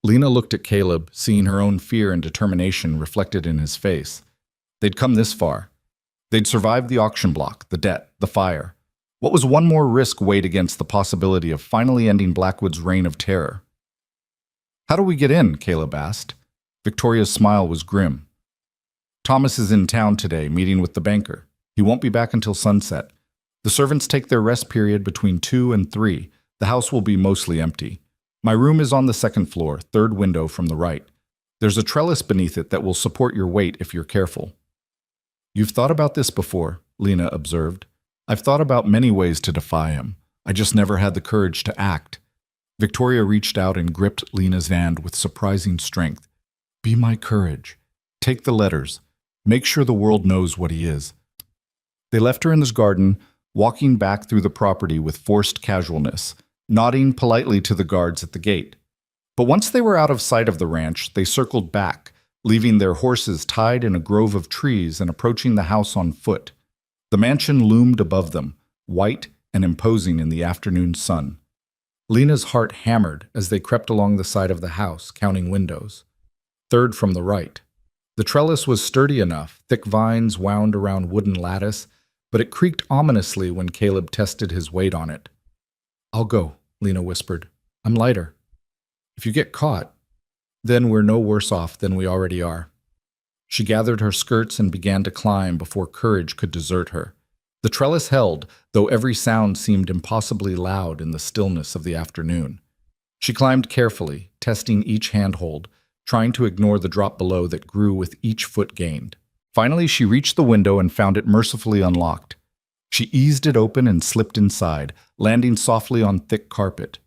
Lena looked at Caleb, seeing her own fear and determination reflected in his face. They'd come this far. They'd survived the auction block, the debt, the fire. What was one more risk weighed against the possibility of finally ending Blackwood's reign of terror? How do we get in? Caleb asked. Victoria's smile was grim. Thomas is in town today, meeting with the banker. He won't be back until sunset. The servants take their rest period between 2 and 3. The house will be mostly empty. My room is on the second floor, third window from the right. There's a trellis beneath it that will support your weight if you're careful. You've thought about this before, Lena observed. I've thought about many ways to defy him. I just never had the courage to act. Victoria reached out and gripped Lena's hand with surprising strength. Be my courage. Take the letters. Make sure the world knows what he is. They left her in his garden, walking back through the property with forced casualness, nodding politely to the guards at the gate. But once they were out of sight of the ranch, they circled back, leaving their horses tied in a grove of trees and approaching the house on foot. The mansion loomed above them, white and imposing in the afternoon sun. Lena's heart hammered as they crept along the side of the house, counting windows. Third from the right. The trellis was sturdy enough, thick vines wound around wooden lattice, but it creaked ominously when Caleb tested his weight on it. I'll go, Lena whispered. I'm lighter. If you get caught, then we're no worse off than we already are. She gathered her skirts and began to climb before courage could desert her. The trellis held, though every sound seemed impossibly loud in the stillness of the afternoon. She climbed carefully, testing each handhold, trying to ignore the drop below that grew with each foot gained. Finally, she reached the window and found it mercifully unlocked. She eased it open and slipped inside, landing softly on thick carpet.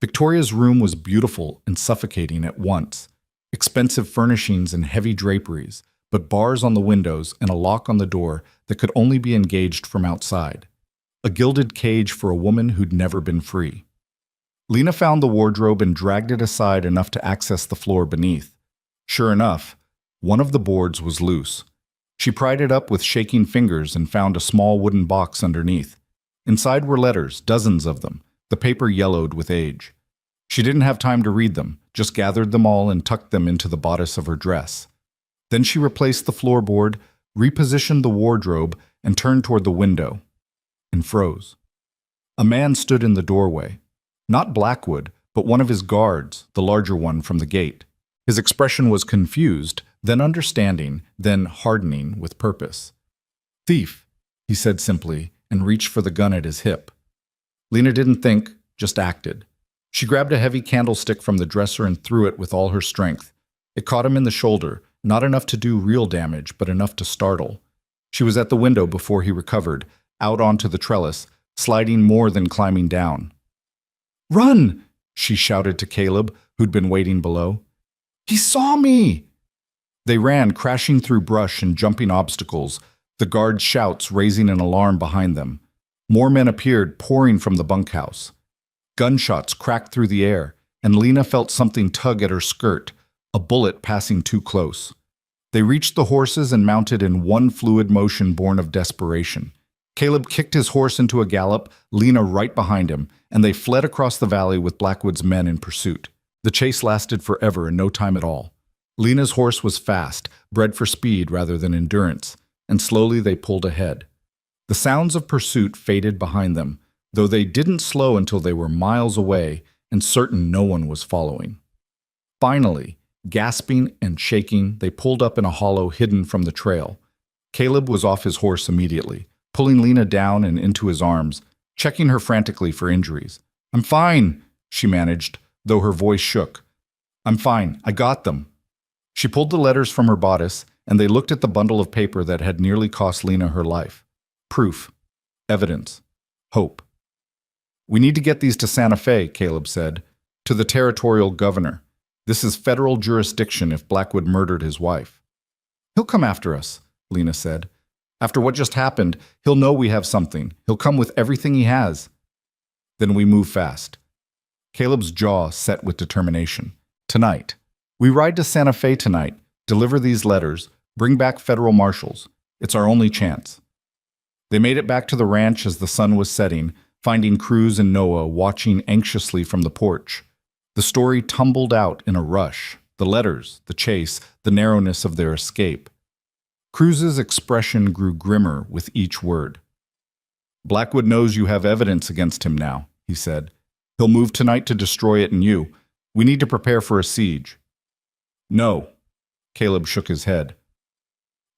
Victoria's room was beautiful and suffocating at once. Expensive furnishings and heavy draperies, but bars on the windows and a lock on the door that could only be engaged from outside. A gilded cage for a woman who'd never been free. Lena found the wardrobe and dragged it aside enough to access the floor beneath. Sure enough, one of the boards was loose. She pried it up with shaking fingers and found a small wooden box underneath. Inside were letters, dozens of them, the paper yellowed with age. She didn't have time to read them, just gathered them all and tucked them into the bodice of her dress. Then she replaced the floorboard, repositioned the wardrobe, and turned toward the window, and froze. A man stood in the doorway. Not Blackwood, but one of his guards, the larger one from the gate. His expression was confused, then understanding, then hardening with purpose. Thief, he said simply, and reached for the gun at his hip. Lena didn't think, just acted. She grabbed a heavy candlestick from the dresser and threw it with all her strength. It caught him in the shoulder, not enough to do real damage, but enough to startle. She was at the window before he recovered, out onto the trellis, sliding more than climbing down. Run! She shouted to Caleb, who'd been waiting below. He saw me! They ran, crashing through brush and jumping obstacles, the guards' shouts raising an alarm behind them. More men appeared, pouring from the bunkhouse. Gunshots cracked through the air, and Lena felt something tug at her skirt, a bullet passing too close. They reached the horses and mounted in one fluid motion born of desperation. Caleb kicked his horse into a gallop, Lena right behind him, and they fled across the valley with Blackwood's men in pursuit. The chase lasted forever and no time at all. Lena's horse was fast, bred for speed rather than endurance, and slowly they pulled ahead. The sounds of pursuit faded behind them, though they didn't slow until they were miles away and certain no one was following. Finally, gasping and shaking, they pulled up in a hollow hidden from the trail. Caleb was off his horse immediately, pulling Lena down and into his arms, checking her frantically for injuries. "I'm fine," she managed, though her voice shook. "I'm fine. I got them." She pulled the letters from her bodice, and they looked at the bundle of paper that had nearly cost Lena her life. Proof. Evidence. Hope. "We need to get these to Santa Fe," Caleb said, "to the territorial governor. This is federal jurisdiction if Blackwood murdered his wife." "He'll come after us," Lena said. "After what just happened, he'll know we have something. He'll come with everything he has." "Then we move fast." Caleb's jaw set with determination. "Tonight. We ride to Santa Fe tonight, deliver these letters, bring back federal marshals. It's our only chance." They made it back to the ranch as the sun was setting, finding Cruz and Noah watching anxiously from the porch. The story tumbled out in a rush. The letters, the chase, the narrowness of their escape. Cruz's expression grew grimmer with each word. "Blackwood knows you have evidence against him now," he said. "He'll move tonight to destroy it in you. We need to prepare for a siege." "No." Caleb shook his head.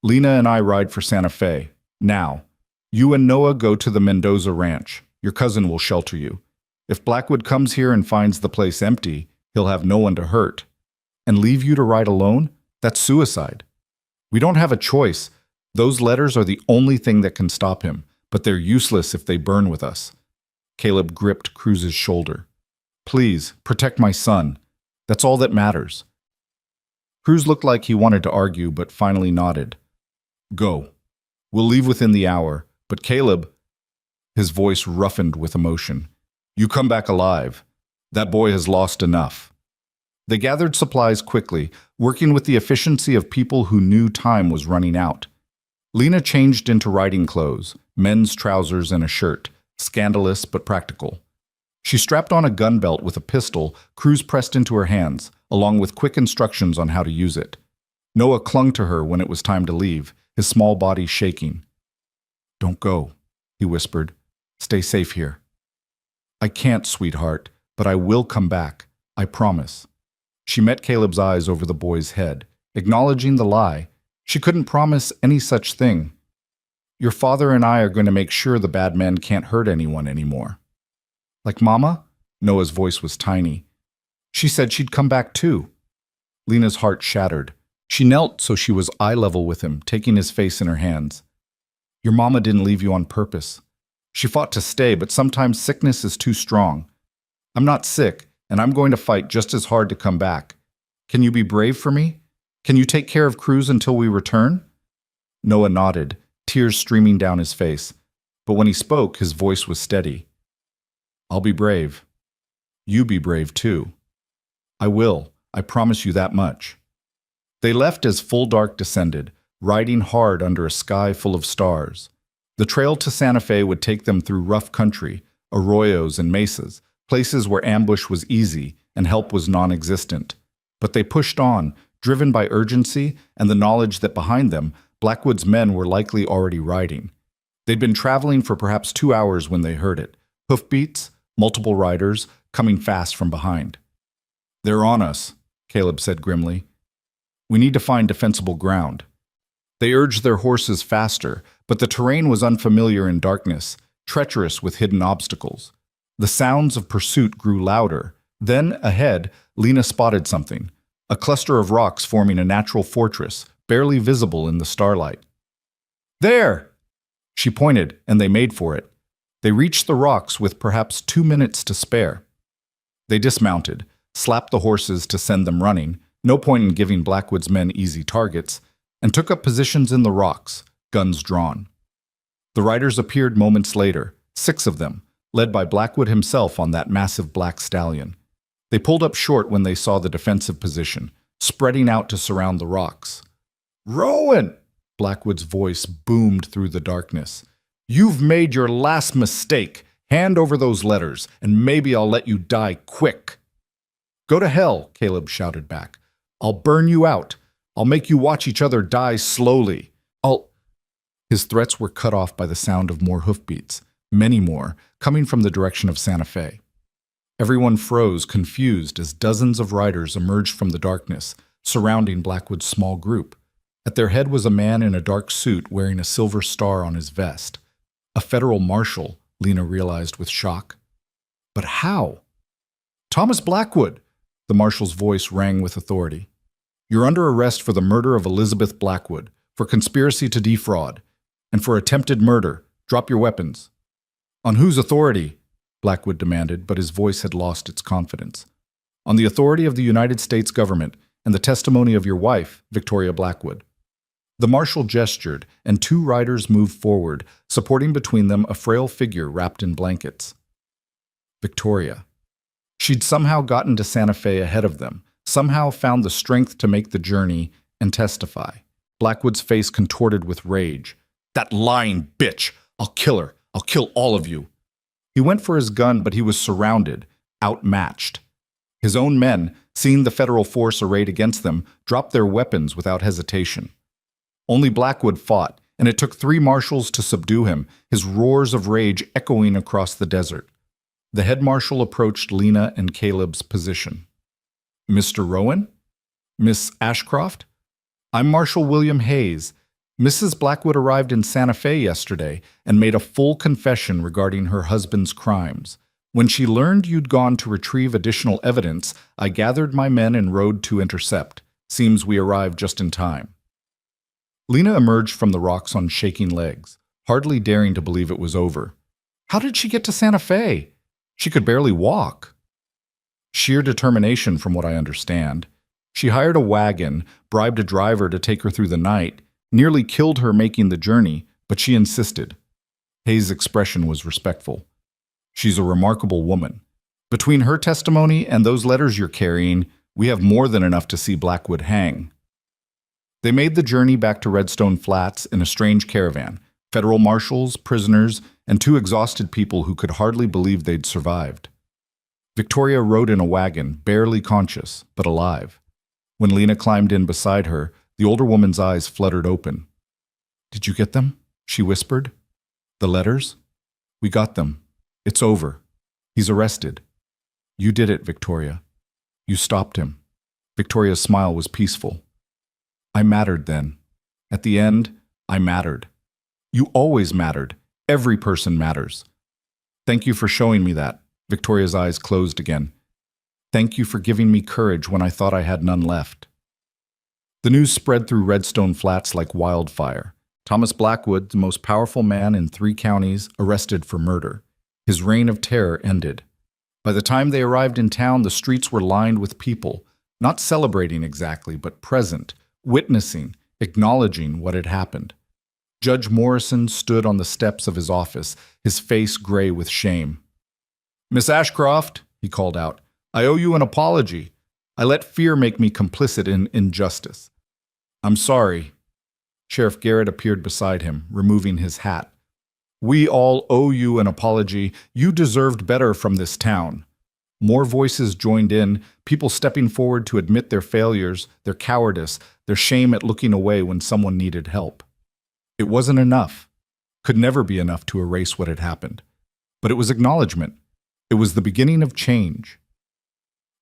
"Lena and I ride for Santa Fe. Now. You and Noah go to the Mendoza ranch. Your cousin will shelter you. If Blackwood comes here and finds the place empty, he'll have no one to hurt. And leave you to ride alone? That's suicide. We don't have a choice. Those letters are the only thing that can stop him, but they're useless if they burn with us." Caleb gripped Cruz's shoulder. "Please, protect my son. That's all that matters." Cruz looked like he wanted to argue, but finally nodded. "Go. We'll leave within the hour, but Caleb," his voice roughened with emotion, "you come back alive. That boy has lost enough." They gathered supplies quickly, working with the efficiency of people who knew time was running out. Lena changed into riding clothes, men's trousers and a shirt, scandalous but practical. She strapped on a gun belt with a pistol Cruz pressed into her hands, along with quick instructions on how to use it. Noah clung to her when it was time to leave, his small body shaking. "Don't go," he whispered. "Stay safe here." "I can't, sweetheart, but I will come back. I promise." She met Caleb's eyes over the boy's head, acknowledging the lie. She couldn't promise any such thing. "Your father and I are going to make sure the bad men can't hurt anyone anymore." "Like Mama?" Noah's voice was tiny. "She said she'd come back too." Lena's heart shattered. She knelt so she was eye level with him, taking his face in her hands. "Your mama didn't leave you on purpose. She fought to stay, but sometimes sickness is too strong. I'm not sick, and I'm going to fight just as hard to come back. Can you be brave for me? Can you take care of Cruz until we return?" Noah nodded, tears streaming down his face. But when he spoke, his voice was steady. "I'll be brave. You be brave too." "I will. I promise you that much." They left as full dark descended, riding hard under a sky full of stars. The trail to Santa Fe would take them through rough country, arroyos and mesas, places where ambush was easy and help was non-existent. But they pushed on, driven by urgency and the knowledge that behind them, Blackwood's men were likely already riding. They'd been traveling for perhaps 2 hours when they heard it. Hoofbeats, multiple riders, coming fast from behind. "They're on us," Caleb said grimly. "We need to find defensible ground." They urged their horses faster, but the terrain was unfamiliar in darkness, treacherous with hidden obstacles. The sounds of pursuit grew louder. Then, ahead, Lena spotted something, a cluster of rocks forming a natural fortress, barely visible in the starlight. "There!" She pointed, and they made for it. They reached the rocks with perhaps 2 minutes to spare. They dismounted, slapped the horses to send them running, no point in giving Blackwood's men easy targets, and took up positions in the rocks, guns drawn. The riders appeared moments later, 6 of them, led by Blackwood himself on that massive black stallion. They pulled up short when they saw the defensive position, spreading out to surround the rocks. "Rowan!" Blackwood's voice boomed through the darkness. "You've made your last mistake. Hand over those letters, and maybe I'll let you die quick." "Go to hell," Caleb shouted back. I'll burn you out. I'll make you watch each other die slowly. I'll... His threats were cut off by the sound of more hoofbeats, many more, coming from the direction of Santa Fe. Everyone froze, confused, as dozens of riders emerged from the darkness, surrounding Blackwood's small group. At their head was a man in a dark suit wearing a silver star on his vest. A federal marshal, Lena realized with shock. But how? Thomas Blackwood! The marshal's voice rang with authority. You're under arrest for the murder of Elizabeth Blackwood, for conspiracy to defraud, and for attempted murder. Drop your weapons. On whose authority? Blackwood demanded, but his voice had lost its confidence. On the authority of the United States government and the testimony of your wife, Victoria Blackwood. The marshal gestured, and two riders moved forward, supporting between them a frail figure wrapped in blankets. Victoria. She'd somehow gotten to Santa Fe ahead of them, somehow found the strength to make the journey and testify. Blackwood's face contorted with rage. That lying bitch! I'll kill her! I'll kill all of you! He went for his gun, but he was surrounded, outmatched. His own men, seeing the federal force arrayed against them, dropped their weapons without hesitation. Only Blackwood fought, and it took 3 marshals to subdue him, his roars of rage echoing across the desert. The head marshal approached Lena and Caleb's position. Mr. Rowan? Miss Ashcroft? I'm Marshal William Hayes. Mrs. Blackwood arrived in Santa Fe yesterday and made a full confession regarding her husband's crimes. When she learned you'd gone to retrieve additional evidence, I gathered my men and rode to intercept. Seems we arrived just in time. Lena emerged from the rocks on shaking legs, hardly daring to believe it was over. How did she get to Santa Fe? She could barely walk. Sheer determination, from what I understand. She hired a wagon, bribed a driver to take her through the night, nearly killed her making the journey, but she insisted. Hayes' expression was respectful. She's a remarkable woman. Between her testimony and those letters you're carrying, we have more than enough to see Blackwood hang. They made the journey back to Redstone Flats in a strange caravan, federal marshals, prisoners, and 2 exhausted people who could hardly believe they'd survived. Victoria rode in a wagon, barely conscious, but alive. When Lena climbed in beside her, the older woman's eyes fluttered open. Did you get them? She whispered. The letters? We got them. It's over. He's arrested. You did it, Victoria. You stopped him. Victoria's smile was peaceful. I mattered then. At the end, I mattered. You always mattered. Every person matters. Thank you for showing me that. Victoria's eyes closed again. Thank you for giving me courage when I thought I had none left. The news spread through Redstone Flats like wildfire. Thomas Blackwood, the most powerful man in 3 counties, arrested for murder. His reign of terror ended. By the time they arrived in town, the streets were lined with people, not celebrating exactly, but present, witnessing, acknowledging what had happened. Judge Morrison stood on the steps of his office, his face gray with shame. Miss Ashcroft, he called out, I owe you an apology. I let fear make me complicit in injustice. I'm sorry. Sheriff Garrett appeared beside him, removing his hat. We all owe you an apology. You deserved better from this town. More voices joined in, people stepping forward to admit their failures, their cowardice, their shame at looking away when someone needed help. It wasn't enough. Could never be enough to erase what had happened. But it was acknowledgement. It was the beginning of change.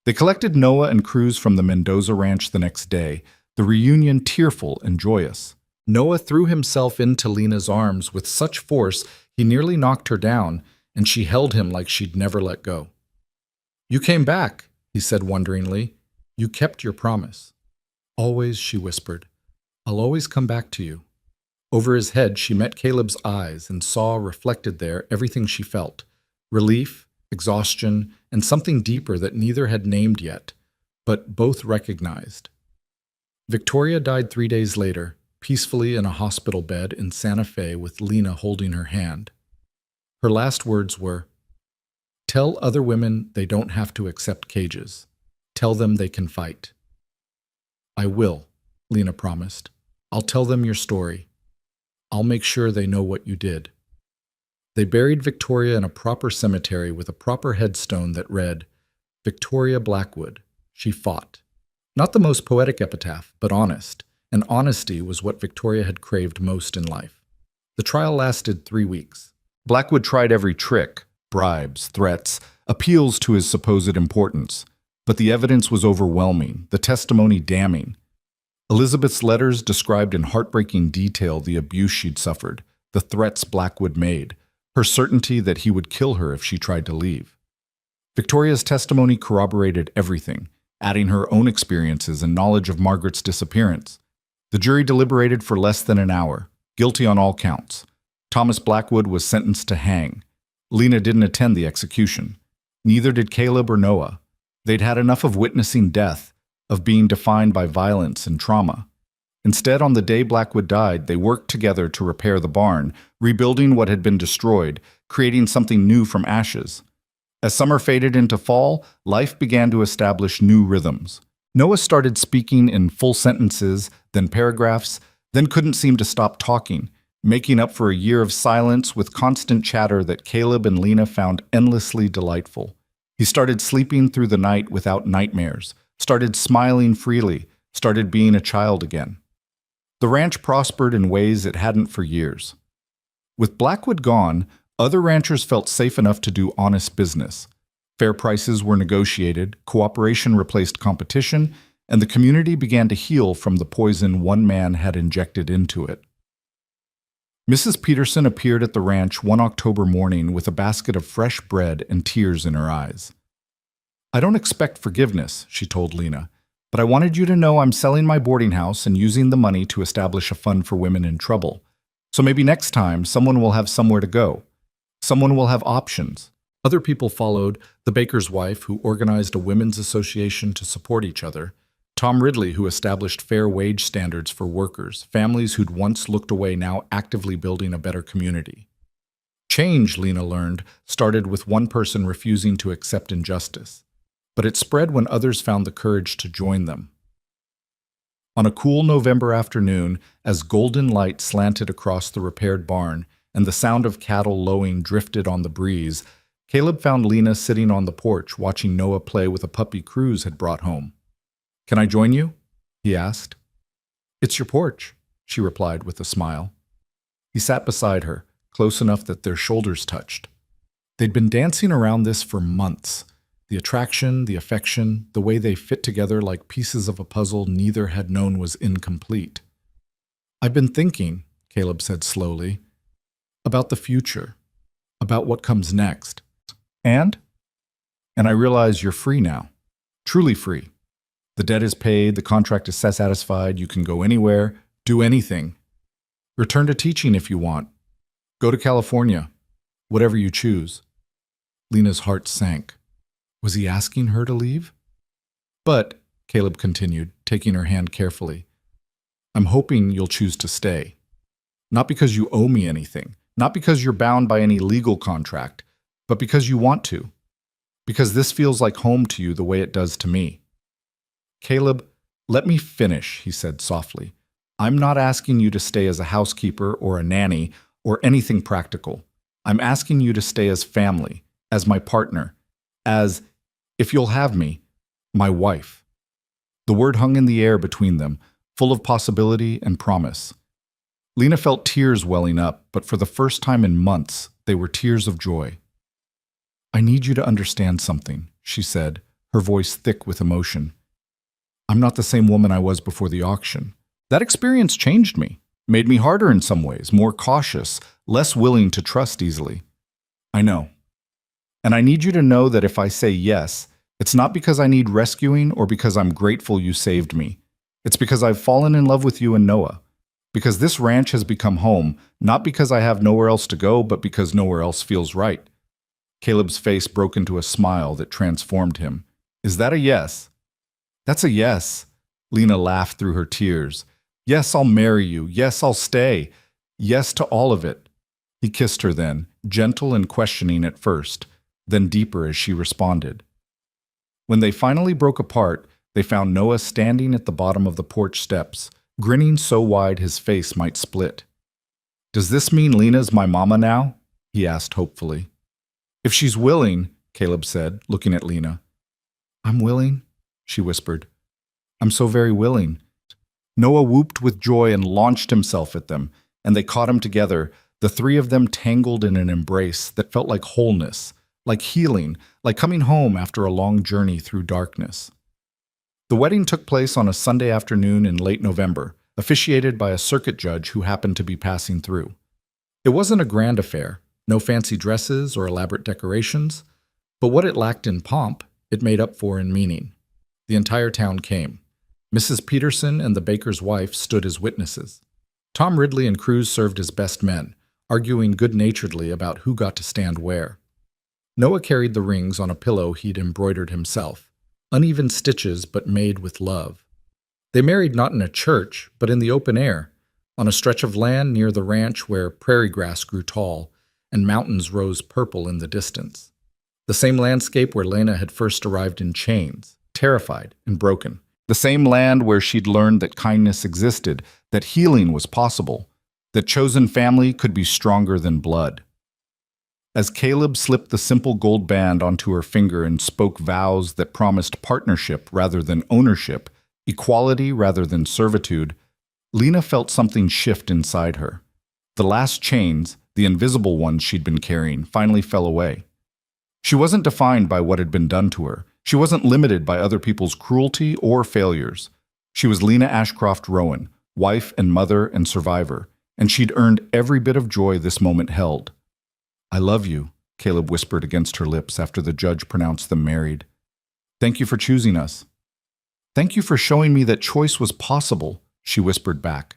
They collected Noah and Cruz from the Mendoza ranch the next day, the reunion tearful and joyous. Noah threw himself into Lena's arms with such force he nearly knocked her down, and she held him like she'd never let go. You came back, he said wonderingly. You kept your promise. Always, she whispered. I'll always come back to you. Over his head, she met Caleb's eyes and saw reflected there everything she felt. Relief, exhaustion, and something deeper that neither had named yet, but both recognized. Victoria died 3 days later, peacefully in a hospital bed in Santa Fe with Lena holding her hand. Her last words were, Tell other women they don't have to accept cages. Tell them they can fight. I will, Lena promised. I'll tell them your story. I'll make sure they know what you did. They buried Victoria in a proper cemetery with a proper headstone that read, Victoria Blackwood, she fought. Not the most poetic epitaph, but honest, and honesty was what Victoria had craved most in life. The trial lasted 3 weeks. Blackwood tried every trick, bribes, threats, appeals to his supposed importance, but the evidence was overwhelming, the testimony damning. Elizabeth's letters described in heartbreaking detail the abuse she'd suffered, the threats Blackwood made, her certainty that he would kill her if she tried to leave. Victoria's testimony corroborated everything, adding her own experiences and knowledge of Margaret's disappearance. The jury deliberated for less than an hour, guilty on all counts. Thomas Blackwood was sentenced to hang. Lena didn't attend the execution. Neither did Caleb or Noah. They'd had enough of witnessing death, of being defined by violence and trauma. Instead, on the day Blackwood died, they worked together to repair the barn, rebuilding what had been destroyed, creating something new from ashes. As summer faded into fall, life began to establish new rhythms. Noah started speaking in full sentences, then paragraphs, then couldn't seem to stop talking, making up for a year of silence with constant chatter that Caleb and Lena found endlessly delightful. He started sleeping through the night without nightmares, started smiling freely, started being a child again. The ranch prospered in ways it hadn't for years. With Blackwood gone, other ranchers felt safe enough to do honest business. Fair prices were negotiated, cooperation replaced competition, and the community began to heal from the poison one man had injected into it. Mrs. Peterson appeared at the ranch one October morning with a basket of fresh bread and tears in her eyes. "I don't expect forgiveness," she told Lena, "but I wanted you to know I'm selling my boarding house and using the money to establish a fund for women in trouble. So maybe next time someone will have somewhere to go. Someone will have options." Other people followed: the baker's wife, who organized a women's association to support each other; Tom Ridley, who established fair wage standards for workers, families who'd once looked away now actively building a better community. Change, Lena learned, started with one person refusing to accept injustice, but it spread when others found the courage to join them. On a cool November afternoon, as golden light slanted across the repaired barn and the sound of cattle lowing drifted on the breeze, Caleb found Lena sitting on the porch watching Noah play with a puppy Cruz had brought home. "Can I join you?" he asked. "It's your porch," she replied with a smile. He sat beside her, close enough that their shoulders touched. They'd been dancing around this for months. The attraction, the affection, the way they fit together like pieces of a puzzle neither had known was incomplete. "I've been thinking," Caleb said slowly, "about the future, about what comes next. And I realize you're free now, truly free. The debt is paid, the contract is satisfied, you can go anywhere, do anything. Return to teaching if you want. Go to California, whatever you choose." Lena's heart sank. Was he asking her to leave? "But," Caleb continued, taking her hand carefully, "I'm hoping you'll choose to stay. Not because you owe me anything, not because you're bound by any legal contract, but because you want to. Because this feels like home to you the way it does to me." "Caleb, let me finish," he said softly. "I'm not asking you to stay as a housekeeper or a nanny or anything practical. I'm asking you to stay as family, as my partner, as, if you'll have me, my wife." The word hung in the air between them, full of possibility and promise. Lena felt tears welling up, but for the first time in months, they were tears of joy. "I need you to understand something," she said, her voice thick with emotion. "I'm not the same woman I was before the auction. That experience changed me, made me harder in some ways, more cautious, less willing to trust easily. I know. And I need you to know that if I say yes, it's not because I need rescuing or because I'm grateful you saved me. It's because I've fallen in love with you and Noah. Because this ranch has become home, not because I have nowhere else to go, but because nowhere else feels right." Caleb's face broke into a smile that transformed him. "Is that a yes?" "That's a yes." Lena laughed through her tears. "Yes, I'll marry you. Yes, I'll stay. Yes to all of it." He kissed her then, gentle and questioning at first, then deeper as she responded. When they finally broke apart, they found Noah standing at the bottom of the porch steps, grinning so wide his face might split. "Does this mean Lena's my mama now?" he asked hopefully. "If she's willing," Caleb said, looking at Lena. "I'm willing," she whispered. I'm so very willing. Noah whooped with joy and launched himself at them, and they caught him together, the three of them tangled in an embrace that felt like wholeness, like healing, like coming home after a long journey through darkness. The wedding took place on a Sunday afternoon in late November, officiated by a circuit judge who happened to be passing through. It wasn't a grand affair, no fancy dresses or elaborate decorations, but what it lacked in pomp, it made up for in meaning. The entire town came. Mrs. Peterson and the baker's wife stood as witnesses. Tom Ridley and Cruz served as best men, arguing good-naturedly about who got to stand where. Noah carried the rings on a pillow he'd embroidered himself, uneven stitches but made with love. They married not in a church, but in the open air, on a stretch of land near the ranch where prairie grass grew tall and mountains rose purple in the distance. The same landscape where Lena had first arrived in chains, terrified and broken. The same land where she'd learned that kindness existed, that healing was possible, that chosen family could be stronger than blood. As Caleb slipped the simple gold band onto her finger and spoke vows that promised partnership rather than ownership, equality rather than servitude, Lena felt something shift inside her. The last chains, the invisible ones she'd been carrying, finally fell away. She wasn't defined by what had been done to her. She wasn't limited by other people's cruelty or failures. She was Lena Ashcroft Rowan, wife and mother and survivor, and she'd earned every bit of joy this moment held. "I love you," Caleb whispered against her lips after the judge pronounced them married. "Thank you for choosing us." "Thank you for showing me that choice was possible," she whispered back.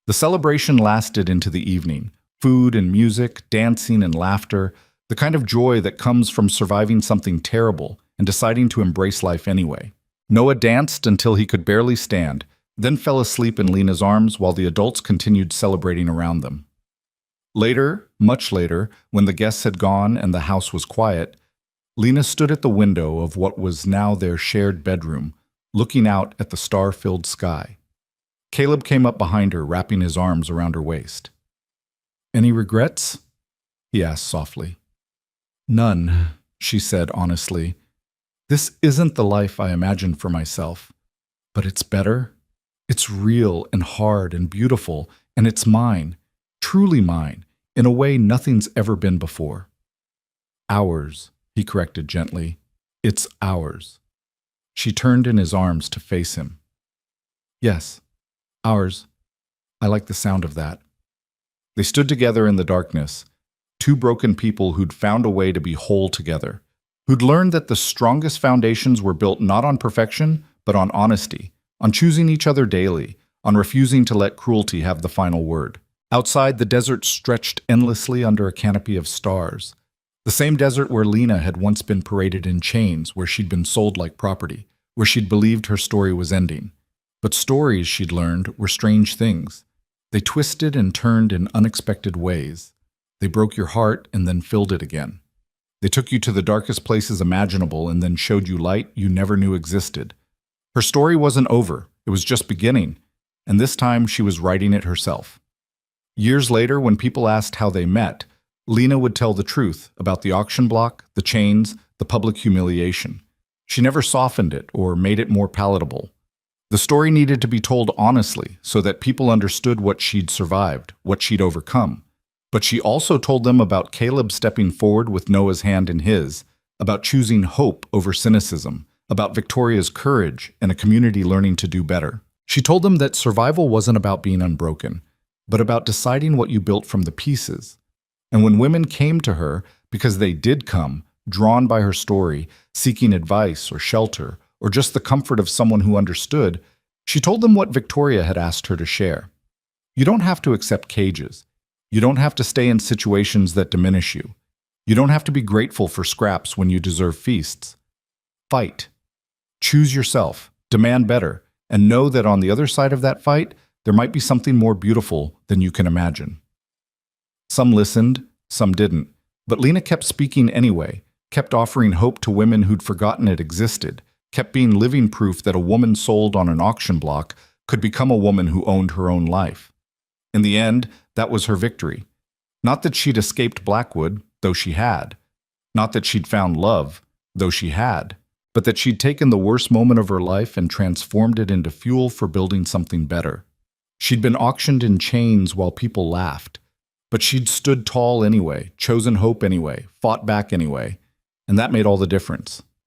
The celebration lasted into the evening. Food and music, dancing and laughter, the kind of joy that comes from surviving something terrible and deciding to embrace life anyway. Noah danced until he could barely stand, then fell asleep in Lena's arms while the adults continued celebrating around them. Later, much later, when the guests had gone and the house was quiet, Lena stood at the window of what was now their shared bedroom, looking out at the star-filled sky. Caleb came up behind her, wrapping his arms around her waist. "Any regrets?" he asked softly. "None," she said honestly. "This isn't the life I imagined for myself, but it's better. It's real and hard and beautiful, and it's mine, truly mine, in a way nothing's ever been before." "Ours," he corrected gently. "It's ours." She turned in his arms to face him. "Yes, ours. I like the sound of that." They stood together in the darkness, two broken people who'd found a way to be whole together, who'd learned that the strongest foundations were built not on perfection, but on honesty, on choosing each other daily, on refusing to let cruelty have the final word. Outside, the desert stretched endlessly under a canopy of stars. The same desert where Lena had once been paraded in chains, where she'd been sold like property, where she'd believed her story was ending. But stories, she'd learned, were strange things. They twisted and turned in unexpected ways. They broke your heart and then filled it again. They took you to the darkest places imaginable and then showed you light you never knew existed. Her story wasn't over, it was just beginning, and this time she was writing it herself. Years later, when people asked how they met, Lena would tell the truth about the auction block, the chains, the public humiliation. She never softened it or made it more palatable. The story needed to be told honestly so that people understood what she'd survived, what she'd overcome. But she also told them about Caleb stepping forward with Noah's hand in his, about choosing hope over cynicism, about Victoria's courage and a community learning to do better. She told them that survival wasn't about being unbroken, but about deciding what you built from the pieces. And when women came to her, because they did come, drawn by her story, seeking advice or shelter, or just the comfort of someone who understood, she told them what Victoria had asked her to share. You don't have to accept cages. You don't have to stay in situations that diminish you. You don't have to be grateful for scraps when you deserve feasts. Fight. Choose yourself, demand better, and know that on the other side of that fight, there might be something more beautiful than you can imagine. Some listened, some didn't, but Lena kept speaking anyway, kept offering hope to women who'd forgotten it existed, kept being living proof that a woman sold on an auction block could become a woman who owned her own life. In the end, that was her victory. Not that she'd escaped Blackwood, though she had. Not that she'd found love, though she had. but that she'd taken the worst moment of her life and transformed it into fuel for building something better. She'd been auctioned in chains while people laughed, but she'd stood tall anyway, chosen hope anyway, fought back anyway, and that made all the difference.